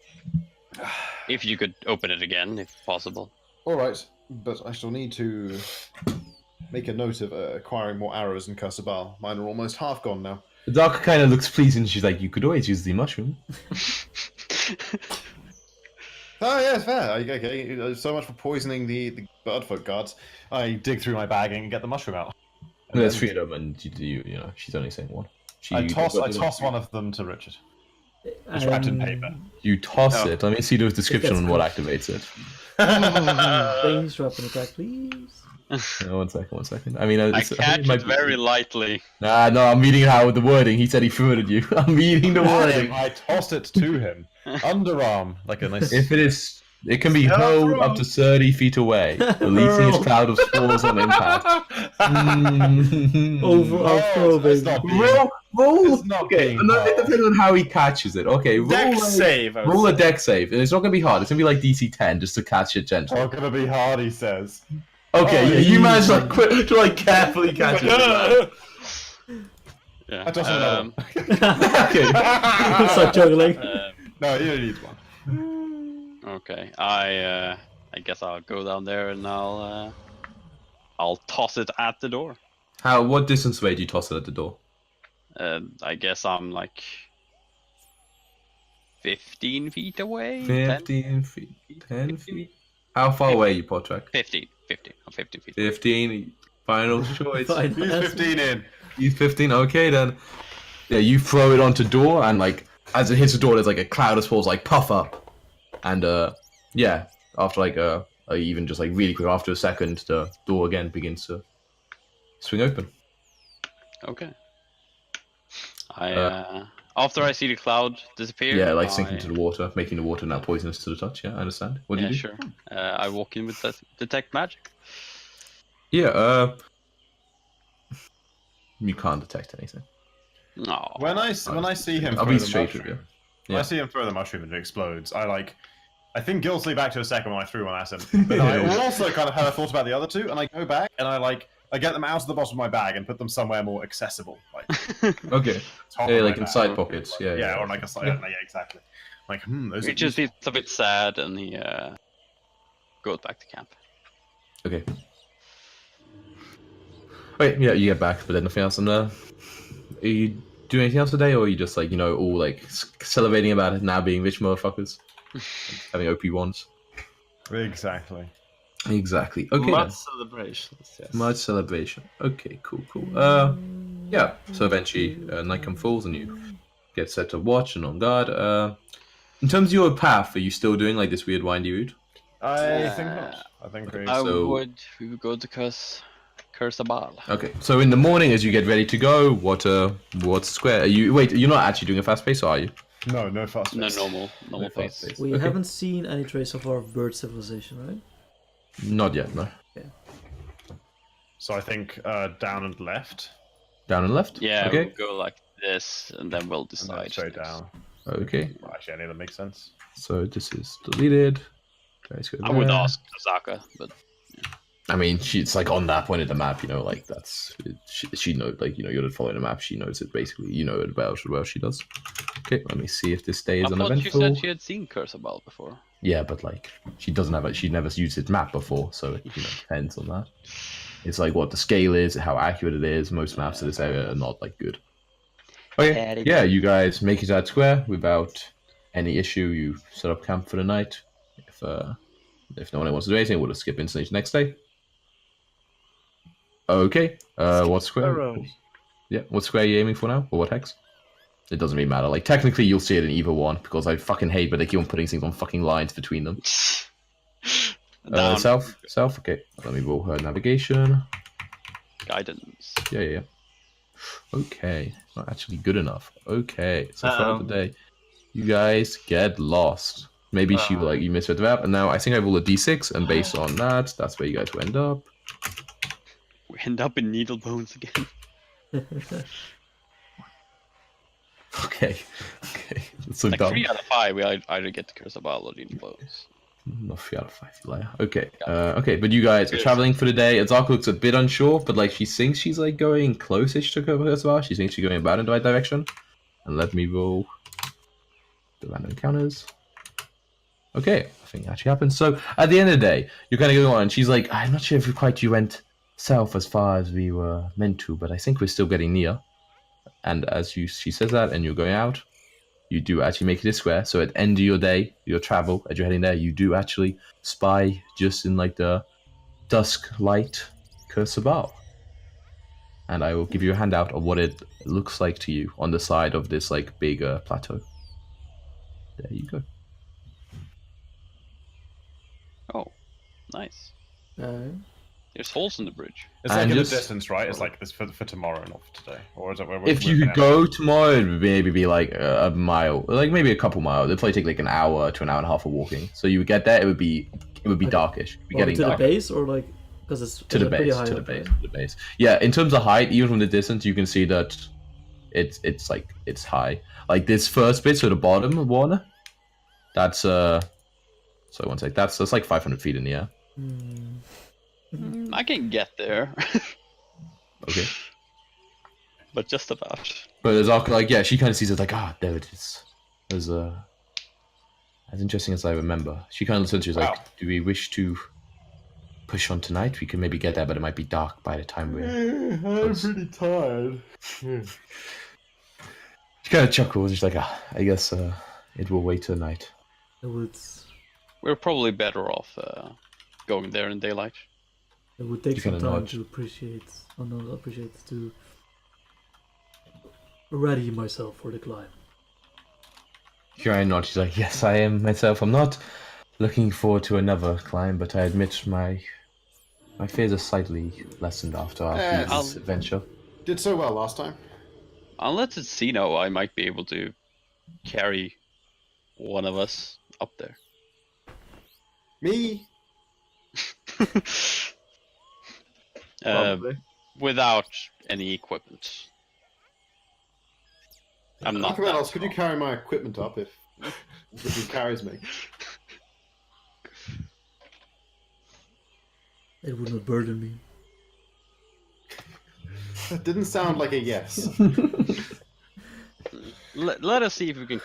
If you could open it again, if possible. All right, but I shall need to make a note of acquiring more arrows in Cursabal. Mine are almost half gone now. The Dark kind of looks pleased and she's like, you could always use the mushroom. Oh, yeah, it's fair. Okay, so much for poisoning the birdfolk guards. I dig through my bagging and get the mushroom out. And there's three of them, and you know, she's only saying one. I toss one of them to Richard. It's wrapped in paper. You toss it. Let me see the description on what activates it. Please drop an attack, please. One second. I mean, I catch it very lightly. Nah, no, I'm reading how the wording. He said he threw it at you. I'm reading the wording. I tossed it to him. Underarm, like a nice. If it is, it can be hurled up to 30 feet away, releasing its cloud of spores on impact. Overall throw, baby. Roll. not Okay, being it depends on how he catches it. Okay, Dex save. I would roll a say. deck save, and it's not gonna be hard. It's gonna be like DC 10, just to catch it gently. Not gonna be hard, he says. Okay, yeah, you managed to carefully catch it. Yeah. I toss another one. Okay. Start juggling. No, you don't need one. Okay. I guess I'll go down there and I'll toss it at the door. What distance away do you toss it at the door? I guess I'm like 15 feet away. 15 feet. 10 feet. How far away are you, Potrack? 15. I'm 15 feet. 15. Final choice. Fine. He's 15 in. He's 15. Okay, then. Yeah, you throw it onto door, and like as it hits the door, there's like a cloud of spores like puff up, and yeah, after like even just like really quick after a second, the door again begins to swing open. Okay. After I see the cloud disappear. Yeah, like sinking to the water, making the water now poisonous to the touch. Yeah, I understand. What do you do? Sure. I walk in with detect magic. Yeah. You can't detect anything. No. When I see him I'll throw be the straight with mushroom, you. when I see him throw the mushroom and it explodes, I think guiltily back to a second when I threw one at him. But I also kind of had a thought about the other two, and I go back and I get them out of the bottom of my bag and put them somewhere more accessible, like Okay. top Yeah, of like my in bag. side pockets. Yeah. Yeah, or like a side. Yeah, exactly. Like, those He are just useful. gets a bit sad and he goes back to camp. Okay. Wait, yeah, you get back, but then nothing else. And are you doing anything else today, or are you just like all like celebrating about it now being rich motherfuckers, having OP ones? Exactly. Exactly. Okay. Much Then. celebrations. Yes. Much celebration. Okay. Cool. Yeah. So eventually, night comes falls and you get set to watch and on guard. In terms of your path, are you still doing like this weird windy route? I think not. I think we. So- We would go to curse a ball. Okay. So in the morning, as you get ready to go, what's square? You're not actually doing a fast pace, are you? No fast. No, pace. normal fast pace. pace. We Okay. haven't seen any trace of our bird civilization, right? Not yet. No. So I think down and left, Down and left. Yeah, Okay. we'll go like this and then we'll and then decide. straight down. Okay. Well, actually, any of them make sense. So this is deleted. Guys, go I would there. ask Osaka, but I mean, she's like on that point of the map, like she knows, like you're following the map. She knows it basically. You know it well she does. Okay, let me see if this stays I thought you uneventful. said she had seen Curse a Ball before. Yeah, but like she doesn't have it. She never used its map before, so it depends on that. It's like what the scale is, how accurate it is. Most maps of this area are not like good. Okay, yeah, you guys make it out square without any issue. You set up camp for the night. If no one wants to do anything, we'll just skip instantly to next day. Okay, what square? Yeah, what square are you aiming for now? Or what hex? It doesn't really matter. Like, technically, you'll see it in either one, because I fucking hate when they keep on putting things on fucking lines between them. Down. South, okay. Let me roll her navigation. Guidance. Yeah. Okay, not actually good enough. Okay, so throughout the day, you guys get lost. Maybe you misread the map, and now I think I roll a d6, and based on that, that's where you guys will end up. We end up in needle bones again. Okay. That's so Like dumb. 3 out of 5, we either get to Curse a Ball or needle bones. Not 3 out of 5, you liar. Okay. Okay, but you guys are traveling for the day. Azaka looks a bit unsure, but like she thinks she's like going close-ish to Curse as well. She thinks she's going about in the right direction. And let me roll the random encounters. Okay, nothing actually happens. So at the end of the day, you're kind of going on, and she's like, I'm not sure if quite you went south as far as we were meant to, but I think we're still getting near. And as she says that, and you're going out, you do actually make it a square. So at the end of your day, your travel, as you're heading there, you do actually spy just in like the dusk light Curse Bar. And I will give you a handout of what it looks like to you on the side of this like big plateau. There you go. Oh, nice. Uh, There's holes in the bridge. It's And like in the just- distance, right? It's like this for tomorrow, not for today. Or is it? If you could go tomorrow, it would maybe be like a mile, like maybe a couple miles. It'd probably take like an hour to an hour and a half of walking. So you would get there, it would be darkish. It'd be or getting to dark. the base, or like because it's To the pretty base, high to the up, base, right? to the base. Yeah, in terms of height, even from the distance, you can see that it's like it's high. Like this first bit, so the bottom one, that's so one sec, that's like 500 feet in the air. I can get there, Okay, but just about. but there's also like she kind of sees it like there it is. There's as interesting as I remember. She kind of listens to you, like, Wow. do we wish to push on tonight? We can maybe get there, but it might be dark by the time we're. I'm pretty tired. She kind of chuckles. She's like, I guess it will wait till night. It would We're probably better off going there in daylight. take You some kinda time nod. to ready myself for the climb. Here I nod. She's like, yes, I am myself. I'm not looking forward to another climb, but I admit my fears are slightly lessened after our Yes. previous adventure. Did so well last time. Unless it's Zeno, I might be able to carry one of us up there. Me? Without any equipment. I'm not. What that else? Could you strong. carry my equipment up if he carries me? It would not burden me. That didn't sound like a yes. Let us see if we can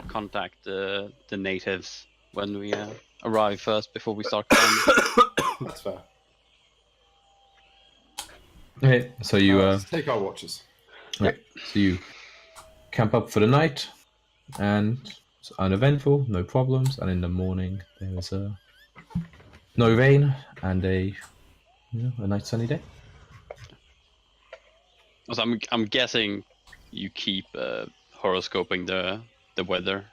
contact the natives when we arrive first before we start climbing. That's fair. Okay, so you Let's take our watches. okay, so you camp up for the night, and it's uneventful, no problems. And in the morning, there is no rain and a nice sunny day. So I'm guessing you keep horoscoping the weather,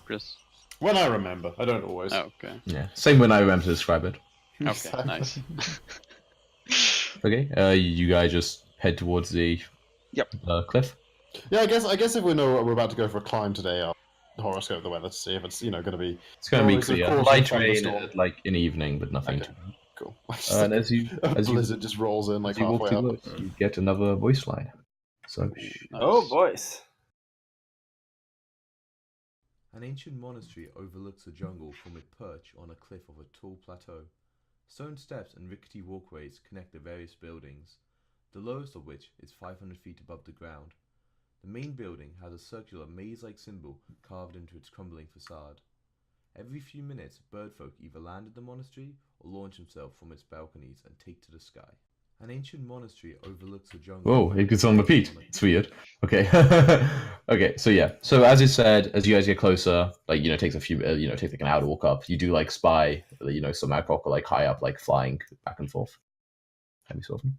Chris. When I remember. I don't always. Oh, okay. Yeah, same when I remember to describe it. Okay, nice. Okay, you guys just head towards the cliff. Yeah, I guess if we know we're about to go for a climb today, I'll horoscope the weather to see if it's going to be It's going to be Always, of clear, course, light a rain, thunderstorm. like in the evening, but nothing. Okay. cool. And as you a blizzard just rolls in like as you walk halfway up. towards, you get another voice line. So. Oh, boys. An ancient monastery overlooks a jungle from a perch on a cliff of a tall plateau. Stone steps and rickety walkways connect the various buildings, the lowest of which is 500 feet above the ground. The main building has a circular maze-like symbol carved into its crumbling facade. Every few minutes, birdfolk either land at the monastery or launch themselves from its balconies and take to the sky. An ancient monastery overlooks a jungle. Whoa, it gets on repeat. It's weird. Okay. Okay, so yeah. So as it said, as you guys get closer, like, it takes a few, takes like an hour to walk up. You do like spy, some Adcock like high up, like flying back and forth. Every so often.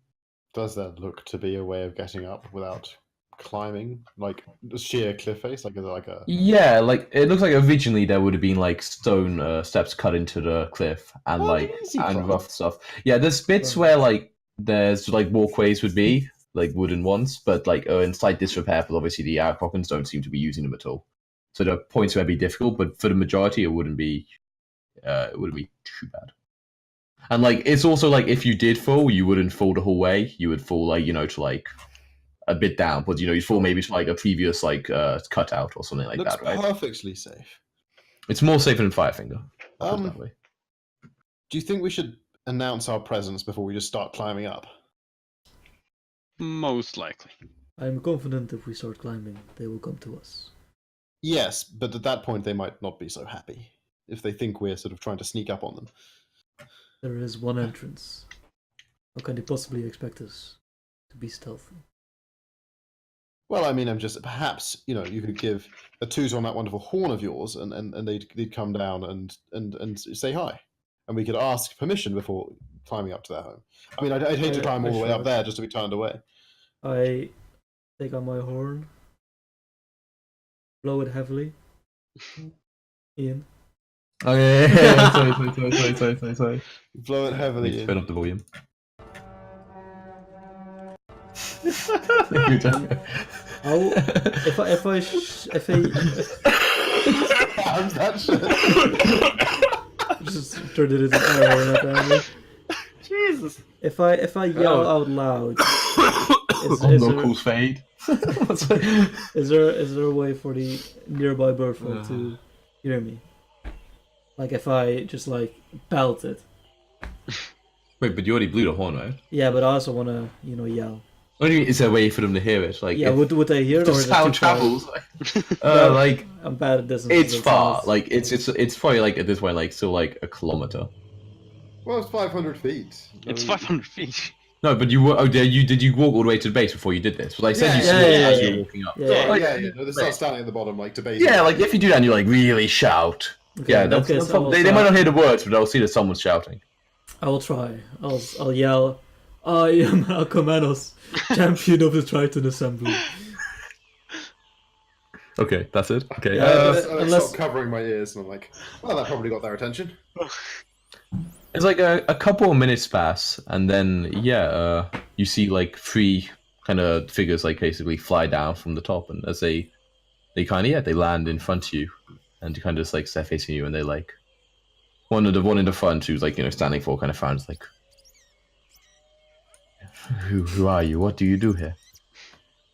Does that look to be a way of getting up without climbing, like a sheer cliff face? Like, is it like a? Yeah, like it looks like originally there would have been like stone steps cut into the cliff and easy and climb. rough stuff. Yeah, there's bits where like there's like walkways would be like wooden ones, but like in slight disrepair. But obviously the Outcockens don't seem to be using them at all. So there are points where it'd be difficult, but for the majority, it wouldn't be too bad. And like it's also like if you did fall, you wouldn't fall the whole way. You would fall like to like a bit down, but you'd fall maybe to like a previous like cutout or something like Looks that, right? perfectly safe. It's more safe than Firefinger. Put it that way. Do you think we should announce our presence before we just start climbing up? Most likely. I'm confident if we start climbing, they will come to us. Yes, but at that point they might not be so happy. if they think we're sort of trying to sneak up on them. There is one entrance. How can they possibly expect us to be stealthy? Well, I mean, I'm just perhaps you could give a toot on that wonderful horn of yours, and they'd come down and say hi, and we could ask permission before climbing up to their home. I mean, I'd hate to climb all the way up there just to be turned away. I take out my horn, blow it heavily. Ian. Oh yeah. Sorry. Blow it heavily. Need to turn up the volume. Oh, if I that shit. just turned it into air horn apparently. Jesus. If I yell out loud, is no cool fade. is there a way for the nearby birdfolk to hear me? Like if I just like belt it. Wait, but you already blew the horn, right? Yeah, but I also want to yell. What do you mean? Is there a way for them to hear it? Like, yeah, would they hear it? Or the is it sound too far? travels. Yeah, like I'm bad at distance. it's far. Like it's probably like at this point like still like a kilometer. Well, it's 500 feet. It's 500 feet. No, but you were. Oh, did you walk all the way to the base before you did this? But I said you saw it as you were walking up. Yeah. No, they start standing at the bottom, like debating. Yeah, like if you do that, and you like really shout. Okay, Yeah, so they might not hear the words, but they'll see that someone's shouting. I will try. I'll yell. I am Alcomanos, champion of the Triton Assembly. Okay, that's it. Okay. Yeah, I start covering my ears, and I'm like, well, that probably got their attention. It's like a couple of minutes pass, and then you see like three kind of figures like basically fly down from the top, and as they they land in front of you, and you kind of just like start facing you, and they like one in the front who's like standing for kind of frowns like, who are you? What do you do here?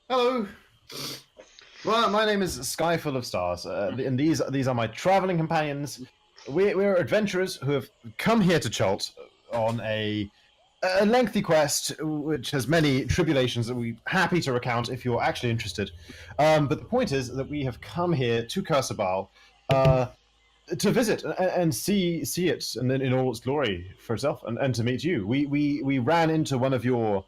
Hello. Well, my name is Sky Full of Stars, and these are my traveling companions. We're adventurers who have come here to Chult on a lengthy quest, which has many tribulations that we're happy to recount if you're actually interested. But the point is that we have come here to Kursabal to visit and see it in all its glory for itself, and to meet you. We ran into one of your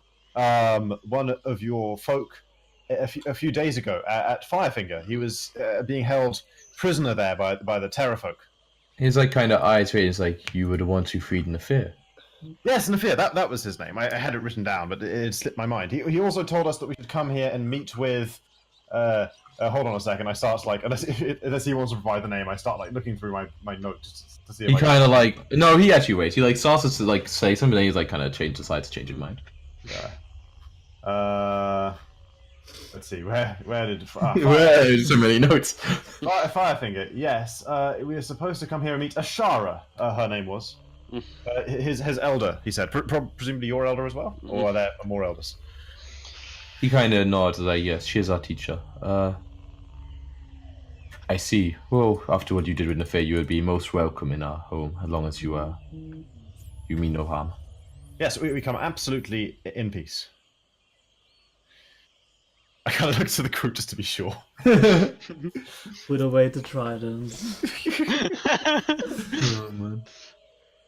folk a few days ago at Firefinger. He was being held prisoner there by the Terrafolk. His like kind of eyes raised, like you were the ones who freed Nafir. Yes, Nafir, that was his name. I had it written down, but it slipped my mind. He also told us that we should come here and meet with. Hold on a second. I start like unless he wants to provide the name, I start like looking through my notes to see. If He kind of like no, he actually waits. He like starts to like say something, then he's like kind of decides to change his mind. Yeah. Let's see. Where did There's so many notes. Firefinger? Yes. We were supposed to come here and meet Ashara. Her name was. His elder. He said. Presumably your elder as well, or are there more elders? He kind of nods like, yes, she is our teacher. I see. Well, after what you did with Nafir, you would be most welcome in our home, as long as you mean no harm. Yes, we come absolutely in peace. I kind of look to the group just to be sure. With a way to try then. Oh, man.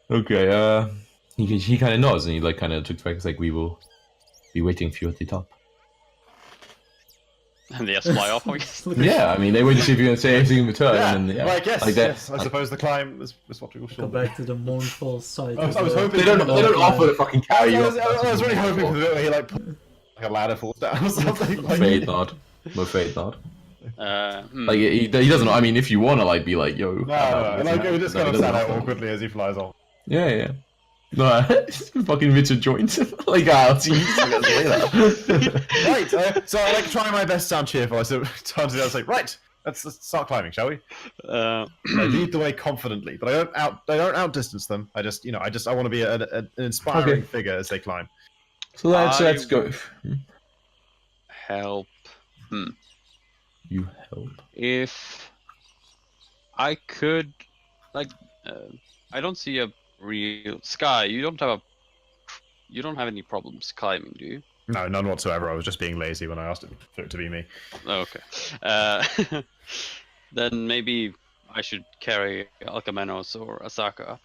Okay, he kind of nods and he like kind of took back. It's like we will be waiting for you at the top. And they just fly off, I guess. Yeah, I mean they wait to see if you're gonna say anything in return. and then, well, I guess. like that. Yes, I suppose the climb is what we will Go back to the mournful sight. I was hoping They don't offer to fucking carry you. I was really hoping for the bit where he like a ladder falls down or something. I'm afraid not. I'm afraid not. Hmm. Like he doesn't. I mean, if you wanna like be like, yo. No, like we just kind of sat out awkwardly as he flies off. Yeah. No, fucking Richard joins. Like, I'll see you later. Right, so I like try my best to sound cheerful. I turn to the other say, right, let's start climbing, shall we? I lead the way confidently, but I don't outdistance them. I want to be an inspiring figure as they climb. So let's go. Help. You help. If I could, like, I don't see a real Sky. You don't have any problems climbing, do you? No, none whatsoever. I was just being lazy when I asked it for it to be me. Okay. Then maybe I should carry Alcamenos or Asaka.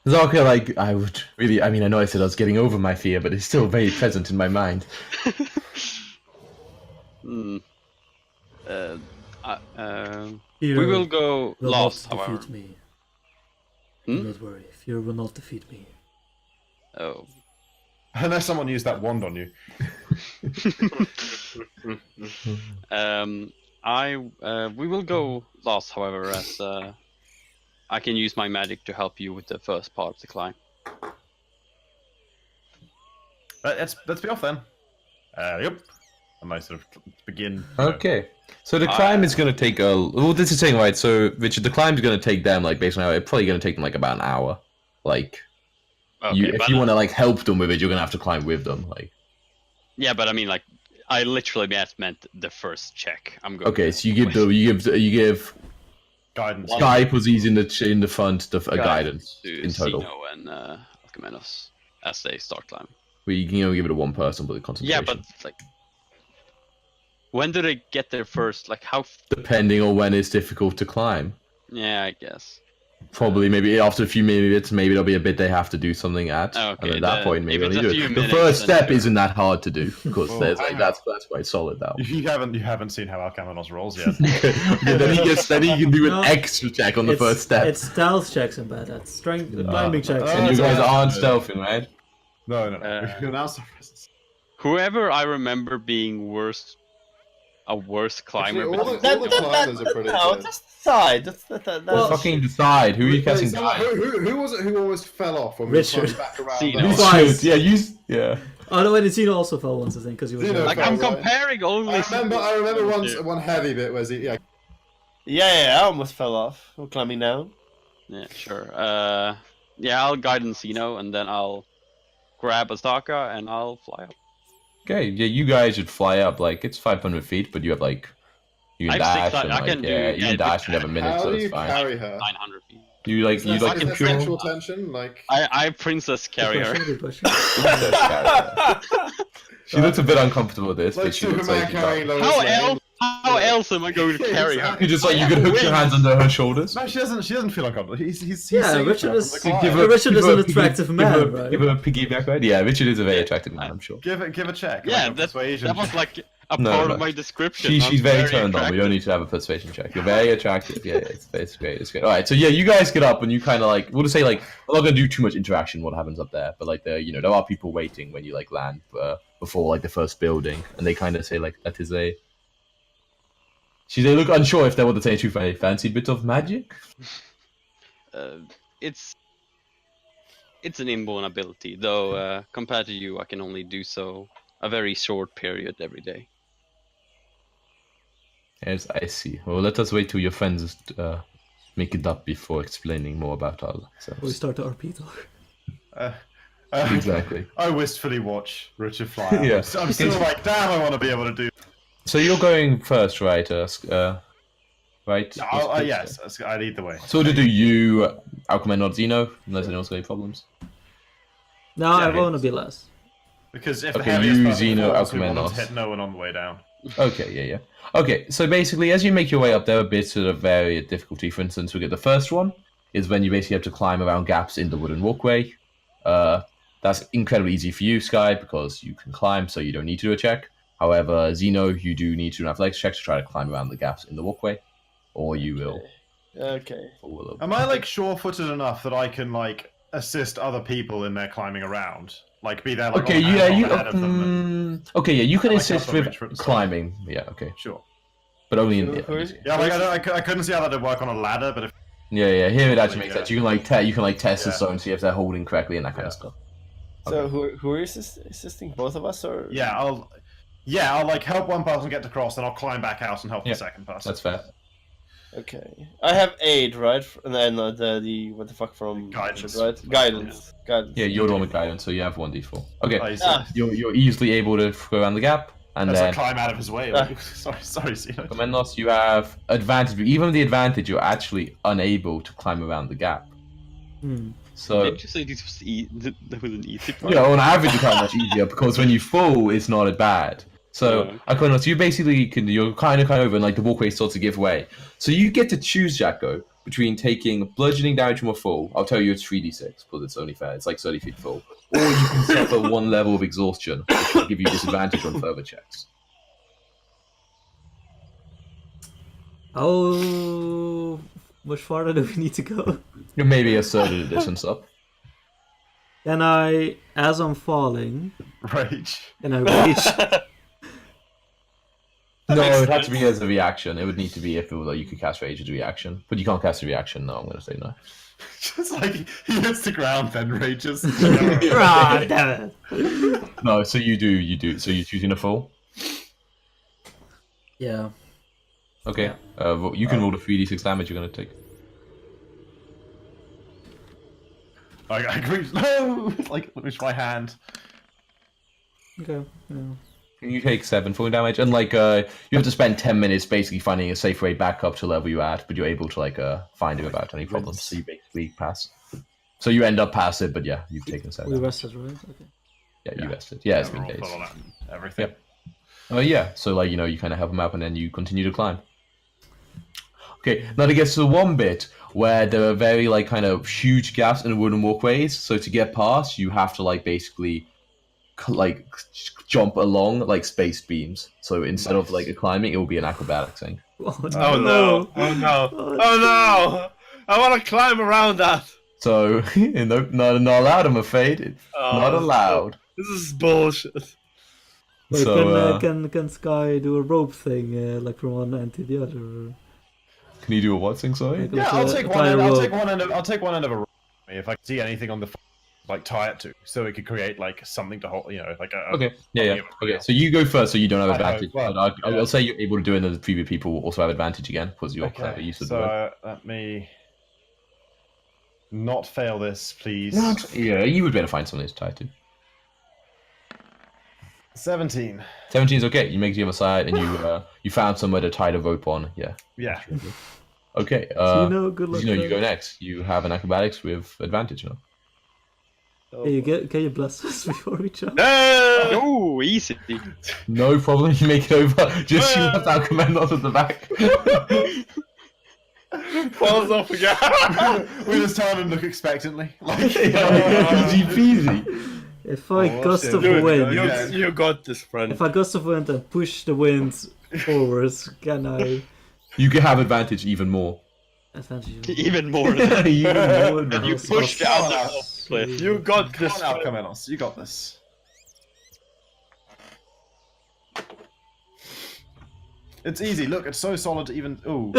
Zarka, like, I would really, I mean, I know I said I was getting over my fear, but it's still very present in my mind. Hmm. Fear We will go will last, not however. defeat me. Hmm? Do not worry. Fear will not defeat me. Oh. Unless someone used that wand on you. We will go last, however, as I can use my magic to help you with the first part of the climb. Let's be off then. Yep. And I sort of begin. Okay. So the climb is going to take a... Well, this is saying, right, so, Richard, the climb is going to take them, like, based on how... It's probably going to take them, like, about an hour. Like, Okay, if you want to, like, help them with it, you're going to have to climb with them, like... Yeah, but I mean, like, I literally meant the first check. I'm going. Okay, so you give Guidance. Sky Pussies in the front a guidance to in total. Zeno and Alcamenos as they start climbing. We can only give it to one person, but the concentration. Yeah, but like, when do they get there first? Like, how? Depending on when it's difficult to climb. Yeah, I guess. Probably, maybe after a few minutes, maybe there'll be a bit they have to do something at. Okay, and at that point, maybe if it's only a do few it. The minutes, first then step sure. isn't that hard to do because Oh, there's like hang that's quite solid now. You haven't seen how Alcamenos rolls yet. Then he can do an No, extra check on the first step. It's stealth checks and bad. That's strength, climbing checks. And you it's guys all aren't good. stealthing, right? No. You announce our presence. Whoever I remember being a worse climber. Actually, all between- the climbers are pretty No, good. just decide. That's Well, Fucking decide who you casting. Who was it who always fell off when we Richard. climbed back around? Zeno. the- You Twice. Yeah. Oh no, and Zeno also fell once, I think, because he was. Zeno Like, fell, I'm right? comparing only. I remember one heavy bit where he Yeah, I almost fell off. I'm climbing down. Yeah, sure. Yeah, I'll guidance Zeno, and then I'll grab Asaka, and I'll fly up. Okay, yeah, you guys should fly up. Like it's 500 feet, but you have like you can I have dash 600 and I like can do- yeah, you yeah, can dash and you have a minute, How so do it's you fine. carry her? 900 feet. You like Is that pure sexual tension? Like I princess carry her. Good question. She looks a bit uncomfortable with this, like but she looks Superman like carrying Lois How Lane. else? How else am I going to carry her? you just like you can hook your hands under her shoulders. No, she doesn't feel uncomfortable. He's Yeah, saved Richard her from is- the Give climb. her- Richard is an a piggy- attractive give man, her- right? Give her a piggyback ride. Yeah, Richard is a very attractive man, I'm sure. Give a check. Yeah, like a persuasion that was check. like a No, part no. of my description. She's I'm very turned on. We attractive. don't need to have a persuasion check. You're very attractive. Yeah, it's great. It's great. All right, so yeah, you guys get up and you kind of like we'll just say like we're not gonna do too much interaction. What happens up there? But like there are people waiting when you like land before like the first building, and they kind of say like that is a. They look unsure if they want to say too fancy bit of magic. It's an inborn ability, though. Compared to you, I can only do so a very short period every day. Yes, I see. Well, let us wait till your friends make it up before explaining more about We ourselves. start the RP talk. Exactly. I wistfully watch Richard fly out. Yeah. I'm still like, damn, I want to be able to do. So you're going first, right? Right? Yes, I lead the way. So to do you, Alchemy, not Zeno, unless anyone's got any problems. No, I want to be less. Because if Okay, the heaviest you, person Zeno, falls, we want Alcmenos. them to hit no one on the way down. Okay, yeah. Okay, so basically, as you make your way up, there are bits that vary at difficulty. For instance, we get the first one is when you basically have to climb around gaps in the wooden walkway. That's incredibly easy for you, Sky, because you can climb, so you don't need to do a check. However, Zeno, you do need to do an athletics check to try to climb around the gaps in the walkway, or you will. Okay. Am I like sure-footed enough that I can like assist other people in their climbing around? Like be there like Okay, on yeah, hands you. on ahead of them. Okay, yeah, you can Like assist upper with reach for the side. climbing. Yeah, okay, Sure. but only in Who the. is- Yeah, like I couldn't see how that'd work on a ladder, but if Yeah. Here it actually makes Yeah. sense. You can like test the Yeah. stone, see if they're holding correctly and that kind of Yeah. stuff. So who are assisting? Both of us, or I'll like help one person get to cross, then I'll climb back out and help Yeah, the second person. That's fair. Okay, I have aid, right? And then the what the fuck from Guidance. right? Guidance. Guidance. Yeah, you're the one with guidance, so you have 1d4. Okay, I see. you're easily able to go around the gap, and As I then climb out of his way. Like, sorry, Zeno. Comendos, you have advantage. Even with the advantage, you're actually unable to climb around the gap. So Didn't you say this was that was an easy part? yeah, on average, it's kind of much easier because when you fall, it's not as bad. So I kind of, so you basically you're kind of over, and like the walkway starts to give way. So you get to choose, Jacko, between taking bludgeoning damage from a fall. I'll tell you it's 3d6 because it's only fair. It's like 30 feet full, or you can suffer 1 level of exhaustion, which will give you disadvantage on further checks. How much farther do we need to go? You maybe a third of the distance up. Can I, as I'm falling, Rage. can I rage? No, it would have to be as a reaction. It would need to be if it was like you could cast rage as a reaction, but you can't cast a reaction. No, I'm going to say no. Just like he hits the ground, then rages. Ah, damn it. No, so you do. So you're choosing a fall. Yeah. Okay. You can roll the 3d6 damage you're going to take. I agree. No! Like, with my hand. Okay. Yeah. You take 7 falling damage, and like you have to spend 10 minutes basically finding a safe way back up to the level you're at, but you're able to like find it without any problems. So you basically pass. So you end up past it, but yeah, you've taken 7. We rested, right? Okay. Yeah, you rested. Yeah, it's been Roll days. full on that and everything. Yep. Yeah. So like you kind of help them up, and then you continue to climb. Okay, now it gets to the one bit where there are very like kind of huge gaps in the wooden walkways. So to get past, you have to like basically like jump along like space beams. So instead of like a climbing, it will be an acrobatics thing. Oh Oh no! Oh no! Oh no! I want to climb around that. So not allowed. I'm afraid it's not allowed. This is bullshit. Wait, So can Sky do a rope thing like from one end to the other? Or... can you do a what thing? Sorry. Like, Yeah, like I'll a take one. tighter I'll rope. take one end. I'll take one end of a rope. If I see anything on the like tie it to, so it could create like something to hold. You know, like a. Okay. Yeah. Yeah. Okay. So you go first, so you don't have I hope. advantage. Well, But yeah. I'll say you're able to do it, and the previous people will also have advantage again because you're clever. Okay. You should So let me not fail this, please. Yeah, you would be able to find something to tie to. 17. 17 is okay. You make it to the other side, and you found somewhere to tie the rope on. Yeah. Yeah. Okay. Good luck. You go next. You have an acrobatics with advantage now. Can you bless us before we jump? No, easy. No problem. You make it over. Just you have to command off at the back. Falls off again. We just turn and look expectantly. Like, Easy peasy. If I gust of Dude, wind, you got this, friend. if I gust of wind and push the wind forwards, can I You can have advantage even more. advantage? Even more. Even more. And you pushed out the cliff. You got Come this. on out, Kamenos. You got this. It's easy. Look, it's so solid to even. Ooh.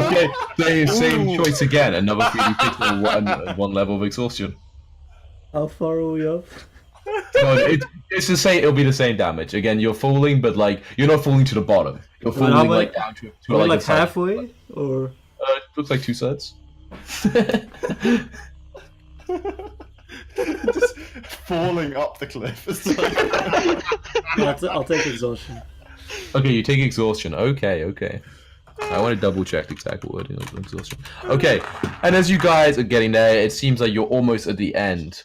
Okay, same choice again. Another 3d6 and one level of exhaustion. How far are we up? No, it's the same. It'll be the same damage. Again, you're falling, but like you're not falling to the bottom. You're Well, falling how like much- down to Are we like, like the side. halfway, or It looks like 2 thirds. Just falling up the cliff. It's like... I'll take exhaustion. Okay, you take exhaustion. Okay. I want to double check the exact wording of exhaustion. Okay, and as you guys are getting there, it seems like you're almost at the end.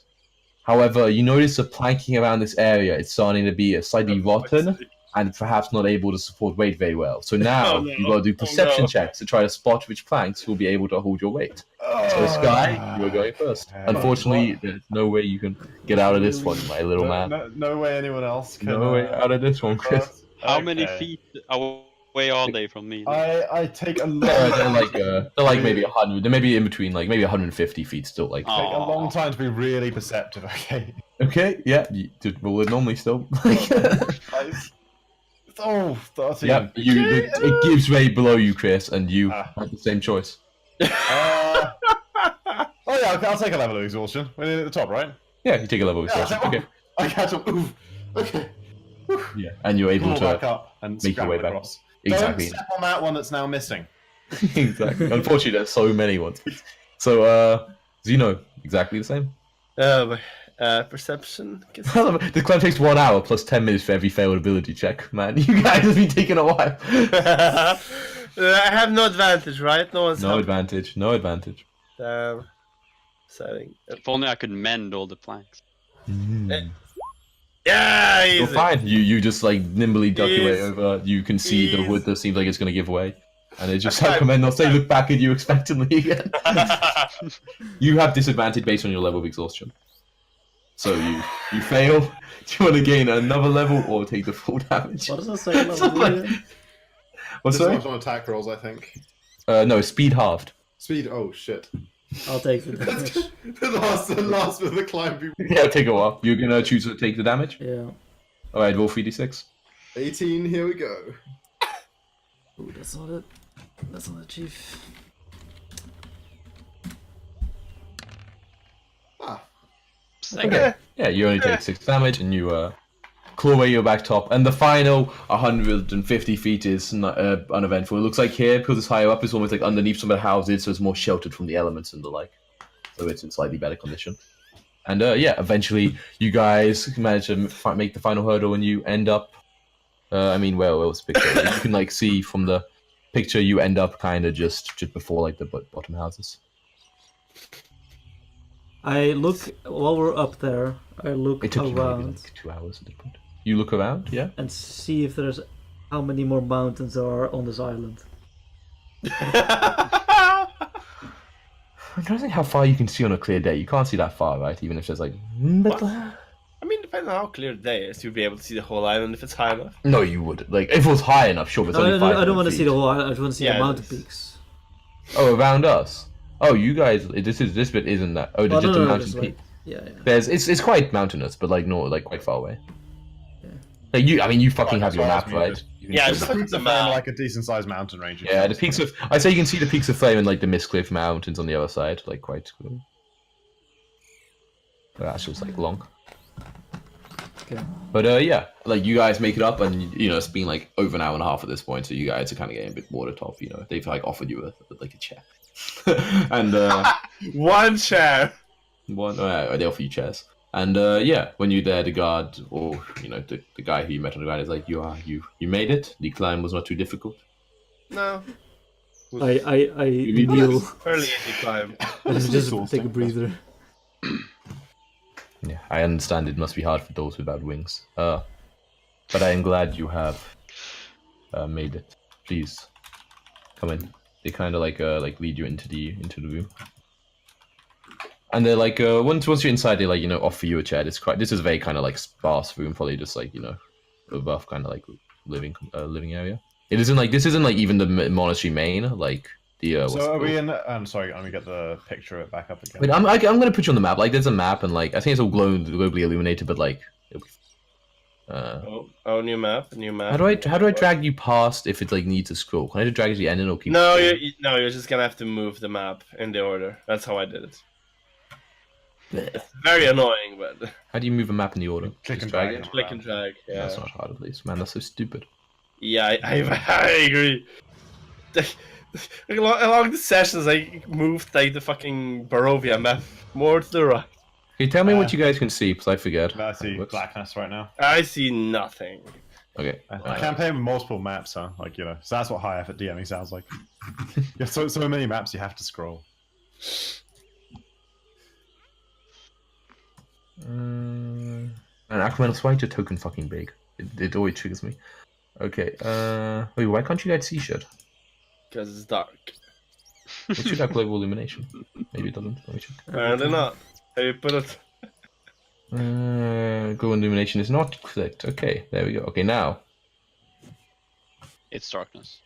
However, you notice the planking around this area is starting to be slightly rotten and perhaps not able to support weight very well. So now you've got to do perception checks to try to spot which planks will be able to hold your weight. So Sky, you're going first. Unfortunately, there's no way you can get out of this one, my little man. No way anyone else can. No way out of this one, Chris. How many feet away are they from me? I take a long. They're like maybe 100. They may be in between, like maybe 150 feet still. Like Take a long time to be really perceptive. Okay. okay, yeah, you did roll it normally still. Oh, 13. Yeah, it gives way below you, Chris, and you have the same choice. Oh yeah, I'll take a level of exhaustion. We're at the top, right? Yeah, you take a level of exhaustion. Okay. I catch up. Oof. Okay. Yeah, and you're able Pull back to up and make your way back. across. Exactly. Don't step on that one that's now missing. Exactly. Unfortunately, there's so many ones. So, Zeno, exactly the same. Perception. The climb takes 1 hour plus 10 minutes for every failed ability check. Man, you guys have been taking a while. I have no advantage, right? No one's No advantage. No advantage. Setting. If only I could mend all the planks. Yeah, You're easy. fine. You just like nimbly duck your way Easy. over. You can see the wood Easy. that seems like it's gonna give way, and it just That's fine. Aquaman. They look back at you expectantly again. You have disadvantage based on your level of exhaustion. So you fail. Do you want to gain another level or take the full damage? What does that say? Level again? What's that? Disadvantage on attack rolls, I think. No, speed halved. Speed. Oh shit. I'll take the damage. the last bit of the climb. Yeah, take a while. You're gonna choose to take the damage. Yeah. All right, roll 3d6. 18. Here we go. Ooh, that's not it. That's not it, Chief. Ah. Okay. Yeah, you only take 6 damage, and you claw away your back top. And the final 150 feet is uneventful. It looks like here, because it's higher up, it's almost like underneath some of the houses, so it's more sheltered from the elements and the like. So it's in slightly better condition. And yeah, eventually you guys manage to make the final hurdle, and you end up. I mean, where was the picture? You can like see from the picture, you end up kind of just before like the bottom houses. I look while we're up there. I look It took you maybe around like 2 hours at this point. You look around, yeah. and see if there's how many more mountains there are on this island. I'm trying to think how far you can see on a clear day. You can't see that far, right? Even if there's like. What? I mean, depending on how clear the day is, you'll be able to see the whole island if it's high enough. No, you would. Like, if it was high enough, sure, but it's No, only no, I 500 don't want to feet. see the whole island. I just want to see Yeah, the mountain it's- peaks. Oh, around us. Oh, you guys. This bit isn't that. Oh, Oh, just no, the no, mountain this way. peak. Yeah, yeah. There's. It's quite mountainous, but like no, like quite far away. Yeah. Like you. I mean, you fucking have That's your why I map, was right? muted. You can Yeah, see just the- look at the Flame map. like a decent sized mountain range. yeah, the peaks of. I say you can see the peaks of flame and like the Mistcliff Mountains on the other side, like quite. That's just like long. Okay. But yeah, like you guys make it up, and you know it's been like over an hour and a half at this point, so you guys are kind of getting a bit bored at top. You know, they've like offered you like a chair, and One chair. they offer you chairs, and yeah, when you're there, the guard or you know the guy who you met on the ground is like, you made it. The climb was not too difficult. No. I kneel Fairly easy climb. and just exhausting. take a breather. Yeah, I understand it must be hard for those without wings. But I am glad you have made it. Please come in. They kind of like lead you into the room, and they're like once you're inside, they like offer you a chair. This is a very kind of like sparse room, probably just like a rough kind of like living area. It isn't like this isn't like even the monastery main like. So are we in? I'm sorry. Let me get the picture of it back up again. Wait, I'm gonna put you on the map. Like, there's a map, and like I think it's all globally illuminated, but like, New map. how do I drag you past if it like needs a scroll? Can I just drag you to the end and it'll keep? No, you're just gonna have to move the map in the order. That's how I did it. It's very annoying, but How do you move a map in the order? Click Just and drag drag it. it. click and drag. Yeah, That's not hard, at least. Man, that's so stupid. yeah, I agree. Along the sessions, I moved like the fucking Barovia map more to the right. Okay, tell me what you guys can see, because I forget. I how see it works. blackness right now. I see nothing. Okay. I campaign with multiple maps, huh? Like so that's what high effort DMing sounds like. You have so many maps you have to scroll. And Aquaman, why is your token fucking big? It always triggers me. Okay. Wait, why can't you guys see shit? Because it's dark. It should have global illumination. Maybe it doesn't. Let me check. Apparently not. How you put it? Global illumination is not clicked. Okay, there we go. Okay, now. It's darkness.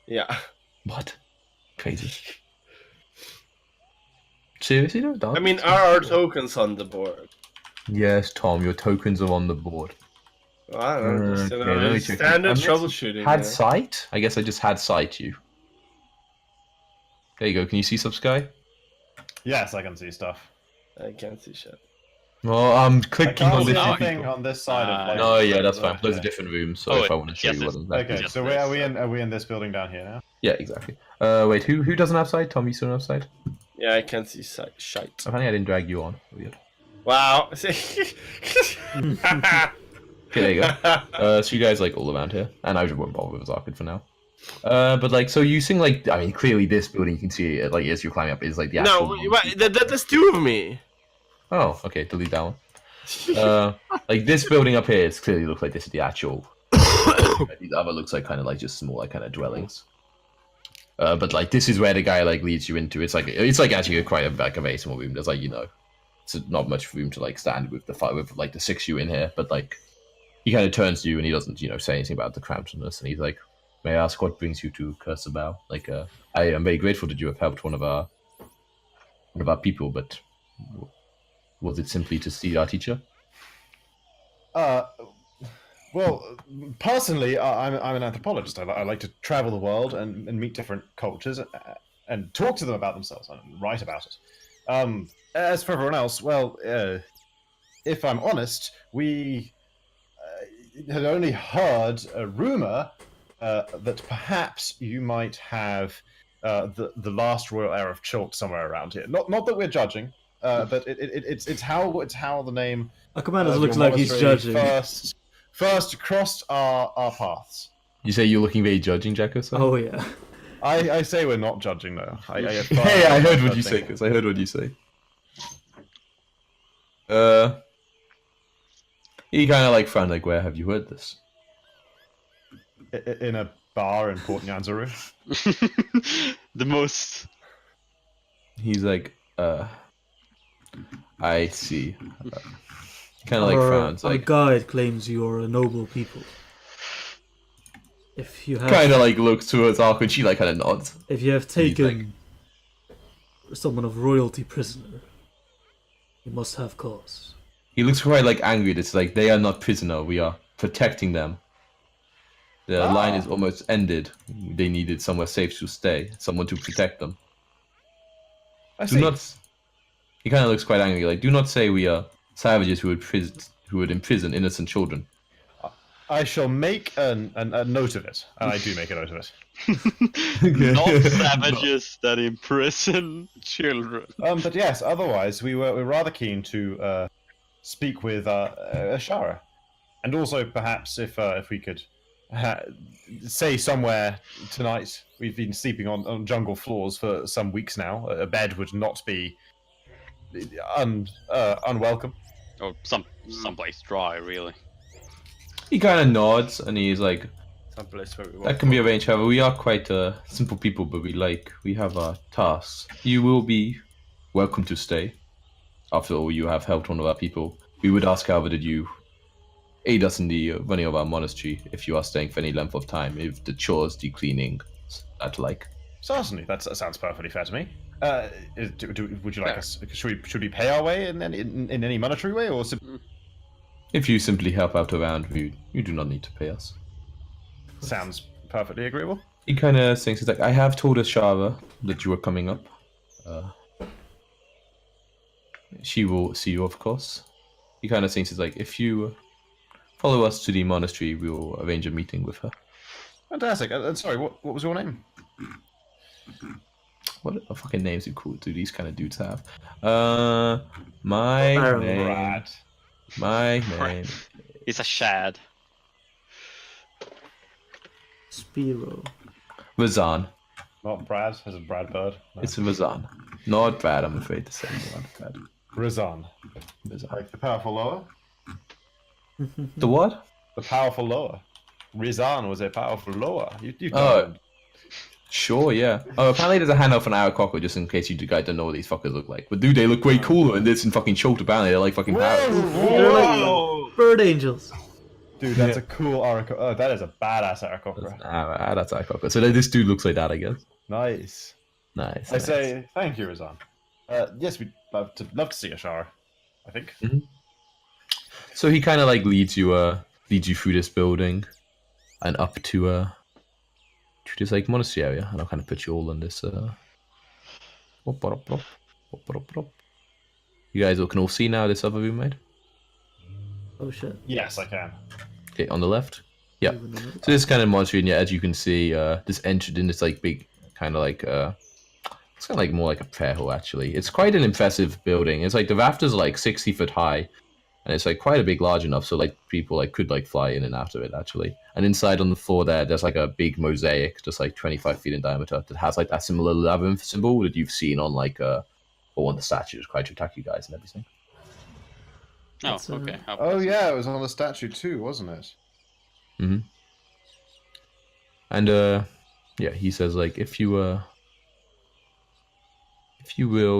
Yeah. What? Crazy. Seriously, though? Dark? I mean, are our tokens on the board? Yes, Tom, your tokens are on the board. Well, I don't know. Just, Okay, let me check. standard I'm just- troubleshooting. Had yeah. sight? I guess I just had sight you. There you go. Can you see Subsky? Yes, I can see stuff. I can't see shit. Well, I'm I clicking can't on see this. anything on this side of. Like, No, yeah, that's fine. Those are okay. different rooms, so Oh, if I want to show yes, you what it's- exactly. Okay, Yes, so yes. are we in this building down here now? Yeah, exactly. Wait, who doesn't have sight? Tom, you still don't have sight? Yeah, I can't see shite. Apparently, I didn't drag you on. Weird. Wow. Okay, there you go. So you guys like all around here, and I just won't bother with Zarkid for now. But like, so you sing like, I mean, clearly this building you can see it, like as you're climbing up is like the actual. No, that's two of me. Oh, okay, delete that one. Like this building up here, it clearly looks like this is the actual. These other looks like kind of like just small, like kind of dwellings. But like this is where the guy like leads you into. It's like actually quite a very small room. There's like it's not much room to like stand with the 6 you in here. But like he kind of turns to you and he doesn't say anything about the crampedness, and he's like, "May I ask what brings you to Kursabao? Like I am very grateful that you have helped one of our people, but was it simply to see our teacher?" Well, personally, I'm an anthropologist. I like to travel the world and meet different cultures and talk to them about themselves and write about it. As for everyone else, well, if I'm honest, we had only heard a rumor that perhaps you might have the last royal heir of Chult somewhere around here. Not that we're judging, but it's how the name. Our commander of looks your like he's monastery judging. First crossed our paths. You say you're looking very judging, Jacko? So? Oh yeah. I say we're not judging though. Hey, I heard what you say, Chris. I heard what you say. He kind of like frowned, like, "Where have you heard this?" In a bar in Port Nyanzaru. The most. He's like, I see. Kind of like frowns, Our like guide claims you are a noble people. If you have kind of like looks towards Ark and she like kind of nods. If you have taken someone of royalty prisoner, you must have cause. He looks quite like angry. It's like they are not prisoner. We are protecting them. The line is almost ended. They needed somewhere safe to stay, someone to protect them. I Do see. not. He kind of looks quite angry. Like, do not say we are savages who would imprison innocent children. I shall make a note of it, and I do make a note of it. Not savages that imprison children. But yes, otherwise we're rather keen to speak with Ashara, and also perhaps if we could say somewhere tonight. We've been sleeping on jungle floors for some weeks now. A bed would not be unwelcome. Or someplace dry, really. He kind of nods and he's like, Someplace where we "That can be arranged. However, we are quite simple people, but we have our tasks. You will be welcome to stay. After all, you have helped one of our people. We would ask, however, that you aid us in the running of our monastery if you are staying for any length of time. If the chores, the cleaning, that like." Certainly, that sounds perfectly fair to me. Would you like us? Should we pay our way in any monetary way, or? If you simply help out around, you do not need to pay us. Sounds perfectly agreeable. He kind of thinks, he's like, "I have told Ashara that you are coming up. She will see you, of course." He kind of thinks, he's like, "If you follow us to the monastery, we will arrange a meeting with her." Fantastic. Sorry, what was your name? What fucking names do these kind of dudes have? My name. Brad. My name. It's a shad. Spiro. Razan. Not Brad, as in Brad Bird. No. It's Razan. Not Brad, I'm afraid to say. Not Brad. Razan. Razan. Like the powerful lower? The what? The powerful lower. Rizan was a powerful lower. You Oh. don't. Sure, yeah. Oh, apparently there's a handout for an Aracocker, just in case you guys don't know what these fuckers look like. But dude, they look way cooler than this in fucking Chult, apparently. They're like fucking parrots. They're like bird angels. Dude, that's a cool Aracocker. Oh, that is a badass Aracocker. That's Aracocker. So this dude looks like that, I guess. Nice. Nice. I say thank you, Rizan. Yes, we'd love to see Ashara, I think. So he kind of like leads you through this building and up to this like monastery area, and I'll kind of put you all in this. You guys all can all see now this other room, mate. Oh shit. Yes, I can. Okay, on the left. Yeah. So this kind of monastery, and yeah, as you can see, this entered in this like big kind of like it's kind of like more like a prayer hall actually. It's quite an impressive building. It's like the rafters are like 60 foot high. And it's like quite a big, large enough, so like people like could like fly in and out of it actually. And inside on the floor there's like a big mosaic, just like 25 feet in diameter, that has like that similar labyrinth symbol that you've seen on like or one of the statues, quite to attack you guys and everything. Oh, That's, okay. How Oh pleasant. yeah, it was on the statue too, wasn't it? And yeah, he says like if you will,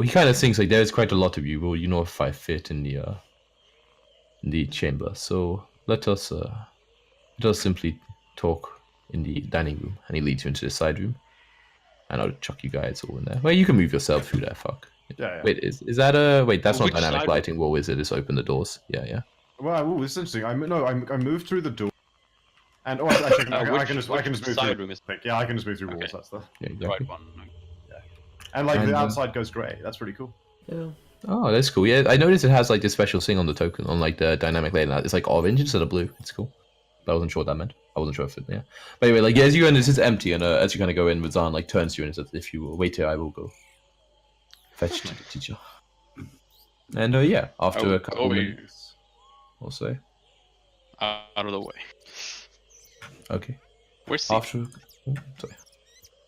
he kind of thinks like there's quite a lot of you. Well, you know if I fit in the chamber, so let us simply talk in the dining room. And he leads you into the side room, and I'll chuck you guys all in there. Well, you can move yourself through there. Fuck. Yeah. Wait, is that a wait? That's Well, not which dynamic side- lighting wall, is it? It's open the doors. Yeah. Well, ooh, it's interesting. I moved through the door, and actually, I can just move side through. room is Yeah, I can just move through walls. Okay. That's the. Yeah, the exactly. right one? And like And, the outside goes grey. That's pretty cool. Yeah. Oh, that's cool. Yeah, I noticed it has like this special thing on the token on like the dynamic lighting. It's like orange instead of blue. It's cool. But I wasn't sure what that meant. I wasn't sure if it. Yeah. But anyway, like as you go in, it's empty, and as you kind of go in, Zahn like turns to you and says, "If you will wait here, I will go fetch the teacher." And yeah, after a couple minutes or so. Out of the way. Okay. Where's the...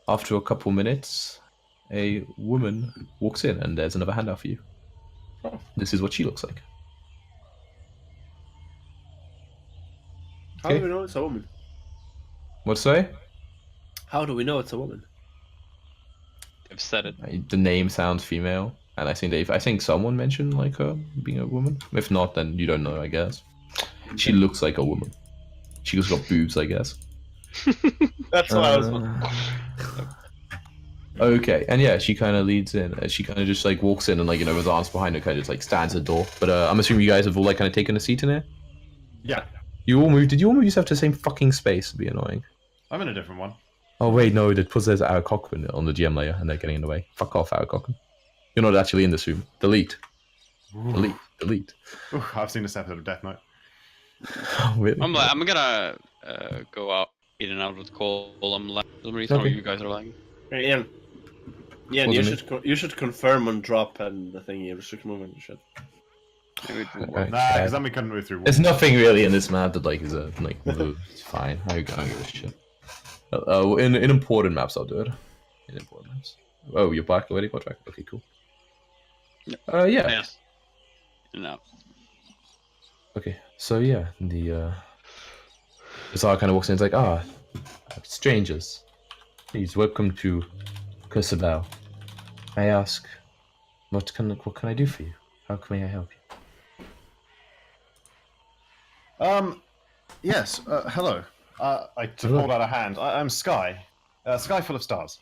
After a couple minutes, a woman walks in, and there's another handout for you. Oh. This is what she looks like. How do we know it's a woman? What's say? How do we know it's a woman? I've said it. The name sounds female, and I think someone mentioned like her being a woman. If not, then you don't know, I guess. She looks like a woman. She just got boobs, I guess. That's what I was. Okay, and yeah, she kind of leads in. She kind of just like walks in and like with arms behind her, kind of just like stands at the door. But I'm assuming you guys have all like kind of taken a seat in here. Yeah, You all moved. Did you all move yourself to the same fucking space? It'd be annoying. I'm in a different one. Oh wait, no, it puts there's Ara Cochran on the GM layer, and they're getting in the way. Fuck off, Ara Cochran. You're not actually in this room. Delete. Delete. Ooh, I've seen this episode of Death Note. Really? I'm gonna go out in and out with Cole. I'm like, let me tell Okay. you guys are like. Hey, Ian. Ian, What you do you you should confirm on drop and the thingy restrict movement and shit. Maybe it will Okay. work. Nah, because then we couldn't move through walls. There's nothing really in this map that like is a like. It's fine. I don't give a shit. In important maps, I'll do it. In important maps. Oh, you're back already, contract. Okay, cool. Yep. Yeah. Yes. No. Okay, so yeah, the Zara kind of walks in and is like, strangers, please welcome to Kursabel. I ask, what can I do for you? How can I help you? Yes. Hello. I hold out a hand. I'm Sky. Sky full of stars.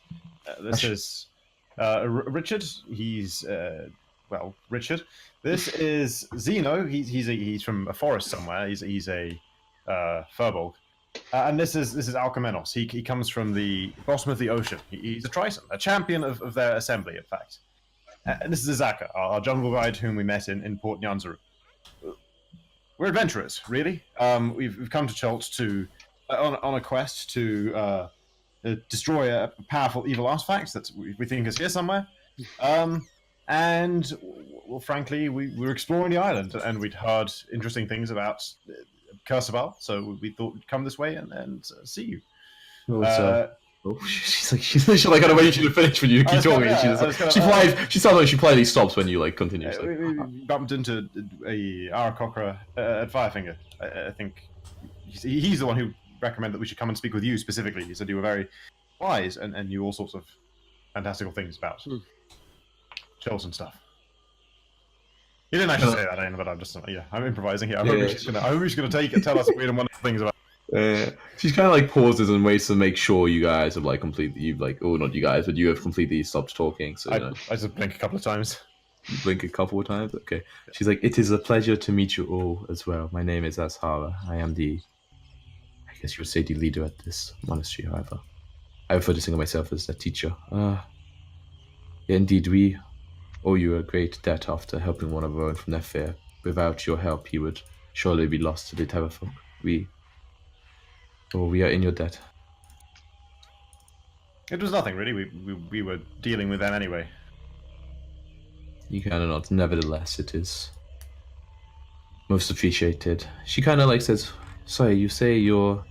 This is Richard. He's Richard. This is Zeno. He's from a forest somewhere. He's a furbolg. And this is Alcamenos. He comes from the bottom of the ocean. He's a Triton, a champion of their assembly, in fact. And this is Azaka, our jungle guide whom we met in Port Nyanzaru. We're adventurers, really. We've come to Chult to on a quest to destroy a powerful evil artifact that we think is here somewhere. And well, frankly, we were exploring the island and we'd heard interesting things about Kursabel, so we thought we'd come this way and see you. She's literally like, I don't know when you should have finished when you keep talking. She sounds like she politely stops when you like continue. We bumped into a Arakokra at Firefinger. I think he's the one who recommended that we should come and speak with you specifically. He said you were very wise and knew all sorts of fantastical things about Chult and stuff. He didn't actually say that, Ian, but I'm improvising here. I hope she's gonna take it, tell us weird and wonderful things about. She's kind of like pauses and waits to make sure you guys have like completely, not you guys, but you have completely stopped talking. So I just blink a couple of times. You blink a couple of times. Okay. She's like, it is a pleasure to meet you all as well. My name is Ashara. I am I guess you would say the leader at this monastery. However, I refer to think of myself as a teacher. Yeah, indeed, we owe you a great debt after helping one of our own from their fear. Without your help, he would surely be lost to the Terrafolk. We are in your debt. It was nothing really. We were dealing with them anyway. You kind of nod. Nevertheless, it is most appreciated. She kind of like says, "Sorry, you say you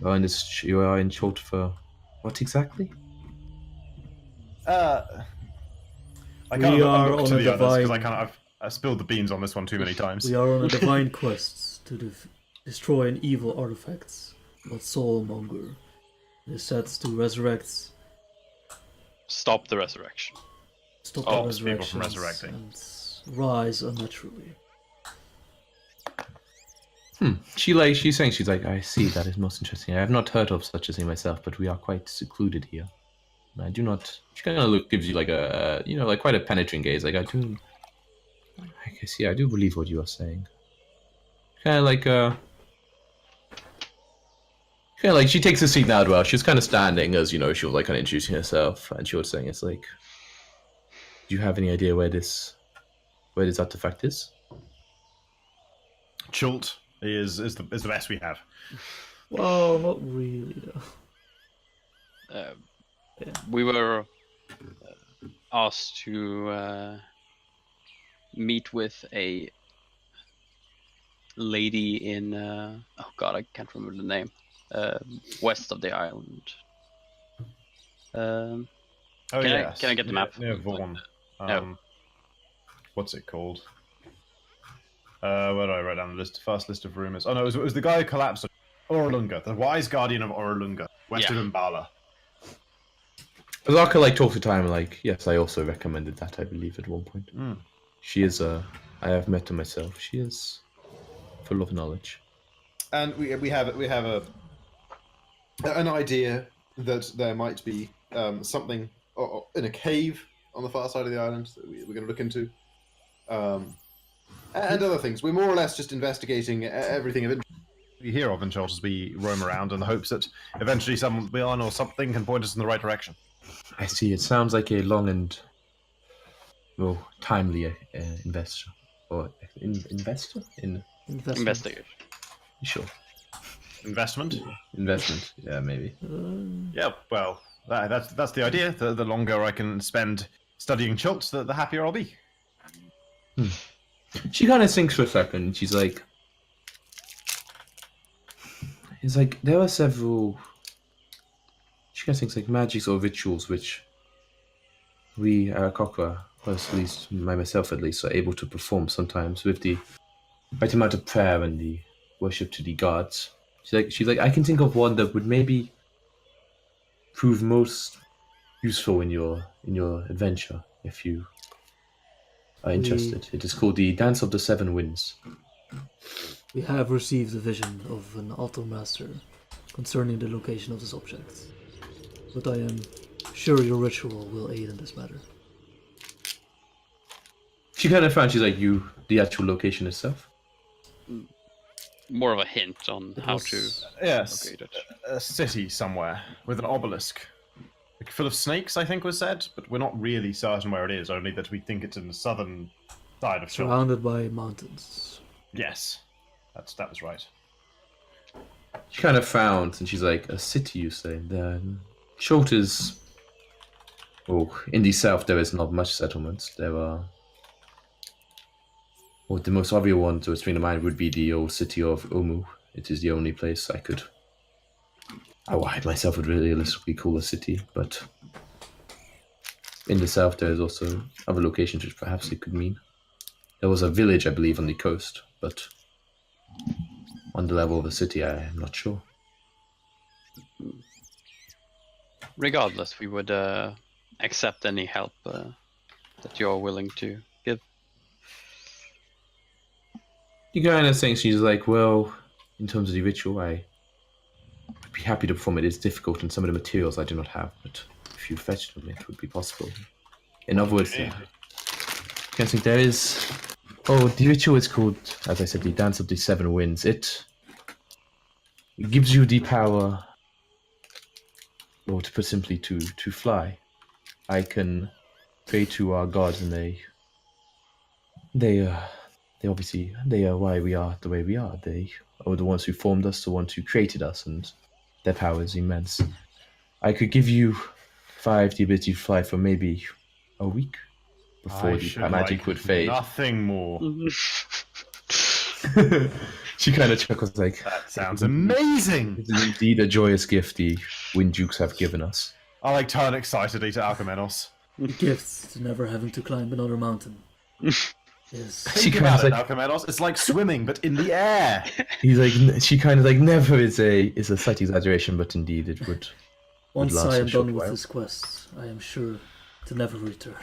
are in Chult for what exactly?" I We kind of are look on to a the others because divine- I spilled the beans on this one too many times. We are on a divine quest to destroy an evil artifact called Soulmonger. It is said to resurrect. Stop the resurrection. Stop Stops the people from resurrections resurrecting. and rise unnaturally. She's saying, she's like, I see, that is most interesting. I have not heard of such a thing myself, but we are quite secluded here. And I do not. She kind of gives you like a, like quite a penetrating gaze. Like I guess, yeah, I do believe what you are saying. Kind of like she takes a seat now as well. She's kind of standing as she was like kind of introducing herself, and she was saying, "It's like, do you have any idea where this artifact is?" Chult is the best we have. Well, not really though. We were asked to meet with a lady in oh god, I can't remember the name. West of the island. Oh Can yes. I get the map? Yeah, Vaughan. No. What's it called? Where did I write down the list? First list of rumors. Oh no, it was the guy who collapsed. Orlunga, the wise guardian of Orlunga, west of Mbala. Azaka talks to time yes, I also recommended that, I believe, at one point. She is I have met her myself. She is full of knowledge. And we have an idea that there might be something in a cave on the far side of the island that we're going to look into, and other things. We're more or less just investigating everything of interest. We hear of in Chult as we roam around in the hopes that eventually someone or something can point us in the right direction. I see. It sounds like a long and timely investor or investor in Investigation. sure Investment. investment. Yeah, maybe. Yeah, well, that's the idea. The longer I can spend studying Chult, the happier I'll be. She kind of thinks for a second. She's like, it's like there are several. She kind of thinks like magics or rituals which we Arakokra, or at least myself at least, are able to perform sometimes with the right amount of prayer and the worship to the gods. She's like, I can think of one that would maybe prove most useful in your adventure if you are interested. It is called the Dance of the Seven Winds. We have received a vision of an altar master concerning the location of this object, but I am sure your ritual will aid in this matter. She kind of found, she's like, the actual location itself? More of a hint on how to Yes, locate it. a city somewhere with an obelisk. Full of snakes, I think was said, but we're not really certain where it is, only that we think it's in the southern side of Chult. Surrounded by mountains. Yes, that was right. She kind of found, and she's like, a city, you say? Then Chult is... Oh, in the south there is not much settlements. There are... Well, the most obvious one to spring to mind would be the old city of Omu. It is the only place I myself would realistically call a city, but in the south there is also other locations which perhaps it could mean. There was a village, I believe, on the coast, but on the level of a city, I am not sure. Regardless, we would accept any help that you're willing to give. You kind of think, she's like, well, in terms of the ritual, I'd be happy to perform it. It's difficult, and some of the materials I do not have, but if you fetched them, it would be possible. In other words, I think there is... Oh, the ritual is called, as I said, the Dance of the Seven Winds. It gives you the power, or to put simply, to fly. I can pray to our gods, and they obviously, they are why we are the way we are. They are the ones who formed us, the ones who created us, and their power is immense. I could give you 5 the ability to fly for maybe a week before the magic would fade. Nothing more. She kind of chuckles like, That sounds amazing. it is indeed a joyous gift the Wind Dukes have given us. I turn excitedly to Alchemanos. Gifts to never having to climb another mountain. is Think She about kinda it, like- Alchemedos. It's like swimming, but in the air. He's like, she kind of like never is a slight exaggeration, but indeed it would. once last I a am short done with while. this quest, I am sure to never return.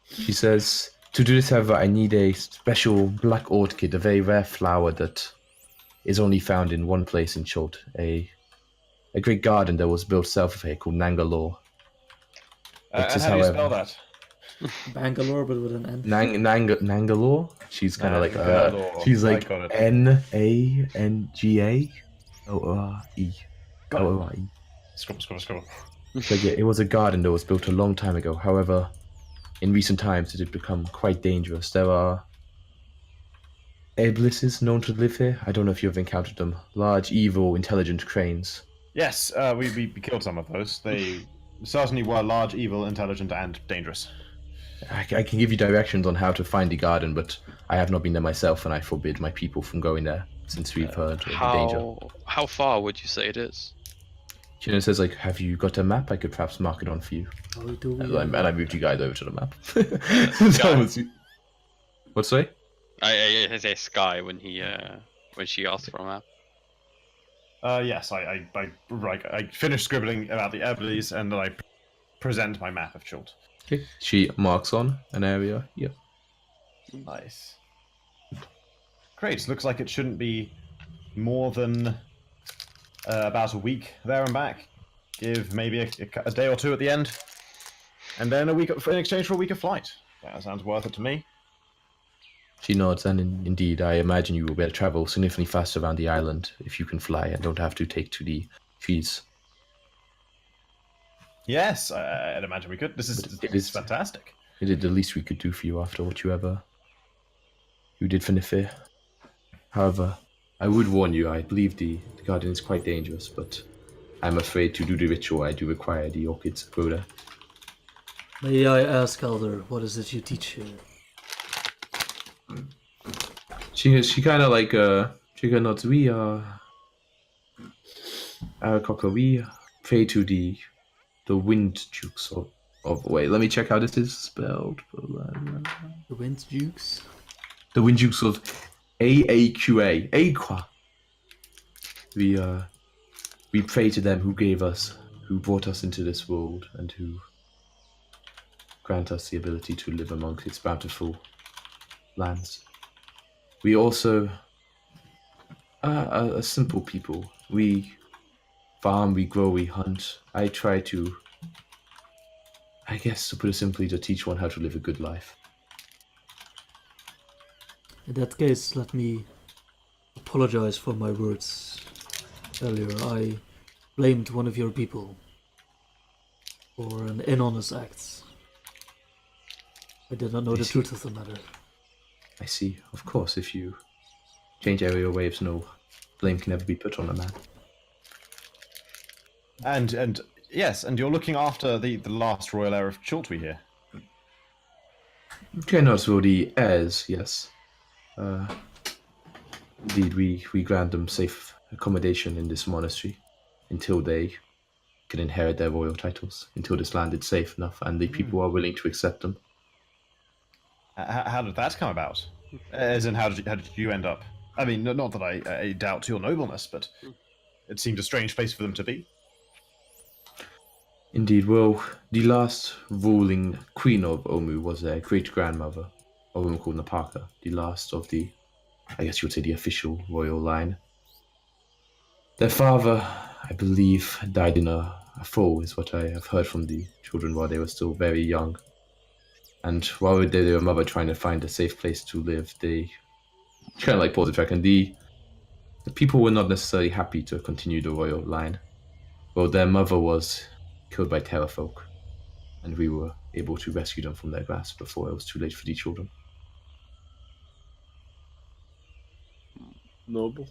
She says, to do this, however, I need a special black orchid, a very rare flower that is only found in one place in Chult, a great garden that was built south of here called Nangalore. And It is, how do you however- spell that? Bangalore, but with an N. Nangalore? She's kind of like, Nangalore. she's I like got it. Nangare. Got it. O-R-E. Scribble. So yeah, it was a garden that was built a long time ago. However, in recent times, it had become quite dangerous. There are iblisses known to live here. I don't know if you've encountered them. Large, evil, intelligent cranes. Yes, we killed some of those. They certainly were large, evil, intelligent, and dangerous. I can give you directions on how to find the garden, but I have not been there myself, and I forbid my people from going there since we've heard of the danger. How far would you say it is? She says, like, have you got a map? I could perhaps mark it on for you. How do we And I moved you guys over to the map. Sky. What's say? I say Sky when she asked for a map. Yes, I finished scribbling about the Eblis, and then I present my map of Chult. Okay. She marks on an area. Yep. Nice. Great. Looks like it shouldn't be more than about a week there and back. Give maybe a day or two at the end, and then a week in exchange for a week of flight. That sounds worth it to me. She nods, and indeed, I imagine you will be able to travel significantly faster around the island if you can fly and don't have to take to the trees. Yes, I'd imagine we could. This is fantastic. It is the least we could do for you after what you did for Nifir. However, I would warn you, I believe the garden is quite dangerous, but I'm afraid to do the ritual I do require the orchids to grow there. May I ask, Elder, what is it you teach here? She kind of like she kind of nods. We we pray to the wind dukes of wait. Let me check how this is spelled. The Wind Dukes? The wind dukes of Aaqa. Aqua. We pray to them who brought us into this world and who grant us the ability to live amongst its bountiful lands. We also are a simple people. We farm, we grow, we hunt. I try to, I guess to put it simply, to teach one how to live a good life. In that case, let me apologize for my words earlier. I blamed one of your people for an dishonest act. I did not know the truth of the matter. I see. Of course, if you change area waves, no blame can ever be put on a man. And yes, and you're looking after the last royal heir of Chult, we hear. Okay, not for the heirs, yes. Indeed, we grant them safe accommodation in this monastery until they can inherit their royal titles, until this land is safe enough and the people are willing to accept them. How did that come about? As in, how did you end up? I mean, not that I doubt your nobleness, but it seemed a strange place for them to be. Indeed, well, the last ruling queen of Omu was their great-grandmother, a woman called Napaka, the last of the, I guess you would say, the official royal line. Their father, I believe, died in a fall, is what I have heard from the children while they were still very young. And while their mother trying to find a safe place to live, they kind of like pause a second. The people were not necessarily happy to continue the royal line. Well, their mother was killed by terrorfolk, and we were able to rescue them from their grasp before it was too late for the children. Noble.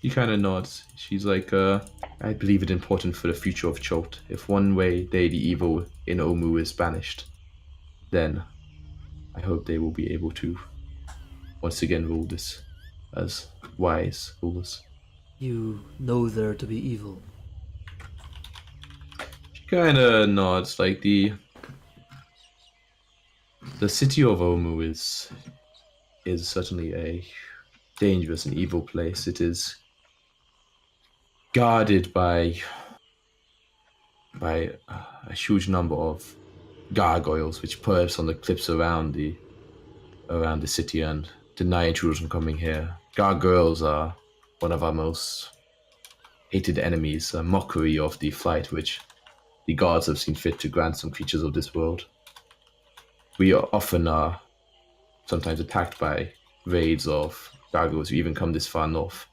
He kind of nods. She's like, I believe it important for the future of Chult. If one way the evil in Omu is banished, then I hope they will be able to once again rule this as wise rulers. You know there to be evil. She kind of nods, like the city of Omu is certainly a dangerous and evil place. It is guarded by a huge number of gargoyles which perch on the cliffs around the city and deny intruders from coming here. Gargoyles are one of our most hated enemies, a mockery of the flight which the gods have seen fit to grant some creatures of this world. We are often sometimes attacked by raids of gargoyles who even come this far north.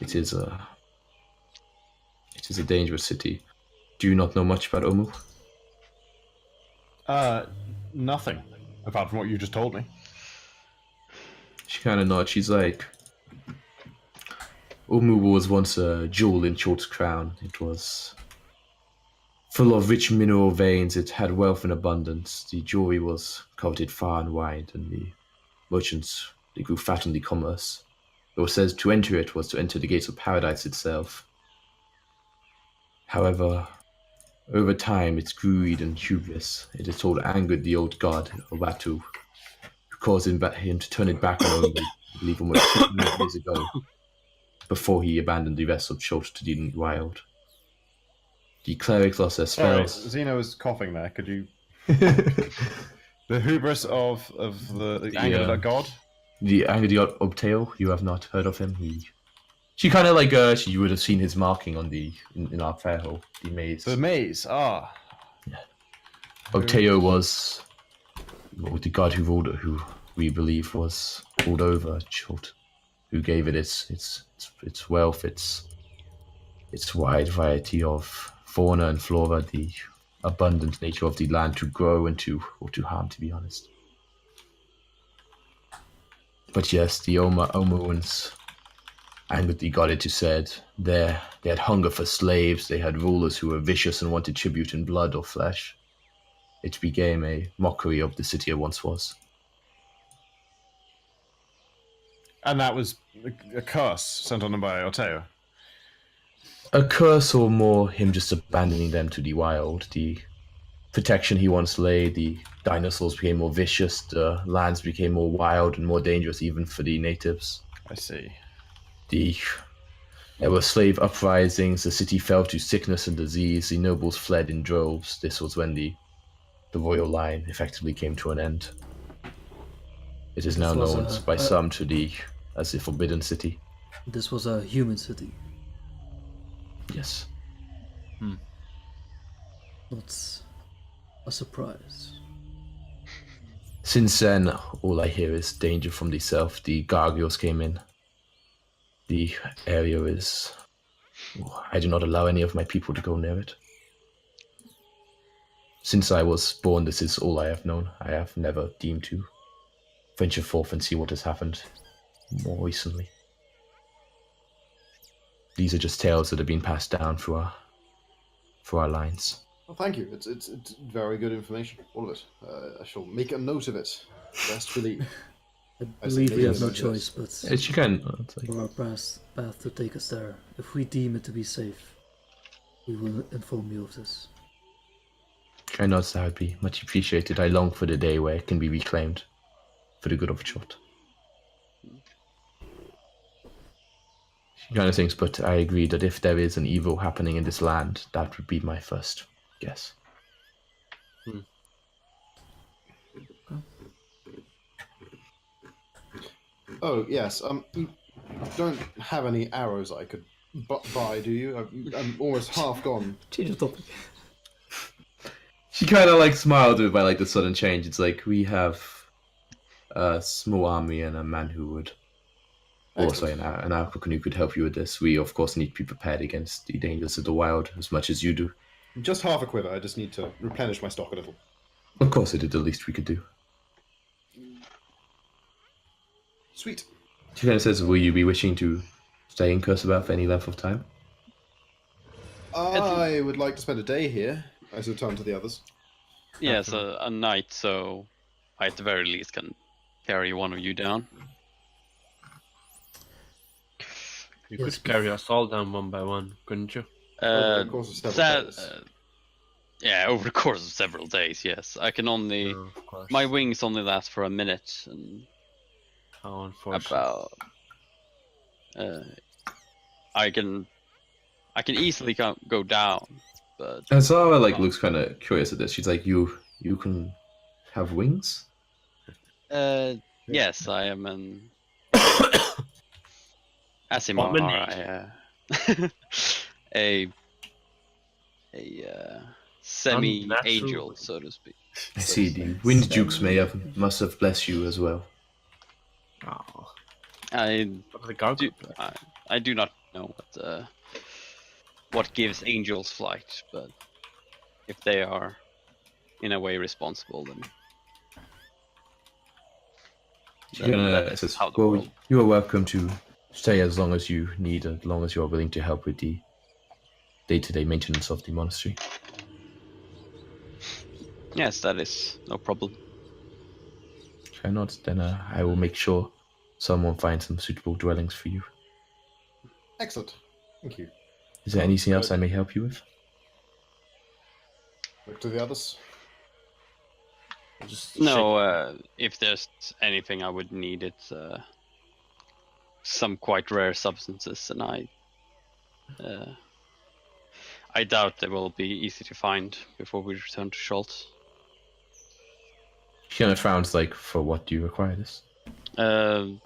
It is a dangerous city. Do you not know much about Omu? Nothing, apart from what you just told me. She kind of nods. She's like, Omu was once a jewel in Chult's crown. It was full of rich mineral veins. It had wealth in abundance. The jewelry was coveted far and wide, and the merchants, they grew fat on the commerce. It was said to enter it was to enter the gates of paradise itself. However, over time, its greed and hubris, it is told, angered the old god, Obatu, who caused him to turn it back on Omu, I believe almost 200 years ago, before he abandoned the rest of Chult to the wild. The clerics lost their Sorry, spells. Zeno was coughing there. Could you... The hubris of the anger of that god? The anger of Obteo, you have not heard of him. She kind of like you would have seen his marking on in our fair hall, the maze. The maze, ah. Yeah. Obteo was the god who we believe was ruled over Chult, who gave it its wealth, its wide variety of fauna and flora, the abundant nature of the land to grow and to harm, to be honest. But yes, the Omuans angered the god, it is said. They had hunger for slaves, they had rulers who were vicious and wanted tribute in blood or flesh. It became a mockery of the city it once was. And that was a curse sent on them by Oteo. A curse, or more him just abandoning them to the wild. The protection he once laid, the dinosaurs became more vicious, the lands became more wild and more dangerous even for the natives. I see. There were slave uprisings, the city fell to sickness and disease, the nobles fled in droves. This was when the royal line effectively came to an end. It is now known by some as the Forbidden City. This was a human city. Yes. Not a surprise. Since then, all I hear is danger from the south. The gargoyles came in. The area is... I do not allow any of my people to go near it. Since I was born, this is all I have known. I have never deemed to venture forth and see what has happened more recently. These are just tales that have been passed down through our lines. Well, thank you. It's very good information, all of it. I shall make a note of it. Best believe. I believe we have no choice but She can. for our path to take us there. If we deem it to be safe, we will inform you of this. Try not, that would be much appreciated. I long for the day where it can be reclaimed for the good of Chult. She kind of thinks, but I agree that if there is an evil happening in this land, that would be my first guess. Oh, yes. You don't have any arrows I could buy, do you? I'm almost half gone. Change the topic. She kind of like smiled by like the sudden change. It's like we have a small army and a man who would also an African who could help you with this. We of course need to be prepared against the dangers of the wild as much as you do. Just half a quiver. I just need to replenish my stock a little. Of course, it is the least we could do. Sweet. She kind of says, "Will you be wishing to stay in Kursabat for any length of time?" I would like to spend a day here. I shall turn to the others. Yes, a night, so I at the very least can carry one of you down. You could carry us all down one by one, couldn't you? Of course, it's never Yeah, over the course of several days, yes. I can only... No, of course. My wings only last for a minute, and How unfortunate. about... I can easily go down, but... And Zara like looks kind of curious at this. She's like, you can have wings? Yes, I am an... Asimar, Abomination. a semi-angel, Unnatural. so to speak. I see. The wind dukes must have blessed you as well. Oh, I what are the gargoyle? I do not know what gives angels flight, but if they are in a way responsible, then She kinda that is says, how the well, world. you are welcome to stay as long as you need, as long as you are willing to help with the day-to-day maintenance of the monastery. Yes, that is no problem. If not, then I will make sure someone finds some suitable dwellings for you. Excellent. Thank you. Is there anything else I may help you with? Look to the others. Just No, if there's anything I would need, it's some quite rare substances, and I doubt they will be easy to find before we return to Chult. She kind of frowns like, for what do you require this? The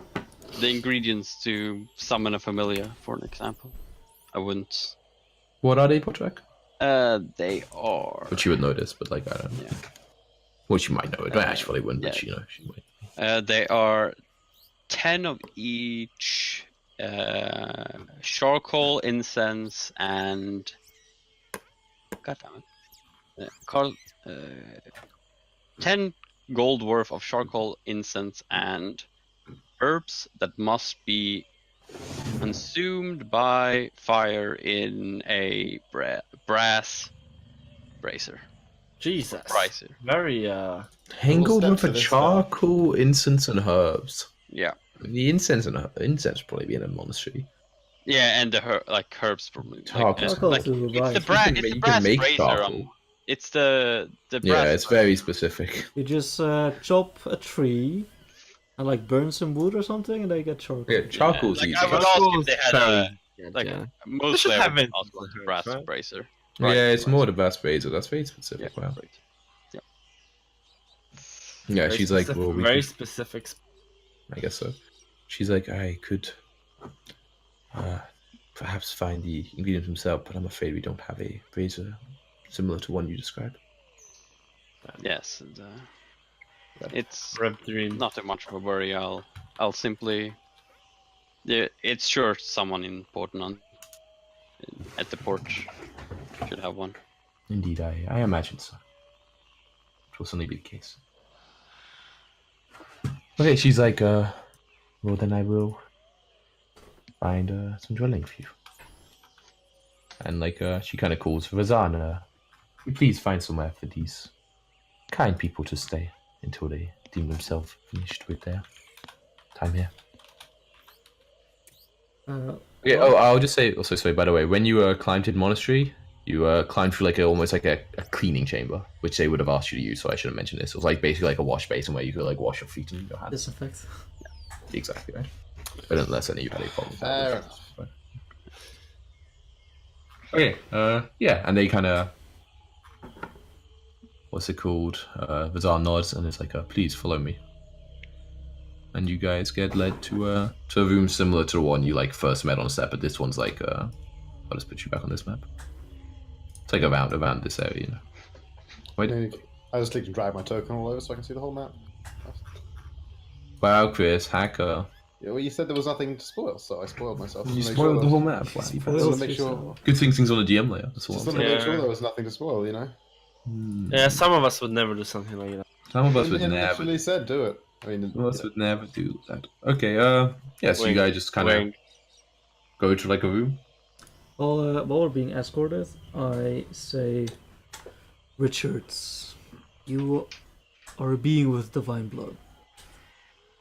ingredients to summon a familiar, for an example. I wouldn't. What are they, Potrak? They are. Which you would notice, but like, I don't know. Yeah. Well, she might know it. Well, actually wouldn't, but yeah. she might. They are 10 of each charcoal, incense, and God damn it. 10 gold worth of charcoal, incense, and herbs that must be consumed by fire in a brass brazier. Jesus. Brazier. Very Tangled step with to a this charcoal, incense, and herbs. Yeah. The incense would probably be in a monastery. Yeah, and the herbs from Charcoal. Charcoal like, to it's buy. the brass. You It's the can brass make brazier. charcoal. It's the brass. Yeah, it's very specific. You just chop a tree and like burn some wood or something, and they get charcoal. Yeah, charcoal's like, easy. I would ask if they had like yeah. mostly should I have would it ask for about the herbs, brass right? brazier. Yeah, it's more the brass brazier. That's very specific. Yeah, Wow. right. Yeah, Very she's like, specific- well, we very could- specific. I guess so. She's like, I could perhaps find the ingredients himself, but I'm afraid we don't have a brazier similar to one you described. Yes, and it's Red dream. not too much of a worry. I'll simply. Yeah, it's sure someone important at the port should have one. Indeed, I imagine so. It will certainly be the case. Okay, she's like, well then I will find some dwelling for you. And like, she kind of calls for Razan, you please find somewhere for these kind people to stay until they deem themselves finished with their time here. Yeah. Oh, I'll just say also. Sorry, by the way, when you climbed to the monastery, you climbed through like almost like a cleaning chamber, which they would have asked you to use. So I shouldn't mention this. It was like basically like a wash basin where you could like wash your feet and your hands. Disinfect. Exactly right. But unless any of you had any problems. Fair that was fine. Okay. Yeah, and they kind of. What's it called? Vazar nods and it's like, please follow me. And you guys get led to a room similar to the one you like first met on set, but this one's like I'll just put you back on this map. It's like around this area, you know. Wait. I just clicked and drag my token all over so I can see the whole map. Wow, Chris, hacker. Yeah, well, you said there was nothing to spoil, so I spoiled myself. You Just to make spoiled sure the whole map. Wow, you I just want Spoiled to make sure. yourself. good things on the DM layer. That's all. Just I'm want to saying. make sure Yeah. there was nothing to spoil, you know. Yeah, some of us would never do something like that. Some of us would It never. literally said do it. I mean, Some of us would never do that. Okay. Yeah. So you Wink, guys just kind of wink. go to like a room. While we're being escorted, I say, Richards, you are a being with divine blood,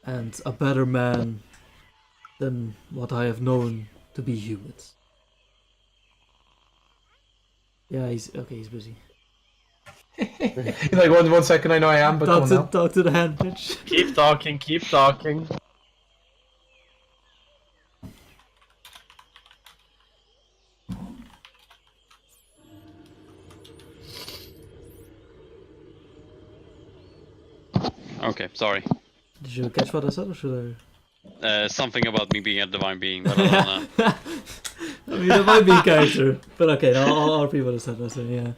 and a better man than what I have known to be humans. Yeah, he's busy. Like, one second, I know I am, but come on now. Talk to the hand, bitch. Keep talking, keep talking. Okay, sorry. Did you catch what I said, or should Something about me being a divine being, but I don't know. I? I mean, that might be a character, but okay, I'll repeat what I said. I said, yeah,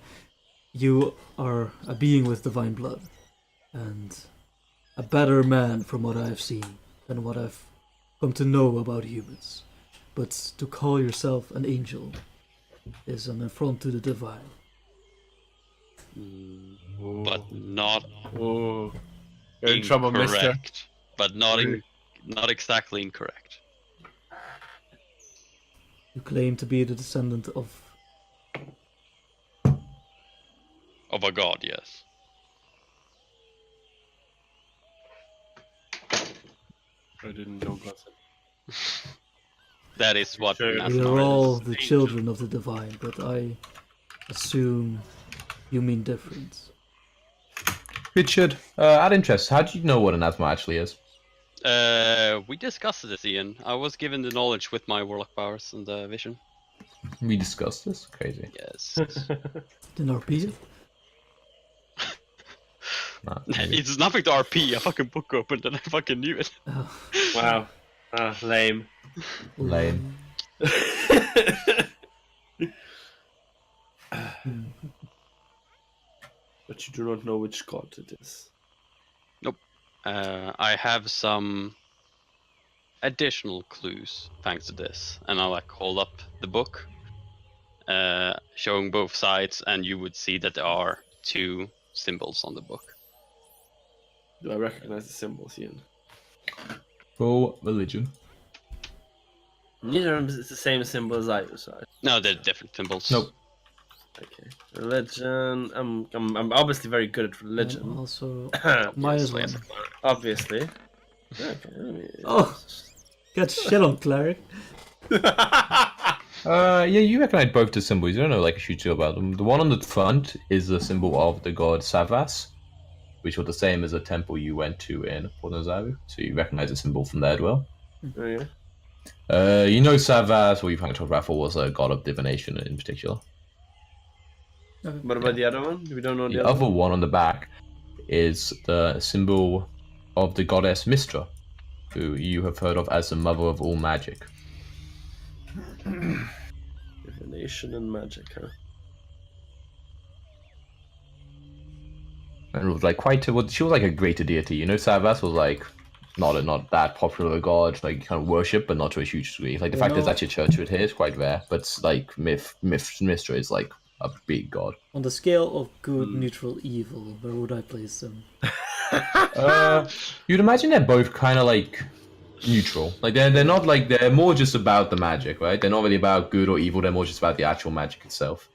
you are a being with divine blood, and a better man from what I've seen than what I've come to know about humans. But to call yourself an angel is an affront to the divine. But not Oh, you're in trouble, mister. incorrect. But not exactly incorrect. You claim to be the descendant of... Of a god, yes. I didn't know about that. That is what Sure. We Nathanael are all is. the children of the divine, but I assume you mean different. Richard, out of interest, how do you know what anathema actually is? We discussed this, Ian. I was given the knowledge with my warlock powers and the vision. We discussed this? Crazy. Yes. In RP? Nah, maybe. It's nothing to RP. I fucking book opened and I fucking knew it. Oh, Wow. Lame. Lame. But you do not know which god it is. I have some additional clues thanks to this, and I'll like hold up the book, showing both sides, and you would see that there are two symbols on the book. Do I recognize the symbols, Ian? Full religion. Neither of them is the same symbol as I use, right? No, they're different symbols. Nope. Okay. Religion. I'm obviously very good at religion. also, Yes, minus one. yes. Obviously. Okay. Oh, got shit on cleric. Yeah, you recognize both the symbols. You don't know like a shoot about them. The one on the front is the symbol of the god Savas, which was the same as a temple you went to in Pornozaru. So you recognize the symbol from there as well. Oh, yeah. You know Savas, or you've talked about, was a god of divination in particular. What about the other one? We don't know The other one on the back is the symbol of the goddess Mistra, who you have heard of as the mother of all magic. Divination and magic, huh? And it was like quite a, well, she was like a greater deity. You know, Savas was like not that popular a god, like kind of worship, but not to a huge degree. Like the fact there's actually a church with here is quite rare, but it's like Mistra is like a big god. On the scale of good, neutral, evil, where would I place them? You'd imagine they're both kind of like neutral. Like they're not like, they're more just about the magic, right? They're not really about good or evil. They're more just about the actual magic itself.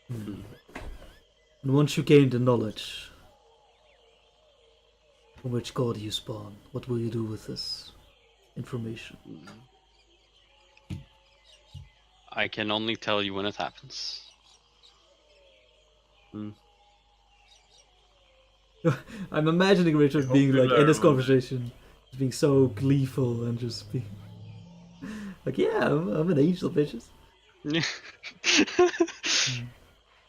And once you gain the knowledge from which god you spawn, what will you do with this information? I can only tell you when it happens. I'm imagining Richard being like in this conversation, just being so gleeful and just being like, "Yeah, I'm an angel, bitches."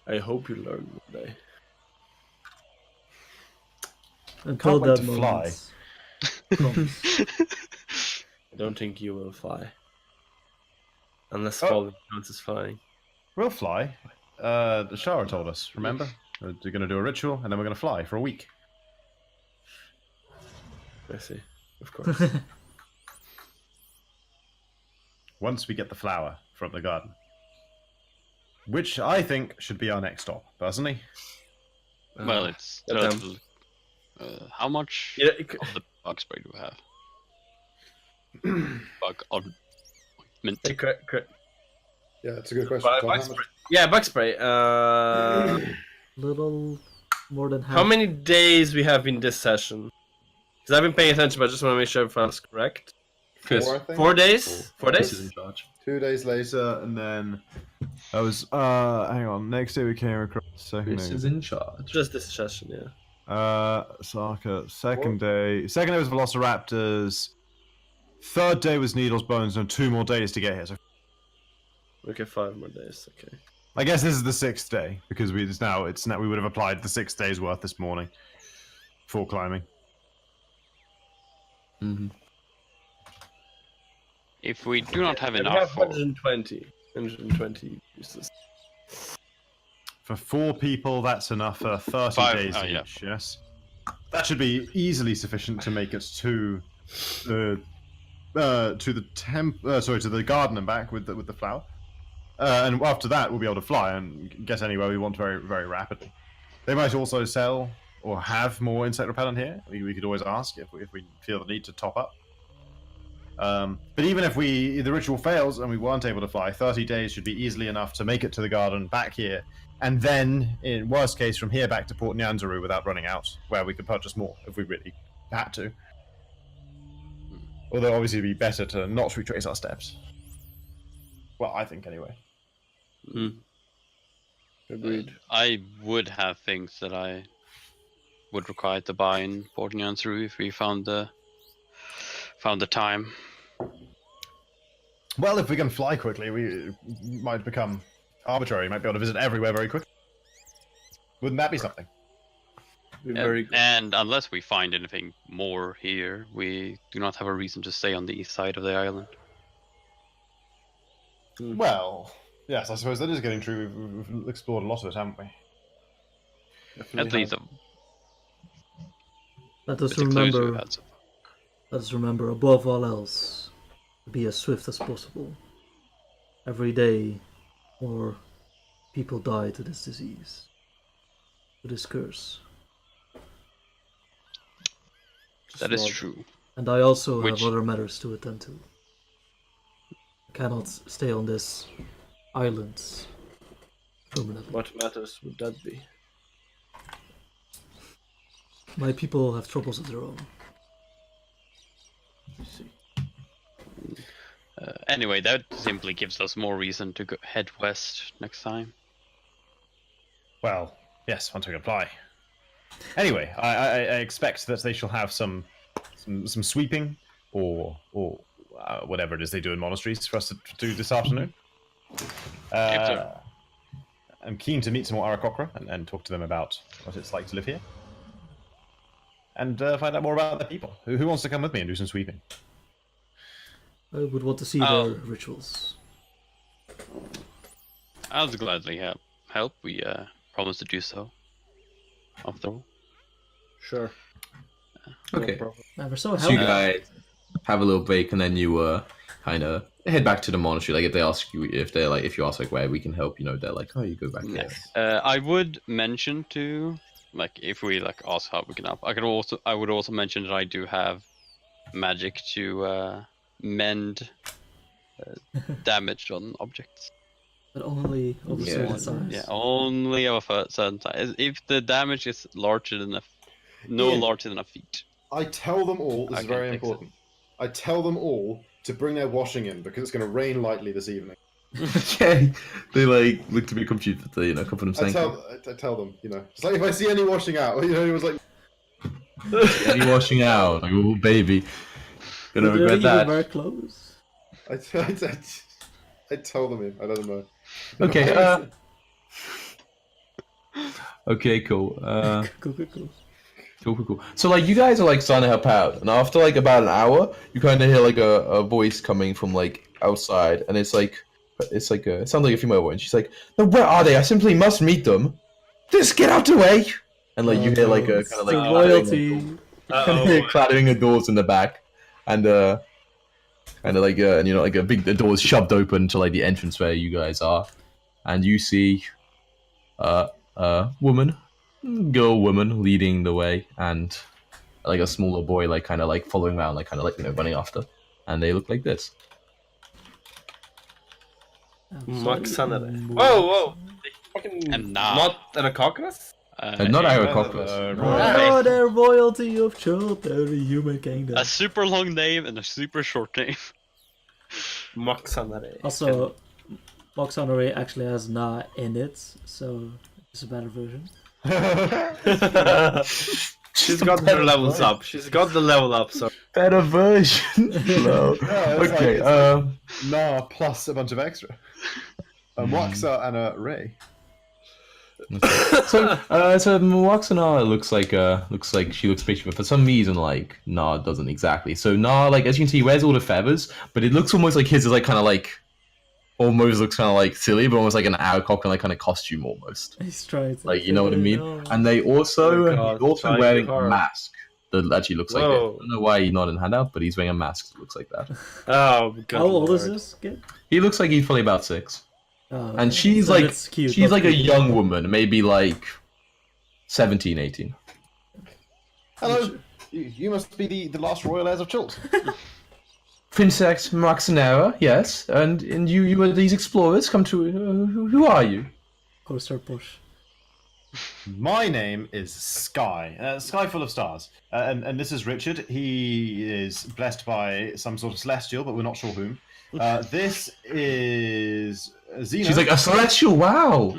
I hope you learn one day. Until Can't wait that to moment comes. I don't think you will fly. Unless Oh. falling counts as flying. We'll fly. The Shara told us, remember? We're going to do a ritual, and then we're going to fly for a week. I see. Of course. Once we get the flower from the garden. Which I think should be our next stop, personally. Well, it's yeah, relatively. How much Yeah, of the bug spray do we have? Bug ointment. Yeah, it's a good question. Tom, Bug how much- spray. Yeah, bug spray. Little more than half. How many days we have in this session? Because I've been paying attention, but I just want to make sure if I was correct. Chris, 4, I think? 4 days? 4 Chris is days? in charge. 2 days later, and then That was hang on. Next day we came across second Chris day. is in charge. Just this session, yeah. Saka. Second day. Second day was Velociraptors. Third day was Needles Bones, and 2 more days to get here. So Okay, 5 more days. Okay. I guess this is the 6th day because it's now we would have applied the 6 days worth this morning for climbing. Mm-hmm. If we do not have We enough have for 120 uses. For 4 people, that's enough for 30 5, days yeah. each. Yes, that should be easily sufficient to make us to the to the garden and back with the flower. And after that, we'll be able to fly and get anywhere we want very, very rapidly. They might also sell or have more insect repellent here. We could always ask if we feel the need to top up. But even if the ritual fails and we weren't able to fly, 30 days should be easily enough to make it to the garden back here, and then, in worst case, from here back to Port Nyanzaru without running out, where we could purchase more if we really had to. Although obviously it'd be better to not retrace our steps. Well, I think anyway. Agreed. I would have things that I would require to buy in Port Nyanzaru if we found the time. Well, if we can fly quickly, we might become arbitrary. We might be able to visit everywhere very quickly. Wouldn't that be something? Be very good. And unless we find anything more here, we do not have a reason to stay on the east side of the island. Well, yes, I suppose that is getting true. We've explored a lot of it, haven't we? At least Let us the clues we've remember. had so far. Let us remember, above all else, to be as swift as possible. Every day, more people die to this disease, to this curse. That is true. And I also Which- have other matters to attend to. I cannot stay on this island permanently. What matters would that be? My people have troubles of their own. Anyway, that simply gives us more reason to head west next time. Well, yes, once we apply. Anyway, I expect that they shall have some sweeping or whatever it is they do in monasteries for us to do this afternoon. I'm keen to meet some more Arakocra and talk to them about what it's like to live here. And find out more about their people. Who wants to come with me and do some sweeping? I would want to see Oh. their rituals. I'll gladly help. We promise to do so. After all. Sure. Okay. problem. Man, we're so So you helpful. guys have a little break, and then you kind of head back to the monastery. Like if they ask you, if you ask like where we can help, they're like, oh, you go back there. I would mention to, like, if we like ask how we can help. I would also mention that I do have magic to mend damage on objects. But only of a Yeah. certain size. Yeah, only of a certain size. If the damage is larger than larger than a feet. I tell them all, this I is can very fix it. important. I tell them all to bring their washing in because it's going to rain lightly this evening. Okay. They like look to be confused, but they come from I saying tell them, just like if I see any washing out, it was like, any washing out. Like, oh baby, gonna Do they regret even that. wear clothes? I tell them in. I let them know. Okay. Okay. Cool. Cool. So like you guys are like starting to help out, and after like about an hour, you kind of hear like a voice coming from like outside, and it sounds like a female voice. She's like, "No, where are they? I simply must meet them. Just get out the way!" And like you hear like a kind of like the royalty. clattering of doors in the back, and like the door is shoved open to like the entrance where you guys are, and you see woman leading the way, and like a smaller boy like kind of like following around, like kind of like running after, and they look like this. Maxanere. Whoa! They fucking And nah. not Anacoccus? Not Aerococus. Oh, they're royalty of Chult, they're the human kingdom. A super long name and a super short name. Moxanare. Also, Moxanare actually has Na in it, so it's a better version. She's got her levels up. She's got the level up, so Better version. No. it's Okay. like, Nah, plus a bunch of extra. A Moxa and a Ray. So Moxana looks like she looks pretty, but for some reason, like Nah doesn't exactly. So Nah, like as you can see, he wears all the feathers, but it looks almost like his is like kind of like, almost looks kind of like silly, but almost like an Alcock and like kind of costume almost. He's trying to. Like, you know what I mean? No. And they also Oh God, he's also trying wearing hard. a mask that actually looks like it. I Whoa. don't know why he's not in handout, but he's wearing a mask that looks like that. oh god. How old is Lord. this kid? He looks like he's probably about 6. Oh, And she's so like it's cute, she's not like a creepy. young woman, maybe like 17, 18. Hello. You must be the last royal heirs of Chult. Princess Maxinera, yes. And you are these explorers come to who are you? Coaster push. My name is Sky. Sky full of stars. And this is Richard. He is blessed by some sort of celestial, but we're not sure whom. This is Xena. She's like a celestial, wow.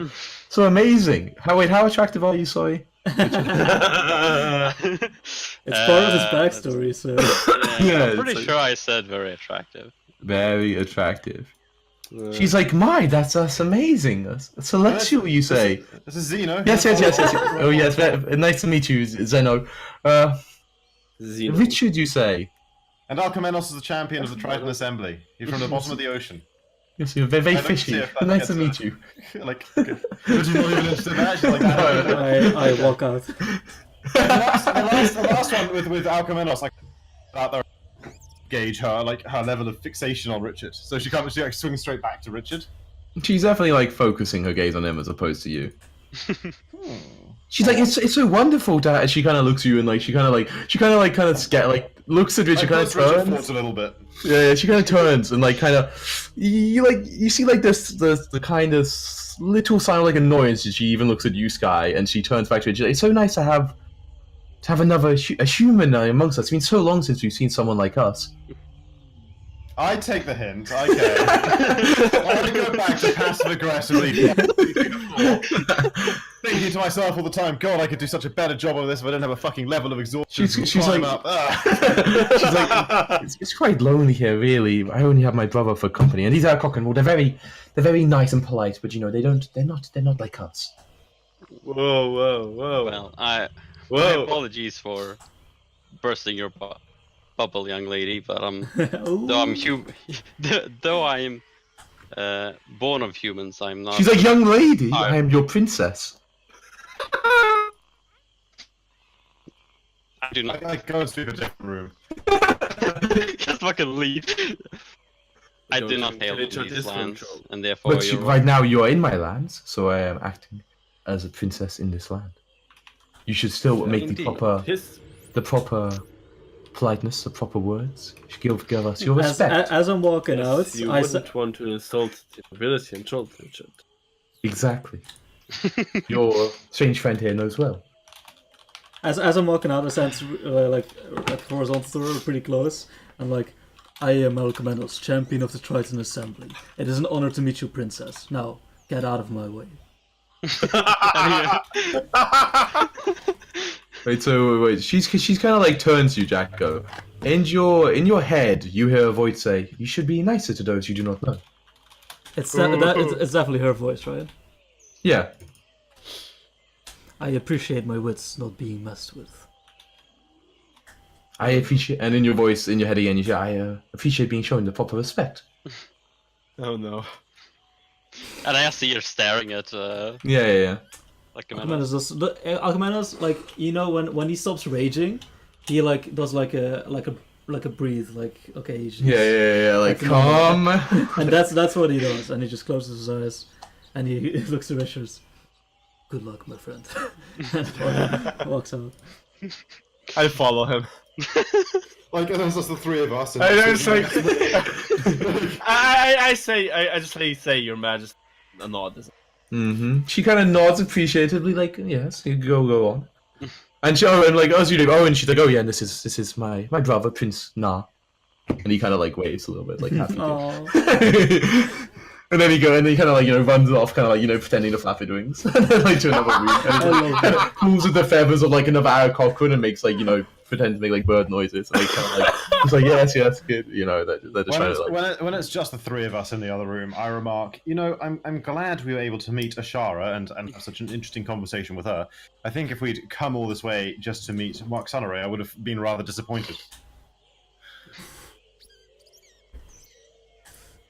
So amazing. How attractive are you, sorry? It's part of his backstory, so. Yeah, I'm pretty it's like- sure I said very attractive. Very attractive. She's like, that's amazing. A celestial, you say? This is Zeno. Yes. Oh, yes. Nice to meet you, Zeno. Xeno. Richard, you say? And Alcamenos is the champion of the Triton Assembly. He's from the bottom of the ocean. Yes, you're very, very I'd like to fishy. see if that Nice to gets meet you. Like, okay. But you're not even interested in that. She's like, no. I walk out. The last one with Alcamenos, like, out there, gauge her level of fixation on Richard. So she like swings straight back to Richard. She's definitely like focusing her gaze on him as opposed to you. She's like, it's so wonderful, Dad. And she kind of looks at you and like she kind of scared, like looks at Richard, kind of Richard turns. forwards a little bit. Yeah, she kind of turns and like kind of you see like this the kind of little sign of like annoyance as she even looks at you, Sky, and she turns back to Richard. It's so nice to have another a human amongst us. It's been so long since we've seen someone like us. I take the hint. Okay. I go back to passive aggressively thinking to myself all the time, God, I could do such a better job of this if I didn't have a fucking level of exhaustion. She's Climb like- up. She's like, it's quite lonely here, really. I only have my brother for company, and these are Cock-and-Roll. They're very nice and polite, but you know they're not like us. Whoa. Well, my Whoa. apologies for bursting your bubble, young lady. But Ooh. though I am born of humans, I'm not. She's like, young lady, I- I am your princess. I do not. I go and speak in a different room. Just fucking leave. I do not hail Richard from these is lands, controlled. and therefore But you're right now you are in my lands, so I am acting as a princess in this land. You should still make Indeed. The proper politeness, the proper words. You should give us your respect. As I'm walking out, You I wouldn't want to insult the nobility and Chult, Richard. Exactly. Your strange friend here knows well. as I'm walking out, I sense like horizontal to her, pretty close, and like, I am Alcamenos, champion of the Triton Assembly. It is an honor to meet you, princess. Now, get out of my way. Wait. She's kind of like turns to you, Jacko. In your head, you hear a voice say, "You should be nicer to those you do not know." It's it's definitely her voice, right? Yeah. I appreciate my wits not being messed with. I appreciate, and in your voice, in your head again, you say, "I appreciate being shown the proper respect." Oh no. And I see you're staring at Yeah. like a man. Alcamenos, like, you know, when he stops raging, he like does like a breathe, like, okay, he's just, Yeah. Like, Like, calm. and that's what he does, and he just closes his eyes, and he looks at Richard. Good luck, my friend. And walks out. I follow him. Like, there's just the three of us. And I don't say. I just say Your Majesty. A nod. Mm-hmm. She kind of nods appreciatively, like, yes, you go on. And she, and like, as you do, and she's like, oh yeah, and this is my brother, Prince Na. And he kind of like waves a little bit, like happy. Oh, And then he kind of like runs off, kind of like pretending to flap his wings, and then like to another room, and kind of pulls with the feathers of like another arrow cockroach and makes like pretend to make like bird noises, and they kind of like it's like yes, good, they're just trying to like. When it's just the three of us in the other room, I remark, I'm glad we were able to meet Ashara and have such an interesting conversation with her. I think if we'd come all this way just to meet Mark Sunneray, I would have been rather disappointed.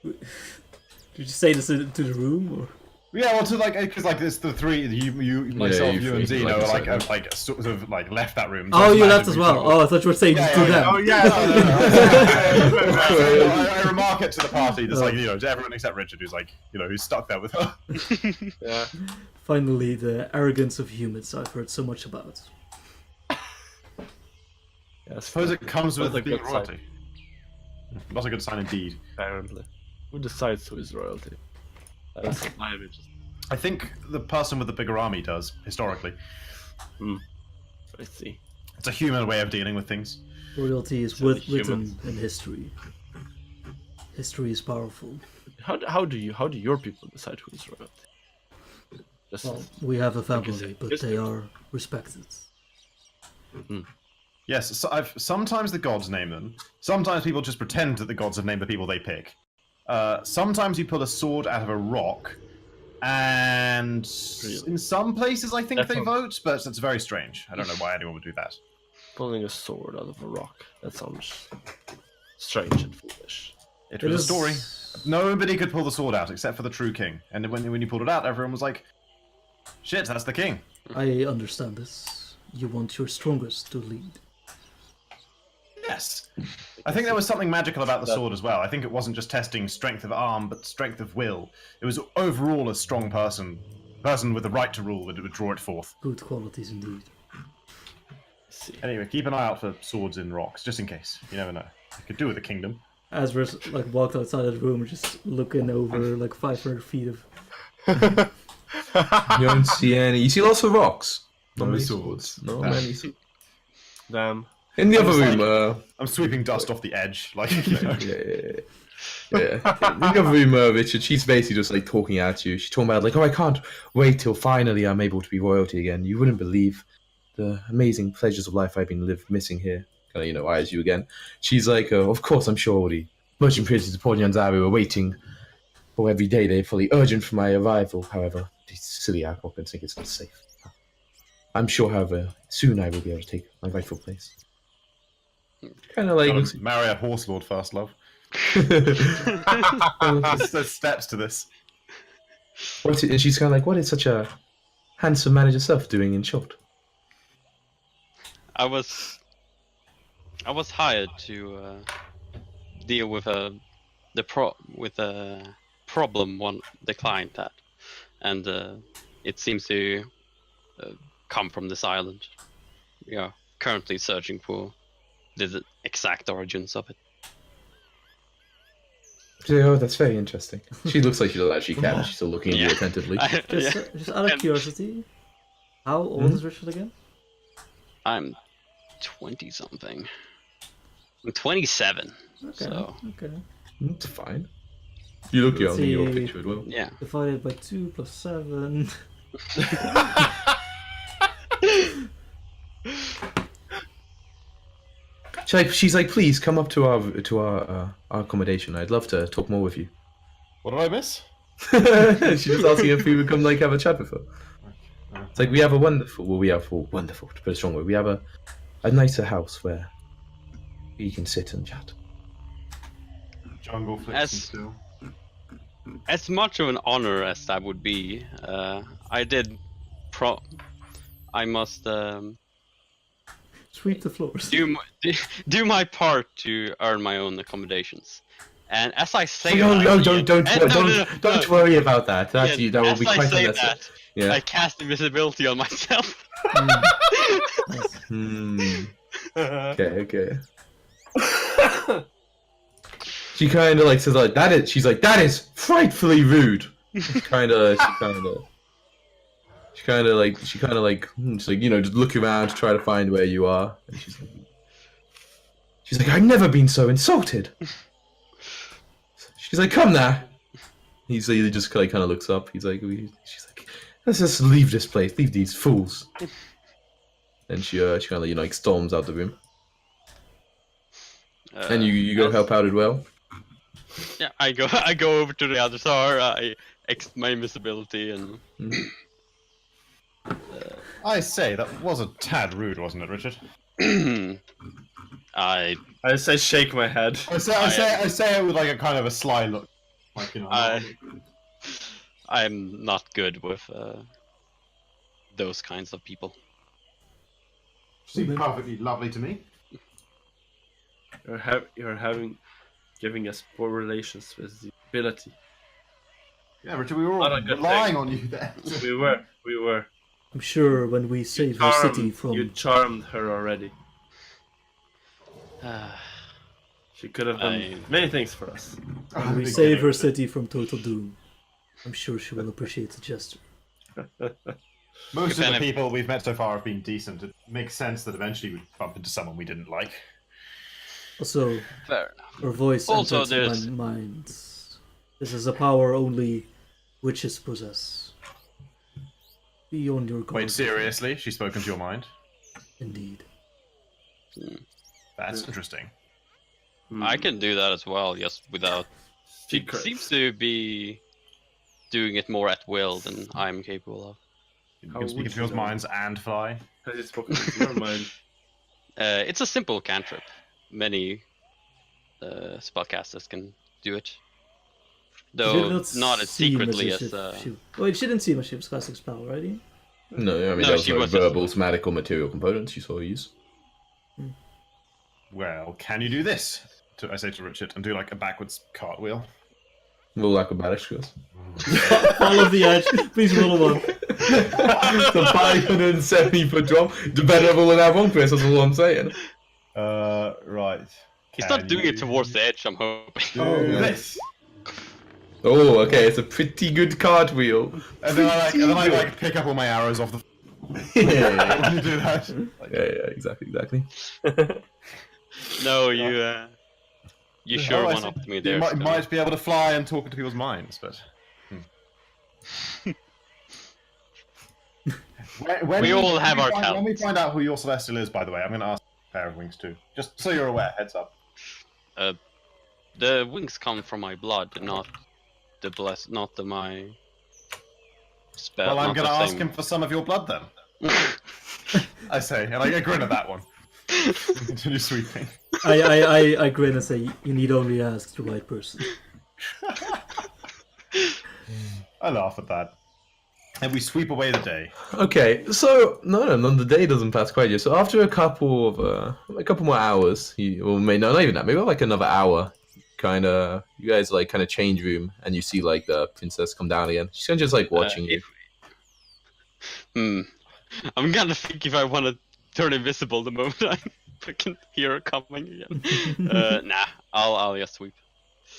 did you say this to the room or? Yeah, well, because it's the three, myself, you you and three, Zeno, like, like sort of like left that room. Oh, you left as well. Oh, I thought you were saying to them. Oh yeah, I remark it to the party. There's to everyone except Richard, who's who's stuck there with her. Yeah. Finally, the arrogance of humans I've heard so much about. I suppose it comes with Not a being good royalty. Not a good sign indeed. Apparently. Who decides who is royalty? That's my interest. I think the person with the bigger army does, historically. I see. It's a human way of dealing with things. Royalty is written in history. History is powerful. How do your people decide who is royalty? Just Well, we have a family, say, but history. they are respected. Yes, so sometimes the gods name them. Sometimes people just pretend that the gods have named the people they pick. Sometimes you pull a sword out of a rock, and in some places I think they vote, but it's very strange. I don't know why anyone would do that. pulling a sword out of a rock. That sounds strange and foolish. It was a story. Nobody could pull the sword out except for the true king. And when you pulled it out, everyone was like, shit, that's the king. I understand this. You want your strongest to lead. Yes. I think there was something magical about the sword as well. I think it wasn't just testing strength of arm, but strength of will. It was overall a strong person with the right to rule that would draw it forth. Good qualities indeed. Anyway, keep an eye out for swords in rocks, just in case. You never know. You could do with a kingdom. Asver's walked outside of the room, just looking over 500 feet of. You don't see any. You see lots of rocks. Not No many swords. swords. No many swords. Damn. In the other just room, I'm sweeping dust off the edge, yeah. In the other room, Richard, she's basically just talking at you. She's talking about oh, I can't wait till finally I'm able to be royalty again. You wouldn't believe the amazing pleasures of life I've been missing here. Kind of, eyes you again. She's like, of course, I'm sure the merchant princes of Port Nyanzaru are waiting for every day. They're fully urgent for my arrival. However, these silly Alcockens think it's not safe. I'm sure, however, soon I will be able to take my rightful place. Kind of Gotta marry a horse lord first, love. There's steps to this. And she's kind of what is such a handsome man as yourself doing in Chult? I was hired to deal with the problem the client had, and it seems to come from this island. We are currently searching for the exact origins of it. Oh, that's very interesting. She looks like she'll actually catch. She's still looking at you attentively. Just out of curiosity, how old is Richard again? I'm 20-something. I'm 27. Okay. So Okay. It's fine. You look young in your see. picture as well. yeah. Divided by 2 plus 7. She's like, please come up to our accommodation. I'd love to talk more with you. What did I miss? She's just asking if we would come have a chat with her. It's we have wonderful, to put it strongly, we have a nicer house where you can sit and chat. Jungle flicks and still. As much of an honor as that would be, I must Sweep the floors. do my part to earn my own accommodations. And as I say, Don't worry about that. That will be quite unnecessary. Yeah. I cast invisibility on myself. Okay. She kind of says that is. She's that is frightfully rude. She kind of just look around to try to find where you are. And She's like, I've never been so insulted. She's like, come now. He just kind of looks up. She's like, let's just leave this place, leave these fools. And she kind of like storms out the room. And you go help out as well. Yeah, I go over to the other door. I exit my invisibility and. I say, that was a tad rude, wasn't it, Richard? I say shake my head. I say it with like a kind of a sly look. Like, you know, I'm not good with those kinds of people. seemed perfectly lovely to me. You're giving us poor relations with the ability. Yeah, Richard, we were all Not a good relying thing. on you there. We were. I'm sure when we save her city You from... charmed her already. She could have done many things for us. When we save her city from total doom, I'm sure she will appreciate the gesture. Most of the people we've met so far have been decent. It makes sense that eventually we'd bump into someone we didn't like. Also, Fair enough. her voice Also, enters there's- my mind. This is a power only witches possess. Be on your guard. Wait, seriously? She's spoken to your mind? Indeed. That's interesting. I can do that as well, just without. She Secret. seems to be doing it more at will than I'm capable of. You How can speak would into you people's know? minds and fly. Has it spoken to your mind? It's a simple cantrip. Many spellcasters can do it. She Though did not as seem secretly if as. Wait, she didn't seem as she was casting spell, right? No, I mean, No, there was she no was just- verbal, somatic, or material components you saw her use. Well, can you do this? I say to Richard, and do like a backwards cartwheel. Roll acrobatics, Chris. Follow the edge. Please roll a 1. It's a 570-foot drop. The better roll than that one, Chris, that's all I'm saying. Right. He's not doing it towards the edge, I'm hoping. Do this. Oh, okay, it's a pretty good cartwheel. And then I like pick up all my arrows off the. Yeah, When you do that. exactly. No, you sure Oh, I one see. up to me You there. might be able to fly and talk into people's minds, but. We all have our When we talents. find out who your Celestial is, by the way, I'm going to ask a pair of wings too. Just so you're aware, heads up. The wings come from my blood, not my spell. Well, I'm not going to the ask same- him for some of your blood then. I say, and I grin at that one. Continue sweeping. I grin and say, you need only ask the right person. I laugh at that. And we sweep away the day. Okay, so no, the day doesn't pass quite yet. So after a couple more hours, not even that, maybe like another hour. You guys like kind of change room, and you see like the princess come down again. She's kind of just like watching you. I'm gonna think if I want to turn invisible the moment I freaking hear her coming again. Nah, I'll just sweep.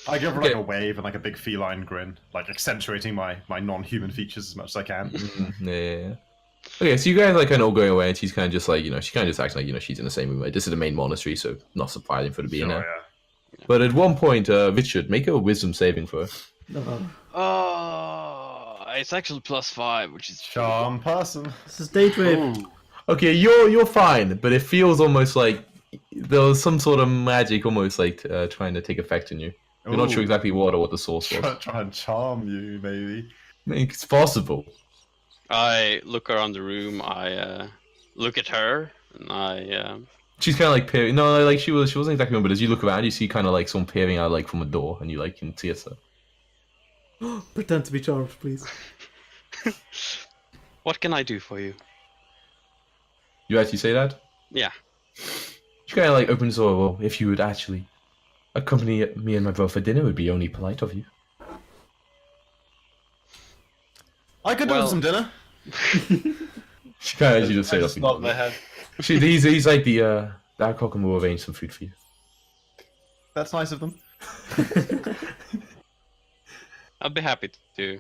I give her like Okay. a wave and like a big feline grin, like accentuating my non-human features as much as I can. Yeah. Okay, so you guys like kind of all going away, and she's kind of just like she kind of just acting like she's in the same room. Like, this is the main monastery, so not surprising for her to be in Sure, there. yeah. But at one point, Richard, make a wisdom saving throw. Oh, it's actually +5, which is Charm person. This is date rape. Okay, you're fine, but it feels almost like there was some sort of magic, almost like trying to take effect on you. You're not sure Ooh. exactly what or what the source was. Try and charm you, maybe. I mean, it's possible. I look around the room. I look at her, and I She's kind of like peering. No, like she wasn't exactly one, but as you look around, you see kind of like someone peering out like from a door, and you like can see it. So. Pretend to be charmed, please. What can I do for you? You actually say that? Yeah. She kind of like opens the door. Well, if you would actually accompany me and my brother for dinner, it would be only polite of you. I could do Well- with some dinner. She kind of just say I that. just nod my head. He's like the alcohol and will arrange some food for you. That's nice of them. I'd be happy to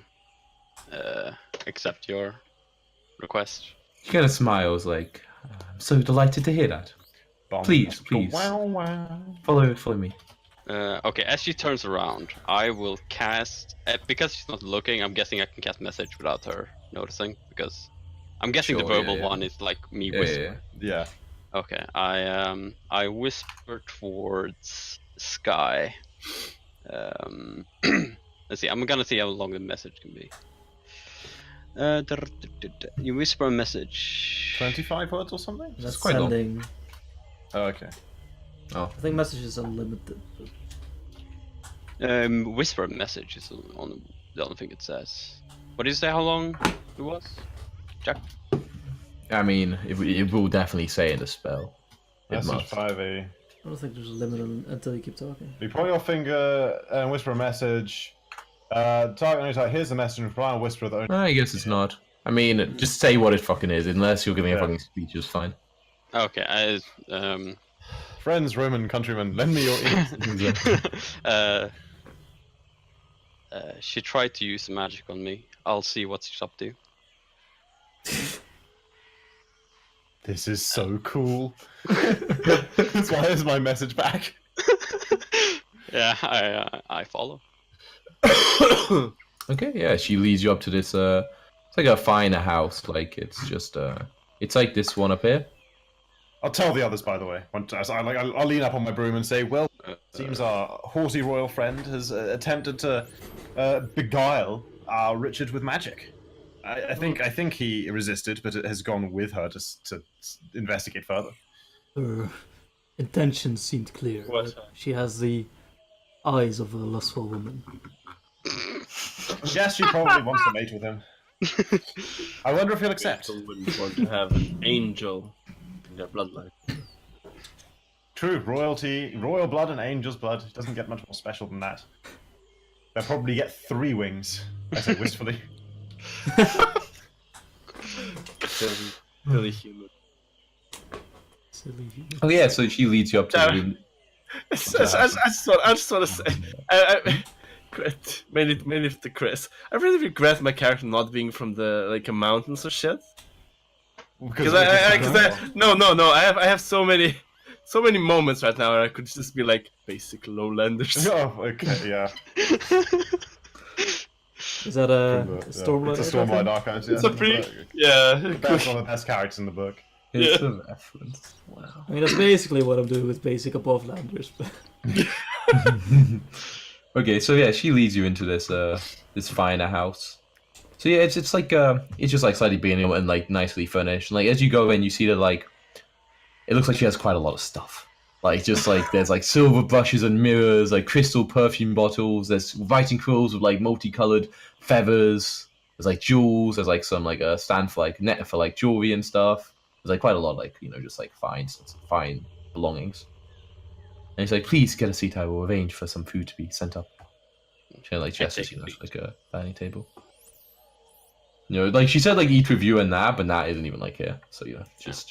accept your request. She kind of smiles like, I'm so delighted to hear that. Bombs Please, just go please. Wow, wow. Follow me. Okay, as she turns around, I will cast. Because she's not looking, I'm guessing I can cast message without her noticing. Because I'm guessing the Sure, yeah, verbal yeah. one is like me Yeah, whispering. Yeah. Okay, I whisper towards Sky. Let's see. I'm gonna see how long the message can be. You whisper a message. 25 words or something? That's quite long. sending. Oh, okay. I think message is unlimited. Whisper message is on the only thing it says. What did you say? How long it was? Jack. I mean, it will definitely say in the spell. It Message must. 5e. I don't think there's a limit until you keep talking. You point your finger and whisper a message. Target only type, here's the message and reply and whisper the only. I guess it's not. I mean, just say what it fucking is, unless you're giving a Yeah. fucking speech, it's fine. Okay. Friends, Roman countrymen, lend me your ears. She tried to use magic on me. I'll see what she's up to. This is so cool. That's why is my message back. Yeah, I follow. Okay, yeah, she leads you up to this, it's like a finer house, like, it's just, it's like this one up here. I'll tell the others, by the way. I'll lean up on my broom and say, well, seems our haughty royal friend has attempted to beguile our Richard with magic. I think he resisted, but it has gone with her to investigate further. Her intentions seemed clear. What? She has the eyes of a lustful woman. Yes, she probably wants to mate with him. I wonder if he'll accept. People wouldn't want to have an angel in their bloodline. True, royal blood and angel's blood. It doesn't get much more special than that. They'll probably get 3 wings. I say wistfully. Really human. Silly human. Oh yeah, so she leads you up to the room. I just want to say, mainly to Chris. I really regret my character not being from the mountains or shit. Because I have so many moments right now where I could just be like basic lowlanders. Oh, okay, yeah. Is that a It's Stormlight? a Stormlight Archives. Yeah. It's a yeah. That's one of the best characters in the book. It's a reference. Wow. I mean, that's basically what I'm doing with basic abovelanders. But Okay, so yeah, she leads you into this this finer house. So yeah, it's just like slightly being and like nicely furnished. And, like as you go in, you see that like it looks like she has quite a lot of stuff. Like just like there's like silver brushes and mirrors, like crystal perfume bottles. There's writing quills with like multicolored feathers. There's like jewels. There's like some like a stand for like net for like jewelry and stuff. There's like quite a lot like just like fine belongings. And he's like, please get a seat. I will arrange for some food to be sent up. She like gestures, like a dining table. Like she said, like eat with you and that, but that isn't even like here. So just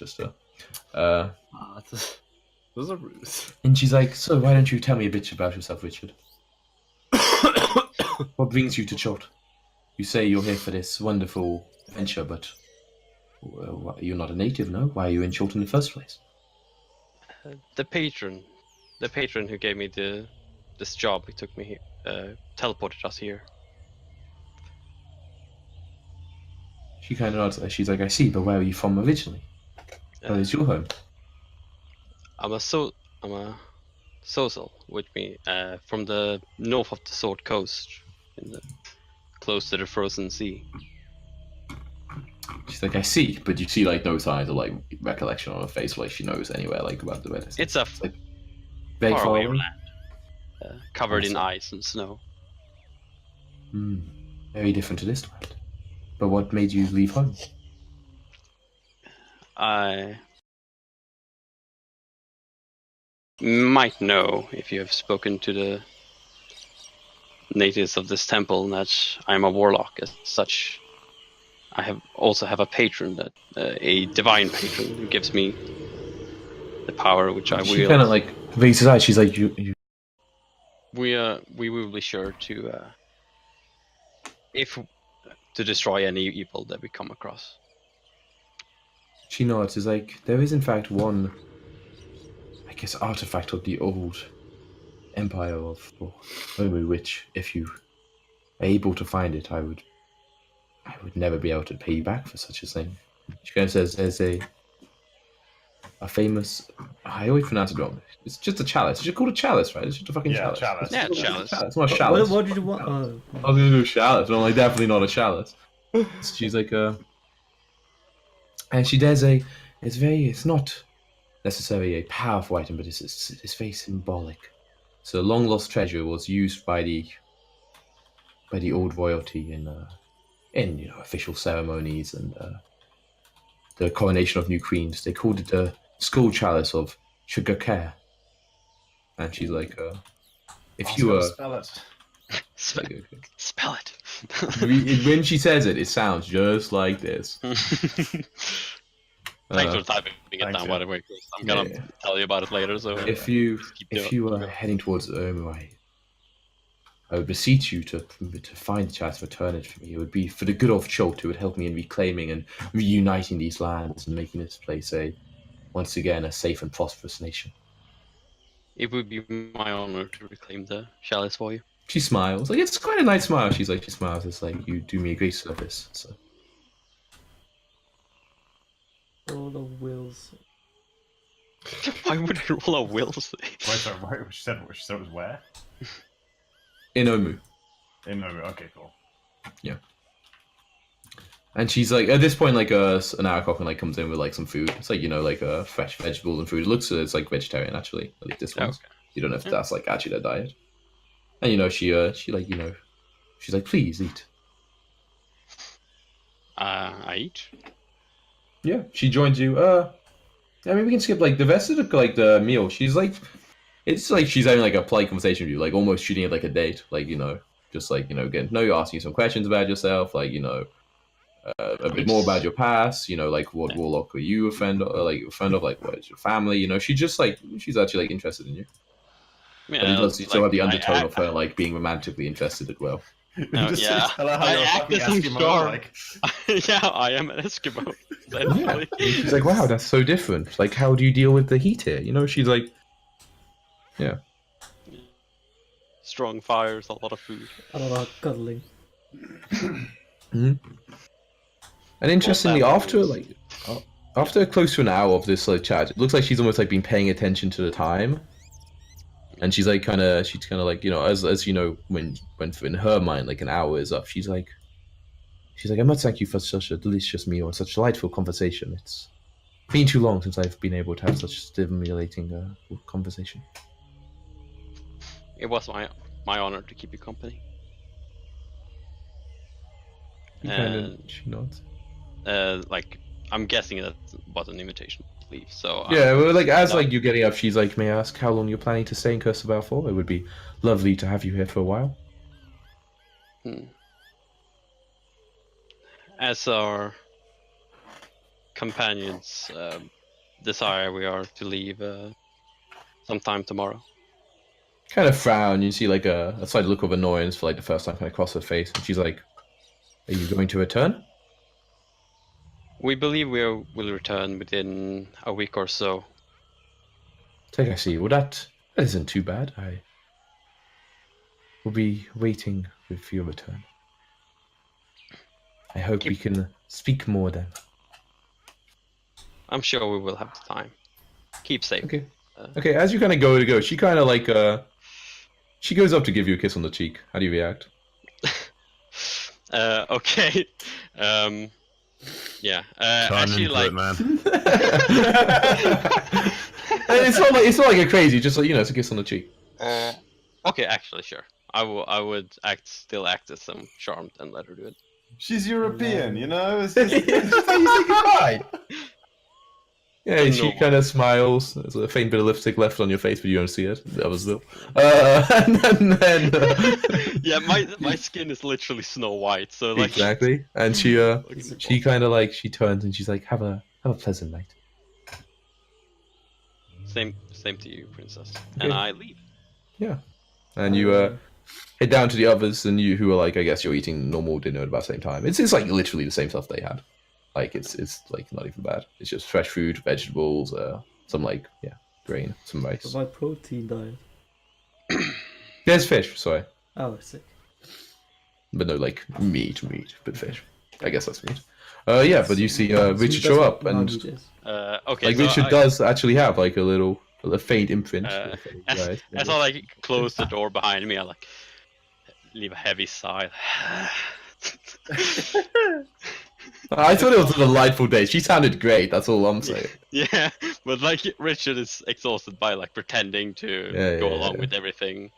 Those are rude. And she's like, so why don't you tell me a bit about yourself, Richard? What brings you to Chult? You say you're here for this wonderful adventure, but you're not a native, no? Why are you in Chult in the first place? The patron who gave me this job, he took me here, teleported us here. She kind of nods. She's like, I see, but where are you from originally? Where is your home? I'm a social with me from the north of the Sword Coast, close to the frozen sea. She's like, I see, but you see like no signs of like recollection on her face, like she knows anywhere like about the weather. It's a like very far far away away. land, covered in ice and snow. Very different to this land. But what made you leave home? I might know if you have spoken to the natives of this temple that I'm a warlock. As such, I also have a patron, that a divine patron, who gives me the power which I She wield. kind of like raises her eyes. She's like, you. We will be sure to to destroy any evil that we come across. She nods. Is like, there is in fact one guess, artifact of the old empire of Omu, which, if you are able to find it, I would never be able to pay you back for such a thing. She kind of says there's a famous. I always pronounce it wrong. It's just a chalice. You should call it a chalice, right? It's just a fucking Yeah, chalice. chalice. Yeah, It's chalice. It's not a chalice. What did you want? I was gonna do chalice, but I'm like, definitely not a chalice. She's like, and it's not necessarily a powerful item, but it's very symbolic. So long lost treasure was used by the old royalty in official ceremonies and the coronation of new queens. They called it the skull chalice of sugar care. And she's like, if you were spell it. Spell it. when she says it, it sounds just like this. Thanks for typing it thanks, down, yeah. by the way, Chris. I'm gonna tell you about it later. So If you keep are heading towards Omu, I would beseech you to find the chance to return it for me. It would be for the good of Chult. It would help me in reclaiming and reuniting these lands and making this place once again a safe and prosperous nation. it would be my honor to reclaim the chalice for you. She smiles. Like, it's quite a nice smile. She smiles. It's like, you do me a great service. So All the wills. Why would I roll a will save? Wait, sorry, what she said it was where? in Omu. In Omu. Okay, cool. And she's like, at this point, like an Arakokan like comes in with like some food. It's like, like fresh vegetables and food. It looks it's like vegetarian actually. At least this one. Okay. You don't know if that's like actually their diet. And she like she's like, please eat. I eat. Yeah, she joins you. I mean, we can skip like the rest of the meal. She's like, it's like she's having like a polite conversation with you, like almost treating it like a date. Like just like getting to know you, asking you some questions about yourself, like a bit more about your past. Like what warlock are you a friend of? Like what is your family? She just like she's actually like interested in you. Yeah, But it does still have the I undertone of her like being romantically interested as well. Just yeah. tell her how I you're a act fucking as I'm Eskimo, sure. like. Yeah, I am an Eskimo. Essentially. She's like, wow, that's so different. Like, how do you deal with the heat here? She's like, yeah. Strong fires, a lot of food. A lot of cuddling. And interestingly, Well, after close to an hour of this like chat, it looks like she's almost like been paying attention to the time. And she's like kind of like as when in her mind like an hour is up, she's like I must thank you for such a delicious meal and such delightful conversation. It's been too long since I've been able to have such stimulating conversation. It was my honor to keep you company. She nods. Like I'm guessing that was an invitation to leave. So Yeah, well, like as no. like you're getting up, she's like, "May I ask how long you're planning to stay in Kursabao for? It would be lovely to have you here for a while." As our companions desire, we are to leave sometime tomorrow. Kind of frown. You see like a slight look of annoyance for like the first time kind of across her face, and she's like, "Are you going to return?" We believe will return within a week or so. I see. Well, that isn't too bad. I will be waiting for your return. I hope we can speak more then. I'm sure we will have the time. Keep safe. Okay. Okay. As you kind of go, she kind of like she goes up to give you a kiss on the cheek. How do you react? Okay. Yeah. Actually, like. man. It's not like a crazy. Just like it's a kiss on the cheek. Okay, actually, sure. I would still act as some charmed and let her do it. She's European, It's It's just how you say goodbye. Yeah, and she Normal. kind of smiles. There's a faint bit of lipstick left on your face, but you don't see it. That was still. And then Yeah, my skin is literally Snow White, so like. exactly. And she kind of like she turns and she's like, "Have a pleasant night." Same to you, princess. And I leave. Yeah. And you head down to the others, and you who are like, I guess you're eating normal dinner at about the same time. It's like literally the same stuff they had. Like it's like not even bad. It's just fresh food, vegetables, some like grain, some rice. For my protein diet. There's fish, sorry. Oh, I see. But no, like, meat, but fish. I guess that's meat. Yeah, but you see Richard show up, and Okay. like so Richard does actually have like a faint imprint. As I like close the door behind me, I like leave a heavy sigh. I thought it was a delightful day. She sounded great. That's all I'm saying. Yeah, but like Richard is exhausted by like pretending to go along with everything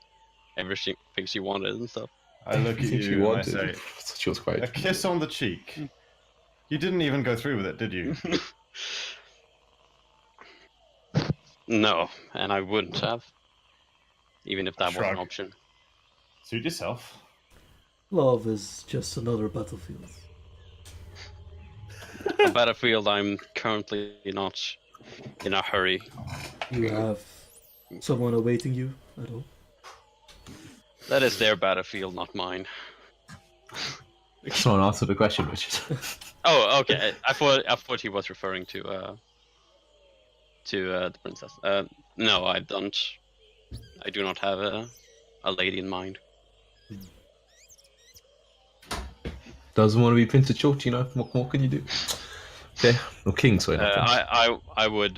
she wanted and stuff. I look at She you and I wanted. say, She was quite. a kiss on the cheek. You didn't even go through with it, did you? No, and I wouldn't have, even if that was Shrug. an option. Suit yourself. Love is just another battlefield. A battlefield I'm currently not in a hurry. You have someone awaiting you at all? That is their battlefield, not mine. Someone answer the question, Richard. Oh, okay. I thought he was referring to the princess. No, I don't. I do not have a lady in mind. Doesn't want to be Prince of Chult, you know. What more can you do? Okay, no king, sorry. Not prince. I would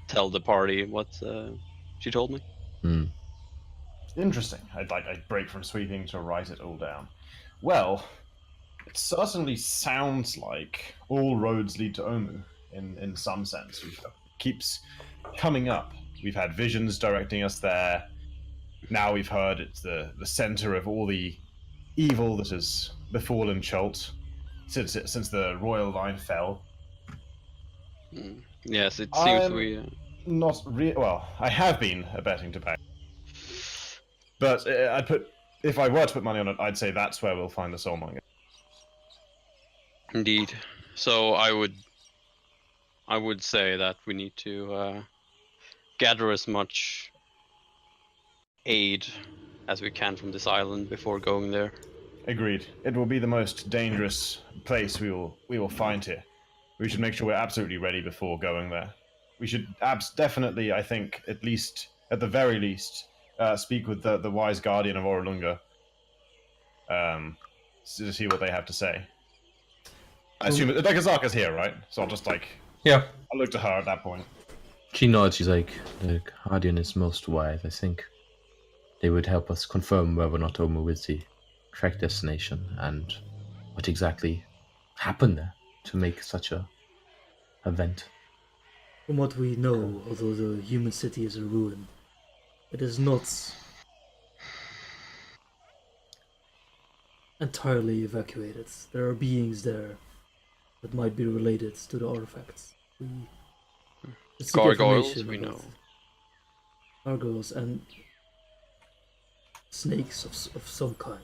tell the party what she told me. Interesting. I'd break from sweeping to write it all down. Well, it certainly sounds like all roads lead to Omu, in some sense. It keeps coming up. We've had visions directing us there. Now we've heard it's the center of all the evil that has befallen Chult since the royal line fell. Yes, it seems Well, I have been a betting tobacco. But if I were to put money on it, I'd say that's where we'll find the soulmonger. Indeed. So I would say that we need to gather as much aid as we can from this island before going there. Agreed. It will be the most dangerous place we will find here. We should make sure we're absolutely ready before going there. We should definitely, I think, at the very least, speak with the wise guardian of Oralunga to see what they have to say. I assume Bekazaka's here, right? So I'll just Yeah. I'll look to her at that point. She nods. She's like, the guardian is most wise. I think they would help us confirm whether or not Omu is the correct destination and what exactly happened there to make such a event. From what we know, although the human city is a ruin, it is not entirely evacuated. There are beings there that might be related to the artifacts. Gargoyles, we know. Gargoyles and snakes of some kind.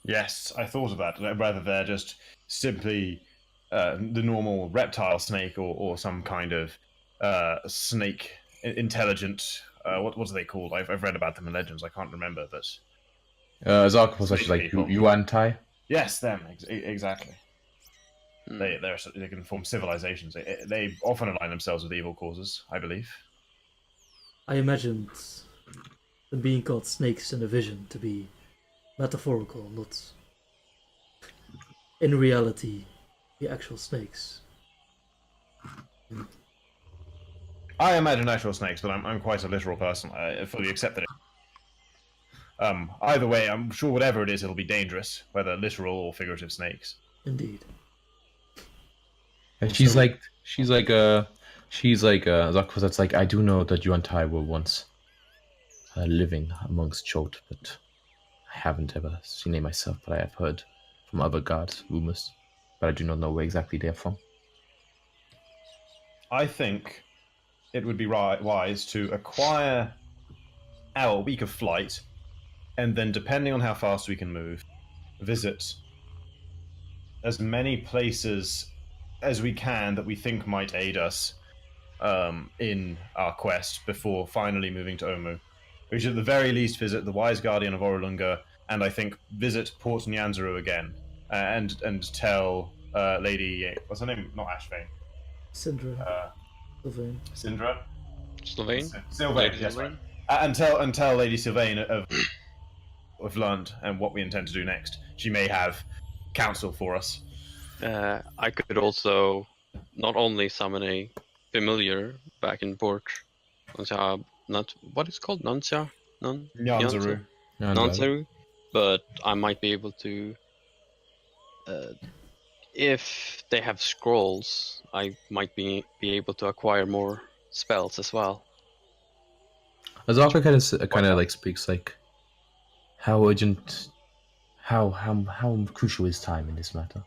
Yes, I thought of that. Whether they're just simply the normal reptile snake or some kind of snake intelligent. What are they called? I've read about them in Legends. I can't remember, but Zark was actually like Yuan-Tai. Yes, them exactly. They can form civilizations. They often align themselves with evil causes, I believe. I imagined them being called snakes in a vision to be metaphorical, not in reality the actual snakes. I imagine actual snakes, but I'm quite a literal person. I fully accept that. Either way, I'm sure whatever it is, it'll be dangerous, whether literal or figurative snakes. Indeed. And she's like, that's like, I do know that you and Tai were once living amongst Chult, but I haven't ever seen it myself, but I have heard from other guards rumors, but I do not know where exactly they're from. I think it would be wise to acquire our week of flight, and then depending on how fast we can move, visit as many places as we can that we think might aid us in our quest before finally moving to Omu. We should at the very least visit the Wise Guardian of Oralunga, and I think visit Port Nyanzaru again, and tell Lady, what's her name? Not Ashvane. Syndra. Sylvain. Sindra? Sylvain? Sylvain, Lady yes, Sylvain? right. Until Lady Sylvain have learned and what we intend to do next. She may have counsel for us. I could also not only summon a familiar back in port, not what is it called, Nuncia, Nyanzaru. Nuncaru, but I might be able to. If they have scrolls, I might be able to acquire more spells as well. Azaka kind of like speaks like, how urgent, how crucial is time in this matter?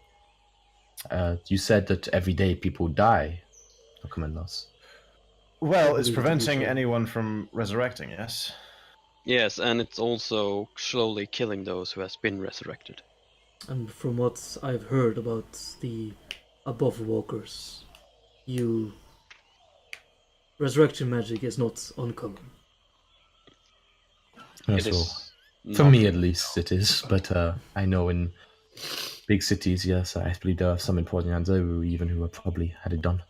You said that every day people die, Commandos. Well, it's preventing anyone from resurrecting, yes? Yes, and it's also slowly killing those who has been resurrected. And from what I've heard about the above walkers, resurrection magic is not uncommon. It So, is for not- me at least it is, but I know in big cities, yes, I believe there are some important Anzaru even who have probably had it done.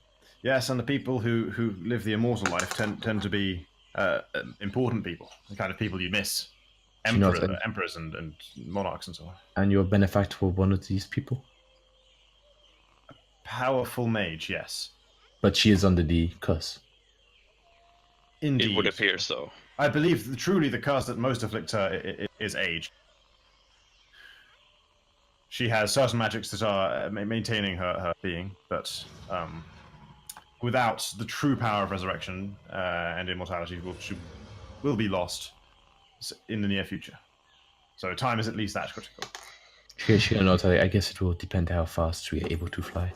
Yes, and the people who live the immortal life tend to be important people, the kind of people you miss. Do you know Emperors and monarchs and so on. And your benefactor were one of these people? Powerful mage, yes. But she is under the curse. Indeed. It would appear so. I believe truly the curse that most afflicts her is age. She has certain magics that are maintaining her being, but without the true power of resurrection and immortality, she will be lost in the near future. So time is at least that critical. I guess it will depend how fast we are able to fly.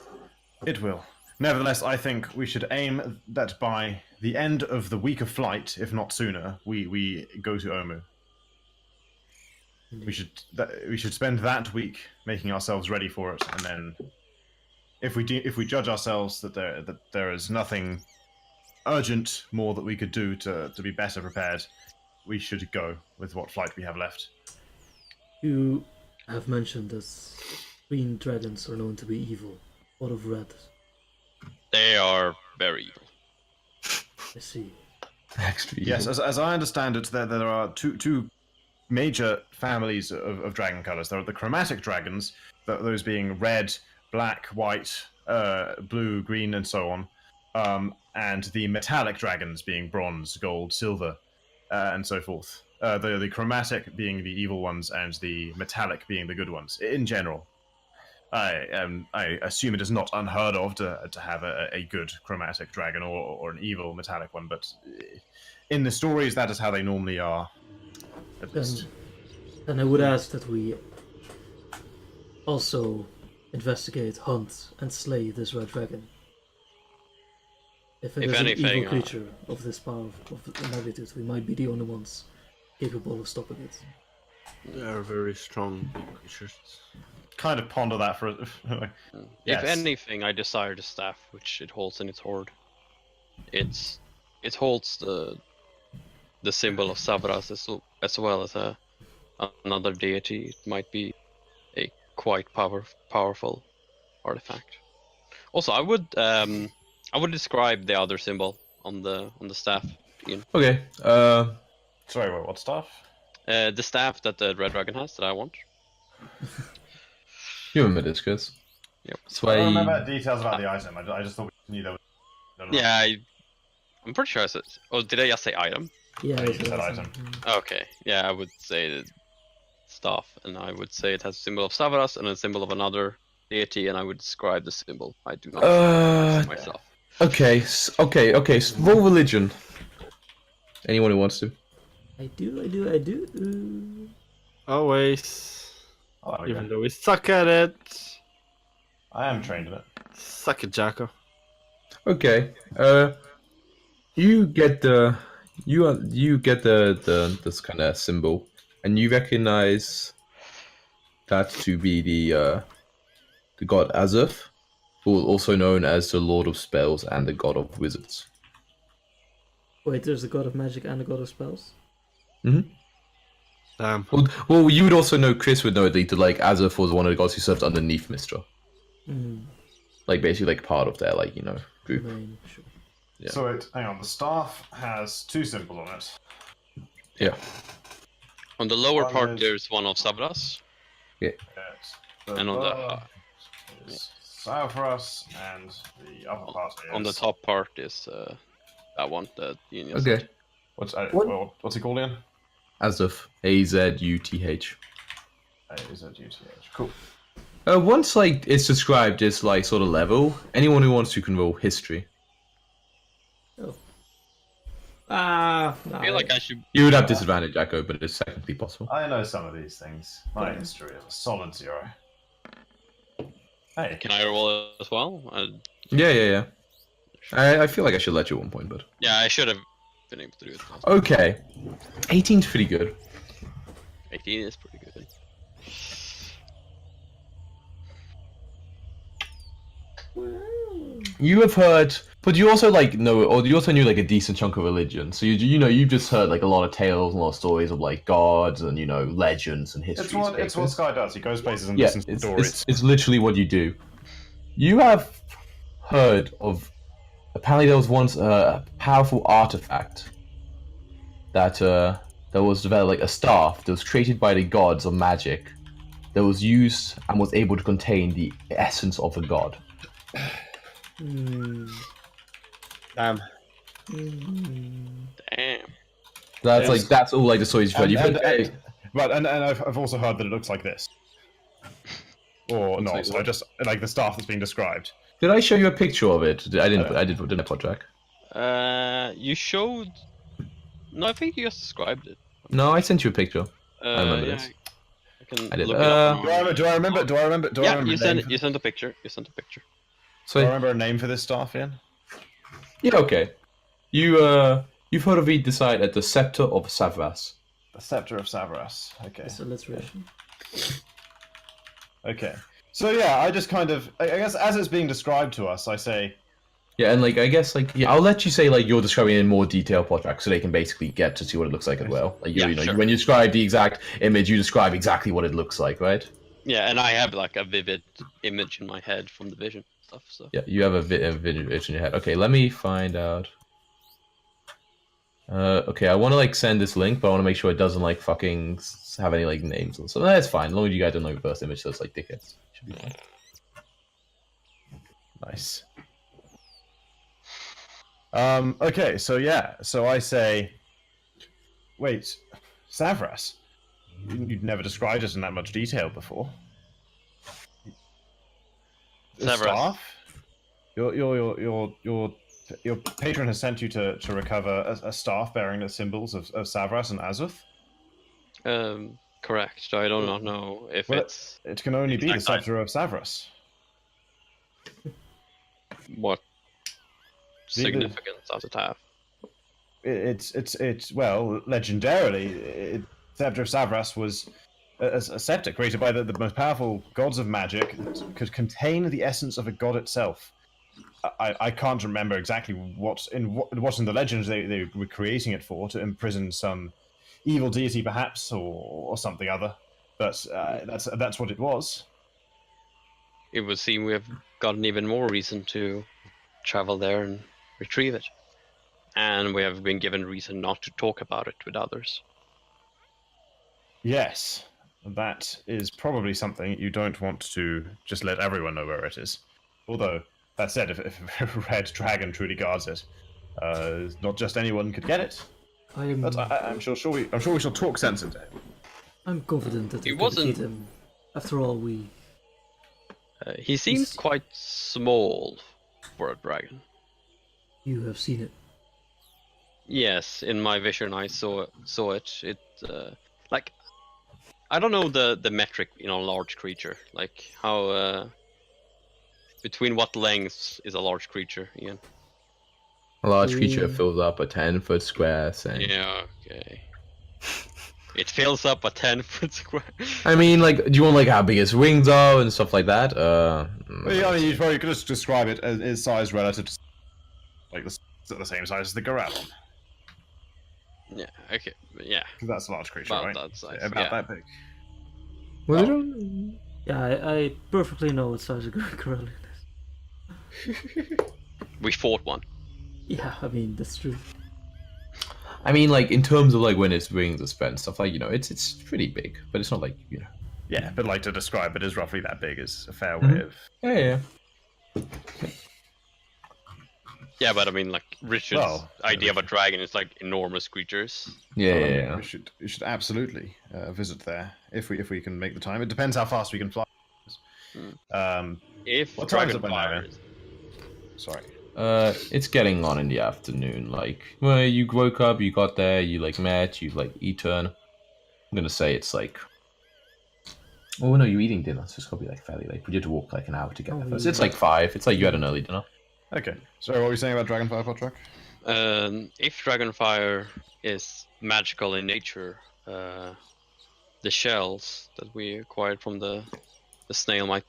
It will. Nevertheless, I think we should aim that by the end of the week of flight, if not sooner, we go to Omu. We should spend that week making ourselves ready for it, and then if we judge ourselves that there is nothing urgent more that we could do to be better prepared, we should go with what flight we have left. You have mentioned that green dragons are known to be evil. What of red? They are very evil. I see. Actually, Yes, as I understand it, there are two major families of dragon colors. There are the chromatic dragons, those being red, black, white, blue, green, and so on, and the metallic dragons being bronze, gold, silver, and so forth. The chromatic being the evil ones, and the metallic being the good ones. In general, I assume it is not unheard of to have a good chromatic dragon or an evil metallic one, but in the stories, that is how they normally are. At least. Then I would ask that we also investigate, hunt, and slay this red dragon. If it is anything, an evil creature of this power, of the magnitude, we might be the only ones capable of stopping it. They are very strong creatures. Kind of ponder that for. Yes. If anything, I desire the staff which it holds in its hoard. It holds the symbol of Sabras as well as another deity. It might be a quite powerful artifact. Also, I would describe the other symbol on the staff. Ian. Okay. Sorry, what stuff? The staff that the red dragon has that I want. You remember this, Chris? Yep. That's I why. don't remember details about the item. I just thought we knew there was. I don't know. Yeah, I'm pretty sure I said. Oh, did I just say item? Yeah, You it's said awesome. item. Okay, yeah, I would say the staff, and I would say it has a symbol of Savaras and a symbol of another deity, and I would describe the symbol. I do not myself. Okay. Okay. Roll religion. Anyone who wants to. I do. Always. Oh, there we Even go. though we suck at it. I am trained in it. Suck it, Jacko. Okay. You get the this kind of symbol, and you recognize that to be the god Azuf, who is also known as the Lord of Spells and the God of Wizards. Wait, there's a god of magic and a god of spells? Damn. Well, you would also know. Chris would know that like Azuf was one of the gods who served underneath Mistra, Hmm. like basically like part of their group. Main, sure. Yeah. So hang on. The staff has 2 symbols on it. Yeah. On the lower One part, is- there's one of Savras, Yes. and on the is Savras, and the upper part is... on the top part is that one that Union Okay. sent. What's he called again? Azuth. AZUTH. AZUTH. Cool. Once like it's described as like sort of level, anyone who wants to can roll history. No. I feel like I should. You would have disadvantage, Echo, but it's technically possible. I know some of these things. My history is a solid 0. Hey. Can I roll as well? Yeah. I feel like I should let you at one point, but Yeah, I should have been able to do it. okay. 18's pretty good. 18 is pretty good. You have heard, but you also like know, or you also knew like a decent chunk of religion. So you've just heard like a lot of tales and a lot of stories of like gods and legends and histories. It's what Sky does. He goes places and Yeah, listens to stories. it's literally what you do. You have heard of. Apparently, there was once a powerful artifact that was developed, like a staff that was created by the gods of magic, that was used and was able to contain the essence of a god. Damn. Damn. That's all like the stories you've heard. You've heard. And I've also heard that it looks like this. Or not. like So what? I just like the staff that's being described. Did I show you a picture of it? I didn't put track. You showed. No, I think you just described it. No, I sent you a picture. I remember yeah, this. I can I did. look it up. Do I remember? Yeah, you sent it. You sent a picture. You sent a picture. Do I So remember a name for this staff, Ian? yeah, okay. You've heard of it decide at the Scepter of Savras. The Scepter of Savras. Okay. It's alliteration. Okay. So yeah, I just kind of, I guess, as it's being described to us, I say, Yeah, and like I guess like yeah, I'll let you say like you're describing it in more detail, Podtrack, so they can basically get to see what it looks like as well. Like Yeah, sure. when you describe the exact image, you describe exactly what it looks like, right? Yeah, and I have like a vivid image in my head from the vision stuff. So Yeah, you have a vision in your head. Okay, let me find out. Okay, I want to like send this link, but I want to make sure it doesn't like fucking have any like names or something. That's fine, as long as you guys don't know the first image, so it's like dickheads. Should be fine. nice. Okay, so yeah, so I say, wait, Savras, you'd never described it in that much detail before. The Savras. staff? Your patron has sent you to recover a staff bearing the symbols of Savras and Azuth? correct. I do not know if Well, it's It can only be the Exact Scepter of Savras. what significance does it have. It's well, legendarily, Scepter of Savras was a scepter created by the most powerful gods of magic that could contain the essence of a god itself. I can't remember exactly what in the legends they were creating it for, to imprison some evil deity perhaps, or something other. But that's what it was. It would seem we have gotten even more reason to travel there and retrieve it. And we have been given reason not to talk about it with others. Yes, that is probably something you don't want to just let everyone know where it is. Although, that said, if Red Dragon truly guards it, not just anyone could get it. But I'm sure we shall talk sense into it. I'm confident that we It can wasn't- defeat him. After all, we... He seems quite small for a dragon. You have seen it. Yes, in my vision I saw it. It like I don't know the metric in a large creature. Like how between what lengths is a large creature, Ian? A large creature fills up a 10-foot square thing. Yeah, okay. It fills up a 10-foot square. I mean, like, do you want like how big its wings are and stuff like that? Well, yeah, I mean, you probably could just describe it as its size relative to, like, the same size as the Gorallon. Yeah, okay, yeah. Because that's a large creature, About right? that size, Yeah, about yeah. that big. Well, Oh. Yeah, I perfectly know what size a gorilla is. We fought one. Yeah, I mean that's true. I mean, like in terms of like when its wings are spread and stuff, like it's pretty big, but it's not like Yeah, but like to describe it as roughly that big is a fair Mhm. way of. Yeah. Yeah, but I mean, like Richard's Well, idea of a dragon is like enormous creatures. Yeah. We should absolutely visit there if we can make the time. It depends how fast we can fly. If What time is it by now, Dragonfire man? is Sorry. It's getting on in the afternoon. Like, well, you woke up, you got there, you like met, you like eaten. I'm gonna say it's like. Oh no, you're eating dinner, so it's gonna be like fairly late. We did walk like an hour to get there first. It's like 5. It's like you had an early dinner. Okay. So what were you saying about Dragonfire, Potrack? if Dragonfire is magical in nature, the shells that we acquired from the snail might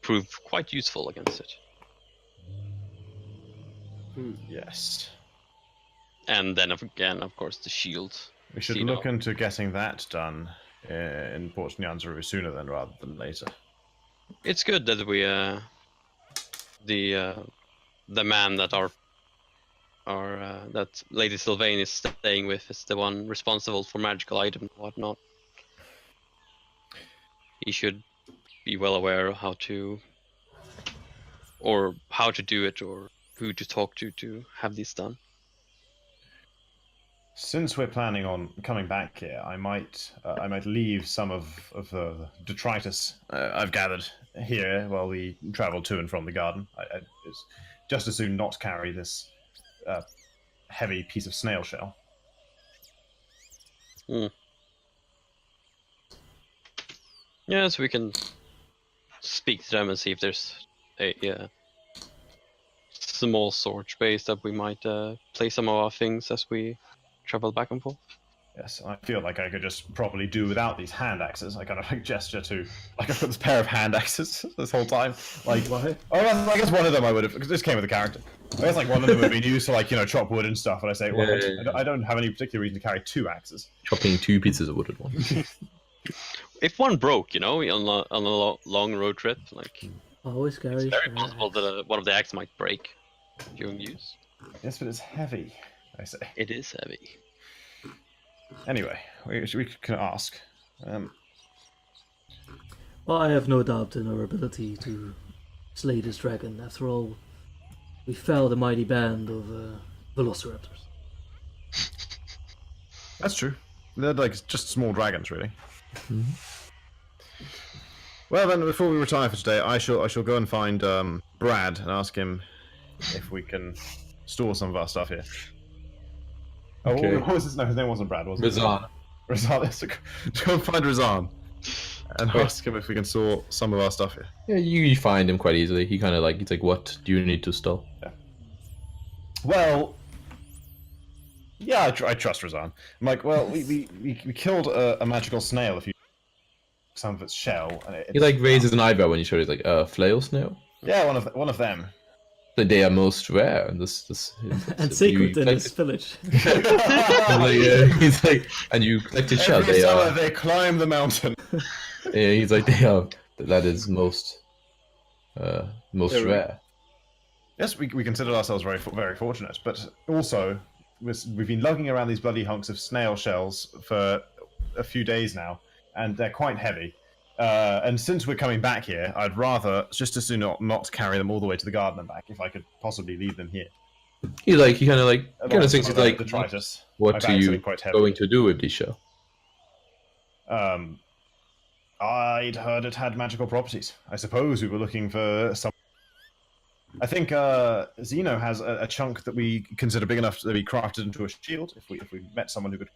prove quite useful against it. Yes. And then again, of course, the shield. We should look into getting that done in Port Nyanzaru sooner than rather than later. It's good that we the man that that Lady Sylvain is staying with is the one responsible for magical items and whatnot. He should be well aware of how to do it or who to talk to have this done. Since we're planning on coming back here, I might leave some of the detritus I've gathered here while we travel to and from the garden. It's just as soon not carry this heavy piece of snail shell. Yeah, so we can speak to them and see if there's a small storage space that we might place some of our things as we travel back and forth. Yes, I feel like I could just probably do without these hand axes. I kind of like gesture to, like I've got this pair of hand axes this whole time. Like, Why? I guess one of them I would have, because this came with the character. I guess like one of them would be used to like chop wood and stuff. And I say, well, I don't have any particular reason to carry 2 axes. Chopping 2 pieces of wood at once. If one broke, on a long road trip, like Always carry. it's very possible that one of the axes might break during use. Yes, but it's heavy, I say. It is heavy. Anyway, we can ask. Well, I have no doubt in our ability to slay this dragon. After all, we felled a mighty band of velociraptors. That's true. They're like just small dragons, really. Well, then, before we retire for today, I shall go and find Brad and ask him if we can store some of our stuff here. Oh, Okay. what was his name? His name wasn't Brad, was it? Razan. Razan. Let's go and find Razan and ask him if we can store some of our stuff here. Yeah, you find him quite easily. He's like, what do you need to store? Well, yeah, I trust Razan. I'm like, well, we killed a magical snail a few. Some of its shell. And He like raises an eyebrow when you show it. He's like, flail snail. Yeah, one of them. But they are most rare. And And sacred in this village. He's like, and you collected shell. Every summer they climb the mountain. Yeah, he's like, that is most rare. Yes, we consider ourselves very fortunate, but also we've been lugging around these bloody hunks of snail shells for a few days now, and they're quite heavy. And since we're coming back here, I'd rather just as soon not carry them all the way to the garden and back, if I could possibly leave them here. He kind of thinks he's like, detritus. what My are bag's you getting quite heavy. going to do with this shell? I'd heard it had magical properties. I suppose we were looking for some. I think Zeno has a chunk that we consider big enough to be crafted into a shield. If we met someone who could,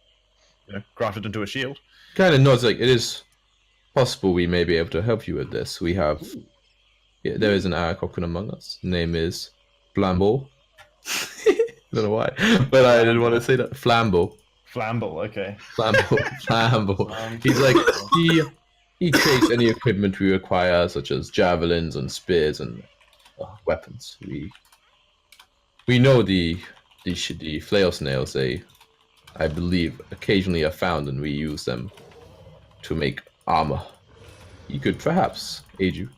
craft it into a shield. Kind of nods like, it is possible we may be able to help you with this. We have, there is an Arakokun among us. Name is Flambeau. I don't know why, but I didn't want to say that. Flambeau. Flamble, okay. Flambeau. He's like, he takes any equipment we require, such as javelins and spears and weapons. We know the flail snails. They, I believe, occasionally are found, and we use them to make armor. He could perhaps aid you.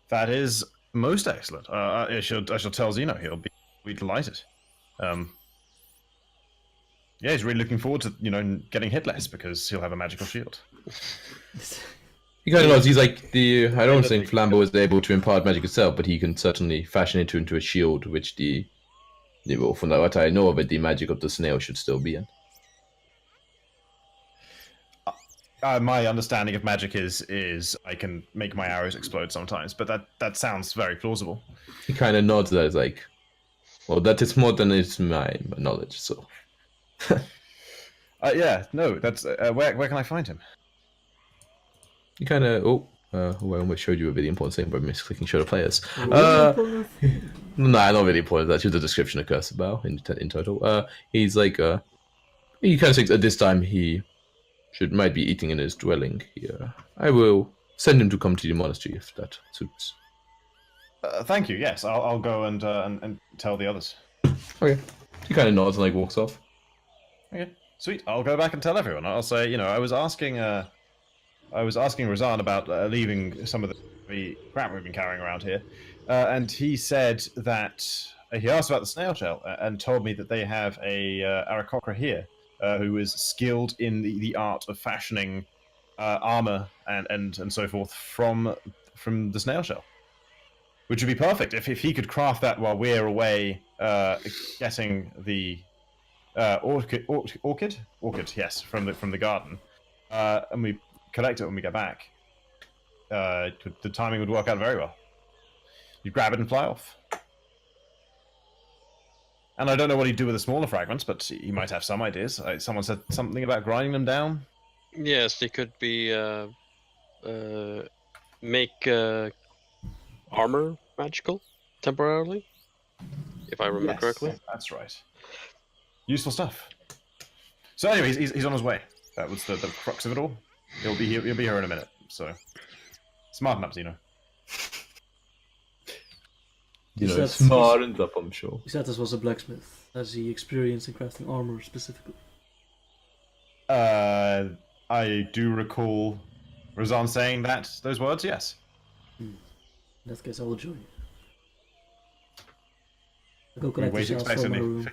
That is Most excellent. I shall tell Zeno. He'll be delighted. Yeah, he's really looking forward to getting hit less because he'll have a magical shield. He kind of knows. He's like I don't think Flambeau is able to impart magic itself, but he can certainly fashion it into a shield, which well, from what I know of it, the magic of the snail should still be in. My understanding of magic is I can make my arrows explode sometimes, but that sounds very plausible. He kind of nods that it's like, well, that is more than is my knowledge. So, yeah, no, that's where can I find him? He kind of I almost showed you a really important thing by misclicking show the players. No, not really important. That's just the description of Curse about in total. He's like he kind of thinks at this time he might be eating in his dwelling here. I will send him to come to the monastery if that suits. Thank you. Yes, I'll go and tell the others. Okay. He kind of nods and like walks off. Okay, sweet. I'll go back and tell everyone. I'll say, I was asking Razan about leaving some of the crap we've been carrying around here, and he said that he asked about the snail shell and told me that they have a Aarakocra here who is skilled in the art of fashioning armor and so forth from the snail shell, which would be perfect if he could craft that while we're away getting the orchid, yes, from the garden, and we collect it when we get back. The timing would work out very well. You grab it and fly off. And I don't know what he'd do with the smaller fragments, but he might have some ideas. Someone said something about grinding them down. Yes, they could be make armor magical temporarily, if I remember correctly. That's right. Useful stuff. So anyway, he's on his way. That was the crux of it all. He'll be here in a minute. So smarten up, Zeno. Smartened up, I'm sure. He said this was a blacksmith. Has he experience in crafting armor specifically? I do recall Razan saying those words, yes. In that case, I will join you. I'll go collect the Wait shells from my expectantly. room.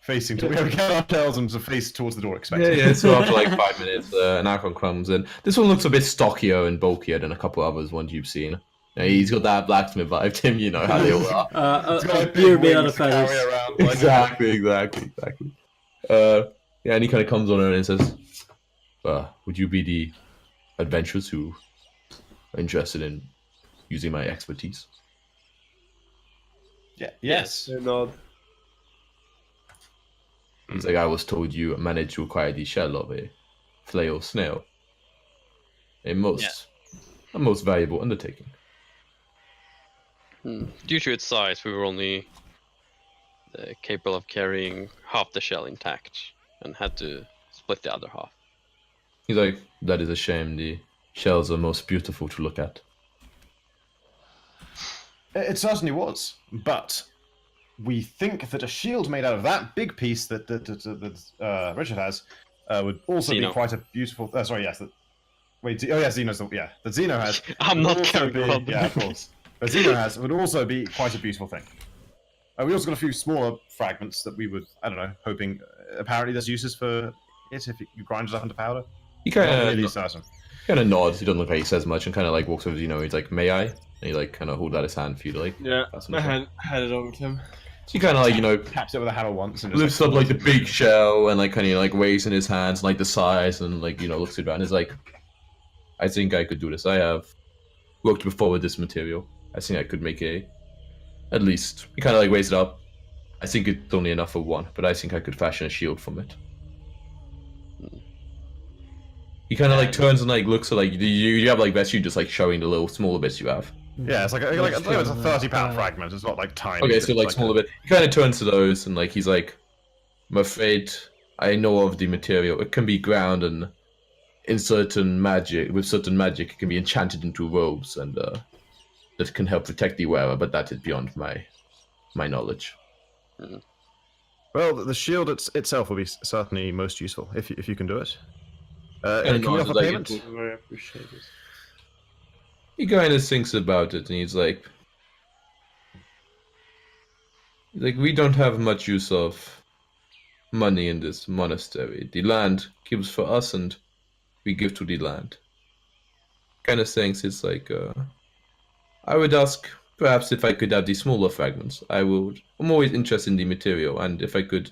Facing to we get our tails and to face towards the door expectantly. Yeah. So after like 5 minutes, an Archon comes in. This one looks a bit stockier and bulkier than a couple others ones you've seen. He's got that blacksmith vibe to him, you know how they all are. A beard made out of feathers. Exactly. Yeah, and he kind of comes on and says, would you be the adventurers who are interested in using my expertise? Yeah. Yes. They're not. It's like I was told you managed to acquire the shell of a flail snail. A most valuable undertaking. Due to its size, we were only capable of carrying half the shell intact, and had to split the other half. He's like, that is a shame. The shells are most beautiful to look at. It certainly was, but we think that a shield made out of that big piece that Richard has would also Zeno. be quite a beautiful. Sorry, yes. Zeno's that Zeno has. I'm would not also carrying on. Yeah, of course. But Zeno has would also be quite a beautiful thing. We also got a few smaller fragments that we would, I don't know, hoping. Apparently, there's uses for it if you grind it up into powder. He kind Not of really certain. nods. He doesn't look like he says much, and kind of like walks over to He's like, "May I?" And he like kind of holds out his hand for you to like. Yeah, pass him I the shell. had it over to him. So he kind of like Taps it with a hammer once and just lifts up like the big shell and like kind of like weighs in his hands like the size and like looks around. He's like, I think I could do this. I have worked before with this material. I think I could make at least. He kind of like weighs it up. I think it's only enough for one, but I think I could fashion a shield from it. He kind of like turns and like looks at like you have like best you just like showing the little smaller bits you have. Yeah, it's like it's a 30-pound fragment. It's not like tiny. Okay, it's so like smaller bit. He kind of turns to those and like he's like, I'm afraid I know of the material. It can be ground and with certain magic, it can be enchanted into robes and that can help protect the wearer. But that is beyond my knowledge. Well, the shield itself will be certainly most useful if you can do it. And Can we offer like payment? Very appreciated. He kind of thinks about it and he's like, Like, we don't have much use of money in this monastery. The land keeps for us, and we give to the land. Kind of things. It's like, I would ask perhaps if I could have the smaller fragments. I'm always interested in the material, and if I could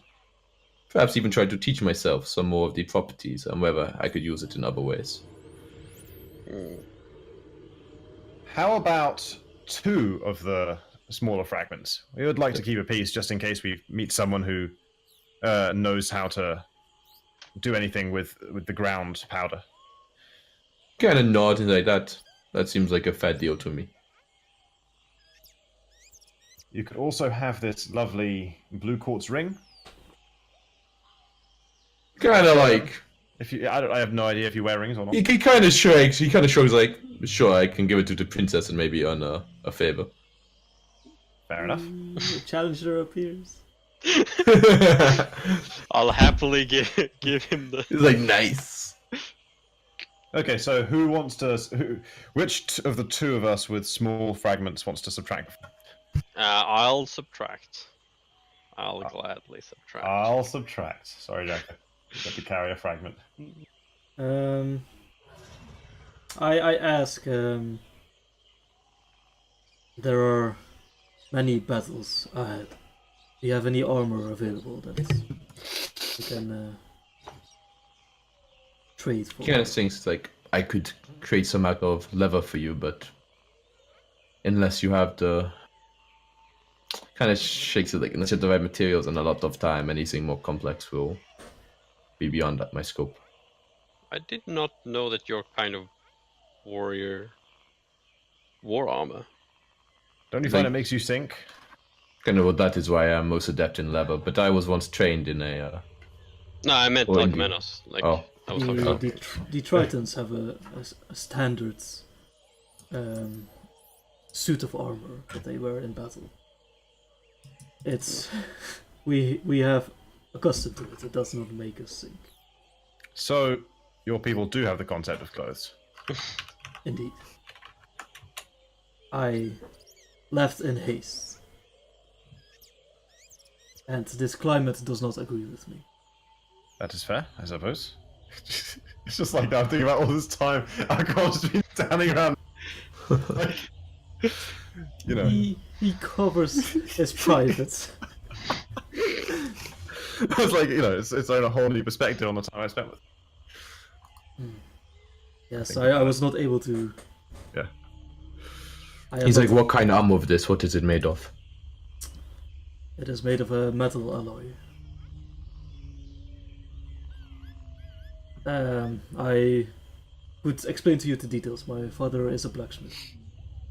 perhaps even try to teach myself some more of the properties and whether I could use it in other ways. How about 2 of the smaller fragments? We would like to keep a piece just in case we meet someone who knows how to do anything with the ground powder. Kind of nod and like that. That seems like a fair deal to me. You could also have this lovely blue quartz ring. Kind of like. If you, I have no idea if you wear rings or not. He kind of shrugs. He kind of shrugs like, sure, I can give it to the princess and maybe earn a favor. Fair enough. The challenger appears. I'll happily give him the. He's like, nice. Okay, so who wants to? Which of the 2 of us with small fragments wants to subtract? I'll subtract. I'll gladly subtract. I'll subtract. Sorry, Jack. You got to carry a fragment. I ask. There are many battles ahead. Do you have any armor available that you can trade for? Kind of things like I could create some out of leather for you, but unless you have the kind of shakes it like unless you have the right materials and a lot of time, anything more complex will be beyond my scope. I did not know that you're kind of war armor. Don't you find it makes you think? Kind of what that is why I'm most adept in leather, but I was once trained in a. No, I meant Or like in the- Menos. Like Oh. I was talking about. The Tritons have a standard suit of armor that they wear in battle. It's we have accustomed to it. It does not make us sink. So your people do have the concept of clothes. Indeed. I left in haste. And this climate does not agree with me. That is fair, I suppose. It's just like that. I'm thinking about all this time. Our god's been standing around. Like, you know. He covers his privates. I was like, you know, it's on a whole new perspective on the time I spent with. Yes, I was not able to. Yeah. He's like, what kind of armor of this? What is it made of? It is made of a metal alloy. I would explain to you the details. My father is a blacksmith,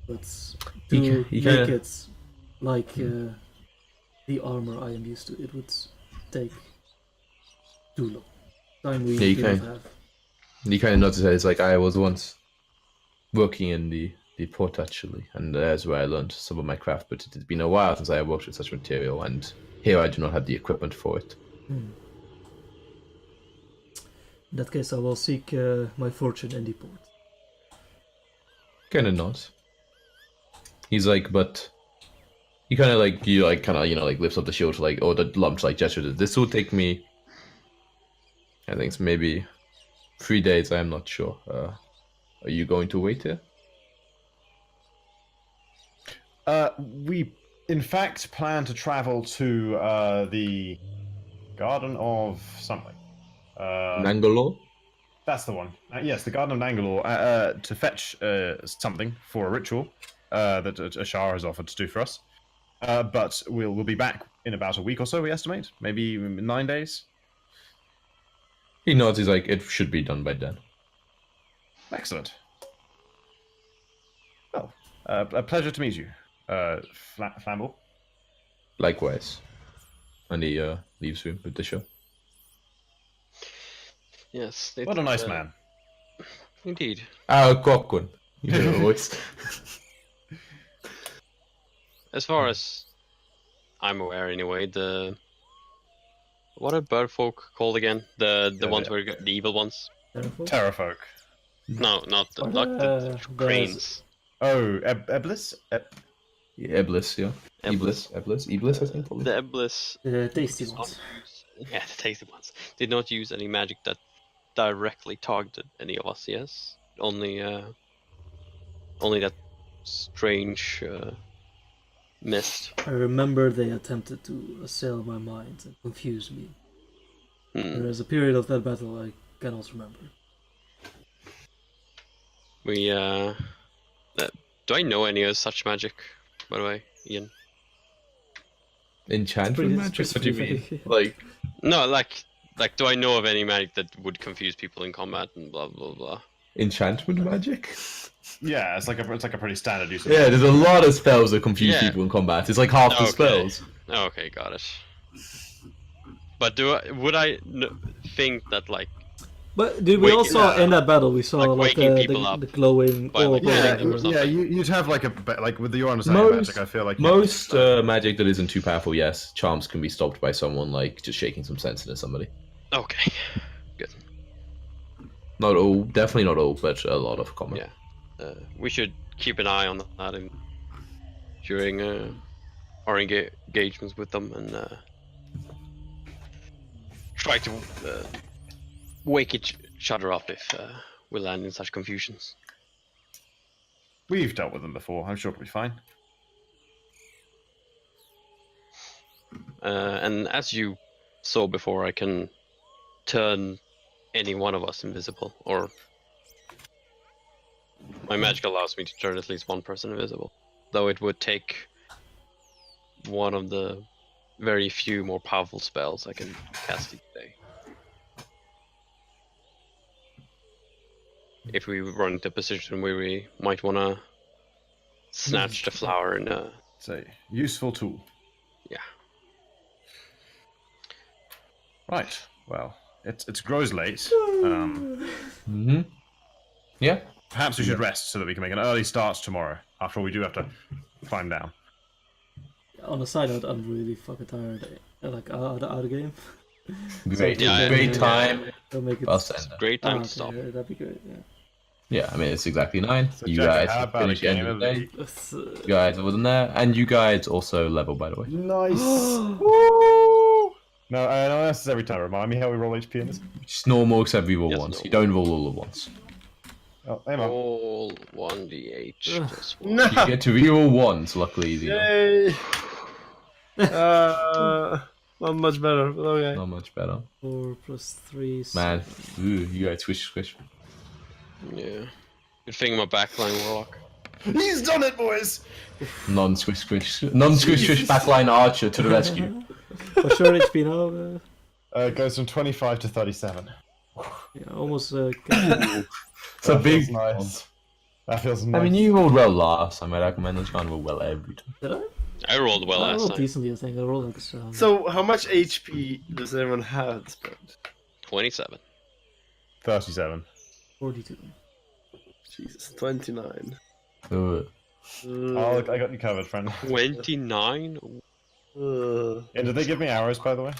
but to make it like the armor I am used to, it would take too long. Time we do not have. You kind of notice that it's like I was once working in the port actually, and that's where I learned some of my craft. But it had been a while since I had worked with such material, and here I do not have the equipment for it. In that case, I will seek my fortune in the port. Kind of not. He's like, but he kind of like like lifts up the shield like, oh, the lumps like gesture. This will take me. I think it's maybe 3 days. I am not sure. Are you going to wait here? We, in fact, plan to travel to the Garden of something. Nangalore? That's the one. Yes, the Garden of Nangalore, to fetch something for a ritual that Ashara has offered to do for us. But we'll be back in about a week or so, we estimate. Maybe 9 days. He nods, he's like, it should be done by then. Excellent. Well, a pleasure to meet you, Flamble. Likewise. And he leaves you with the show. Yes. What a nice man. Indeed. Cockun. You know the voice. As far as I'm aware, anyway, what are bird folk called again? The ones where you got the evil ones? Terrafolk. No, not the cranes. Oh, Eblis? Eblis, yeah. Iblis, I think. Probably. The Iblis. The tasty did ones. not use- Yeah, the tasty ones. Did not use any magic that directly targeted any of us. Yes, only that strange mist. I remember they attempted to assail my mind and confuse me. There is a period of that battle I cannot remember. We do I know any of such magic, by the way, Ian? Enchantment magic? What do you mean? specific. Like, No, like do I know of any magic that would confuse people in combat and blah blah blah? enchantment magic? Yeah, it's like a pretty standard use. Yeah, there's a lot of spells that confuse Yeah. people in combat. It's like half the Okay. spells. Okay, got it. But would I think that like But dude, we all Waking- saw in that battle, we saw like like waking people the up glowing by, like, orb. yeah, Yeah, or something. yeah, you'd have like with your understanding of magic. I feel like Most magic that isn't too powerful, yes, charms can be stopped by someone like just shaking some sense into somebody. okay, Not all, definitely not all, but a lot of common. Yeah. We should keep an eye on that during our engagements with them and try to wake each other up if we land in such confusions. we've dealt with them before. I'm sure it'll be fine. And as you saw before, I can turn any one of us invisible, or my magic allows me to turn at least one person invisible. Though it would take one of the very few more powerful spells I can cast each day. If we run into a position where we might want to snatch the flower and It's a useful tool. yeah. Right. Well, it grows late. Yeah. Perhaps we should rest so that we can make an early start tomorrow. After all, we do have to climb down. On a side note, I'm really fucking tired. Like out of game. Great, Yeah, great yeah. time. Don't make it. I'll send it. Great time okay, to stop. that'd be great. Yeah. Yeah, I mean it's exactly 9. So You Jack, guys how about finish a the end game of the of day. That's, You guys are within there, and you guys also level, by the way. Nice. No, no, this is every time. Remind me how we roll HP in this. Just normal, except we roll Yes, once. normal. You don't roll all at once. Oh, hey, man. All 1d8 plus 1. No. You get to reroll once. Luckily, you know, Yay! Not much better, but okay. not much better. 4 plus 3. Man, ooh, you guys squish. Yeah. Good thing I'm a backline warlock. He's done it, boys. Non-squish backline archer to the rescue. What's your HP now? It goes from 25 to 37. Yeah, almost. It's a That big. feels nice. That feels nice. I mean, you rolled well last time. I recommend that you can't roll well every time. Did I? I rolled well I last rolled time. decently, I think. I rolled like. So, how much HP does everyone have at this point? 27. 37. 42. Jesus, 29. Ugh. Oh, look, I got you covered, friend. 29? And did they give me arrows, by the way?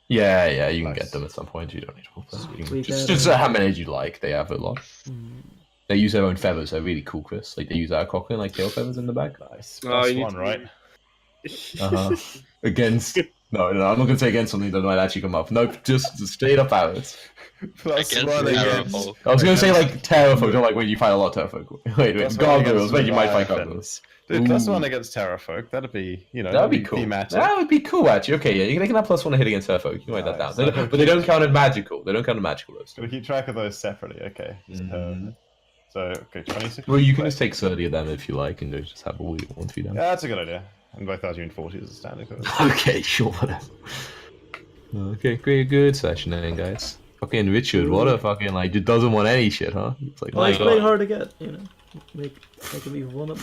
Yeah, you can Nice. get them at some point. You don't need to roll them. You can We just get, how many you like. They have a lot. They use their own feathers. They're really cool, Chris. Like they use our cockling, like tail feathers in the back. Nice. Oh, Plus you need one, to- right? Uh-huh. Against. No, I'm not going to say against something that might actually come up. Nope, just straight up arrows. Plus Against one against. Arrowfolk. I was going to say like terrafolk. I'm like, wait, you fight a lot of terrafolk. Wait, Plus one gargoyles. against Wait, you might fight Leviathans. gargoyles. Dude, plus Ooh. one against terrafolk. That'd be, That'd be cool. thematic. That would be cool, actually. Okay, yeah, they can have plus one to hit against terrafolk. You can write that down. Nice. They don't- but they don't count as magical. They don't count as magical, those. Gotta keep track of those separately. Okay. Mhm. So, okay, 26. Well, you can just take 30 of them if you like, and just have all you want to be done. Yeah, that's a good idea. And by 30 and 40 is a standard. Okay, sure, whatever. Okay, great, good session then, guys. Fucking Richard, what a fucking, like, just doesn't want any shit, huh? It's like, Well, my it's playing God. hard to get, Make him even one up.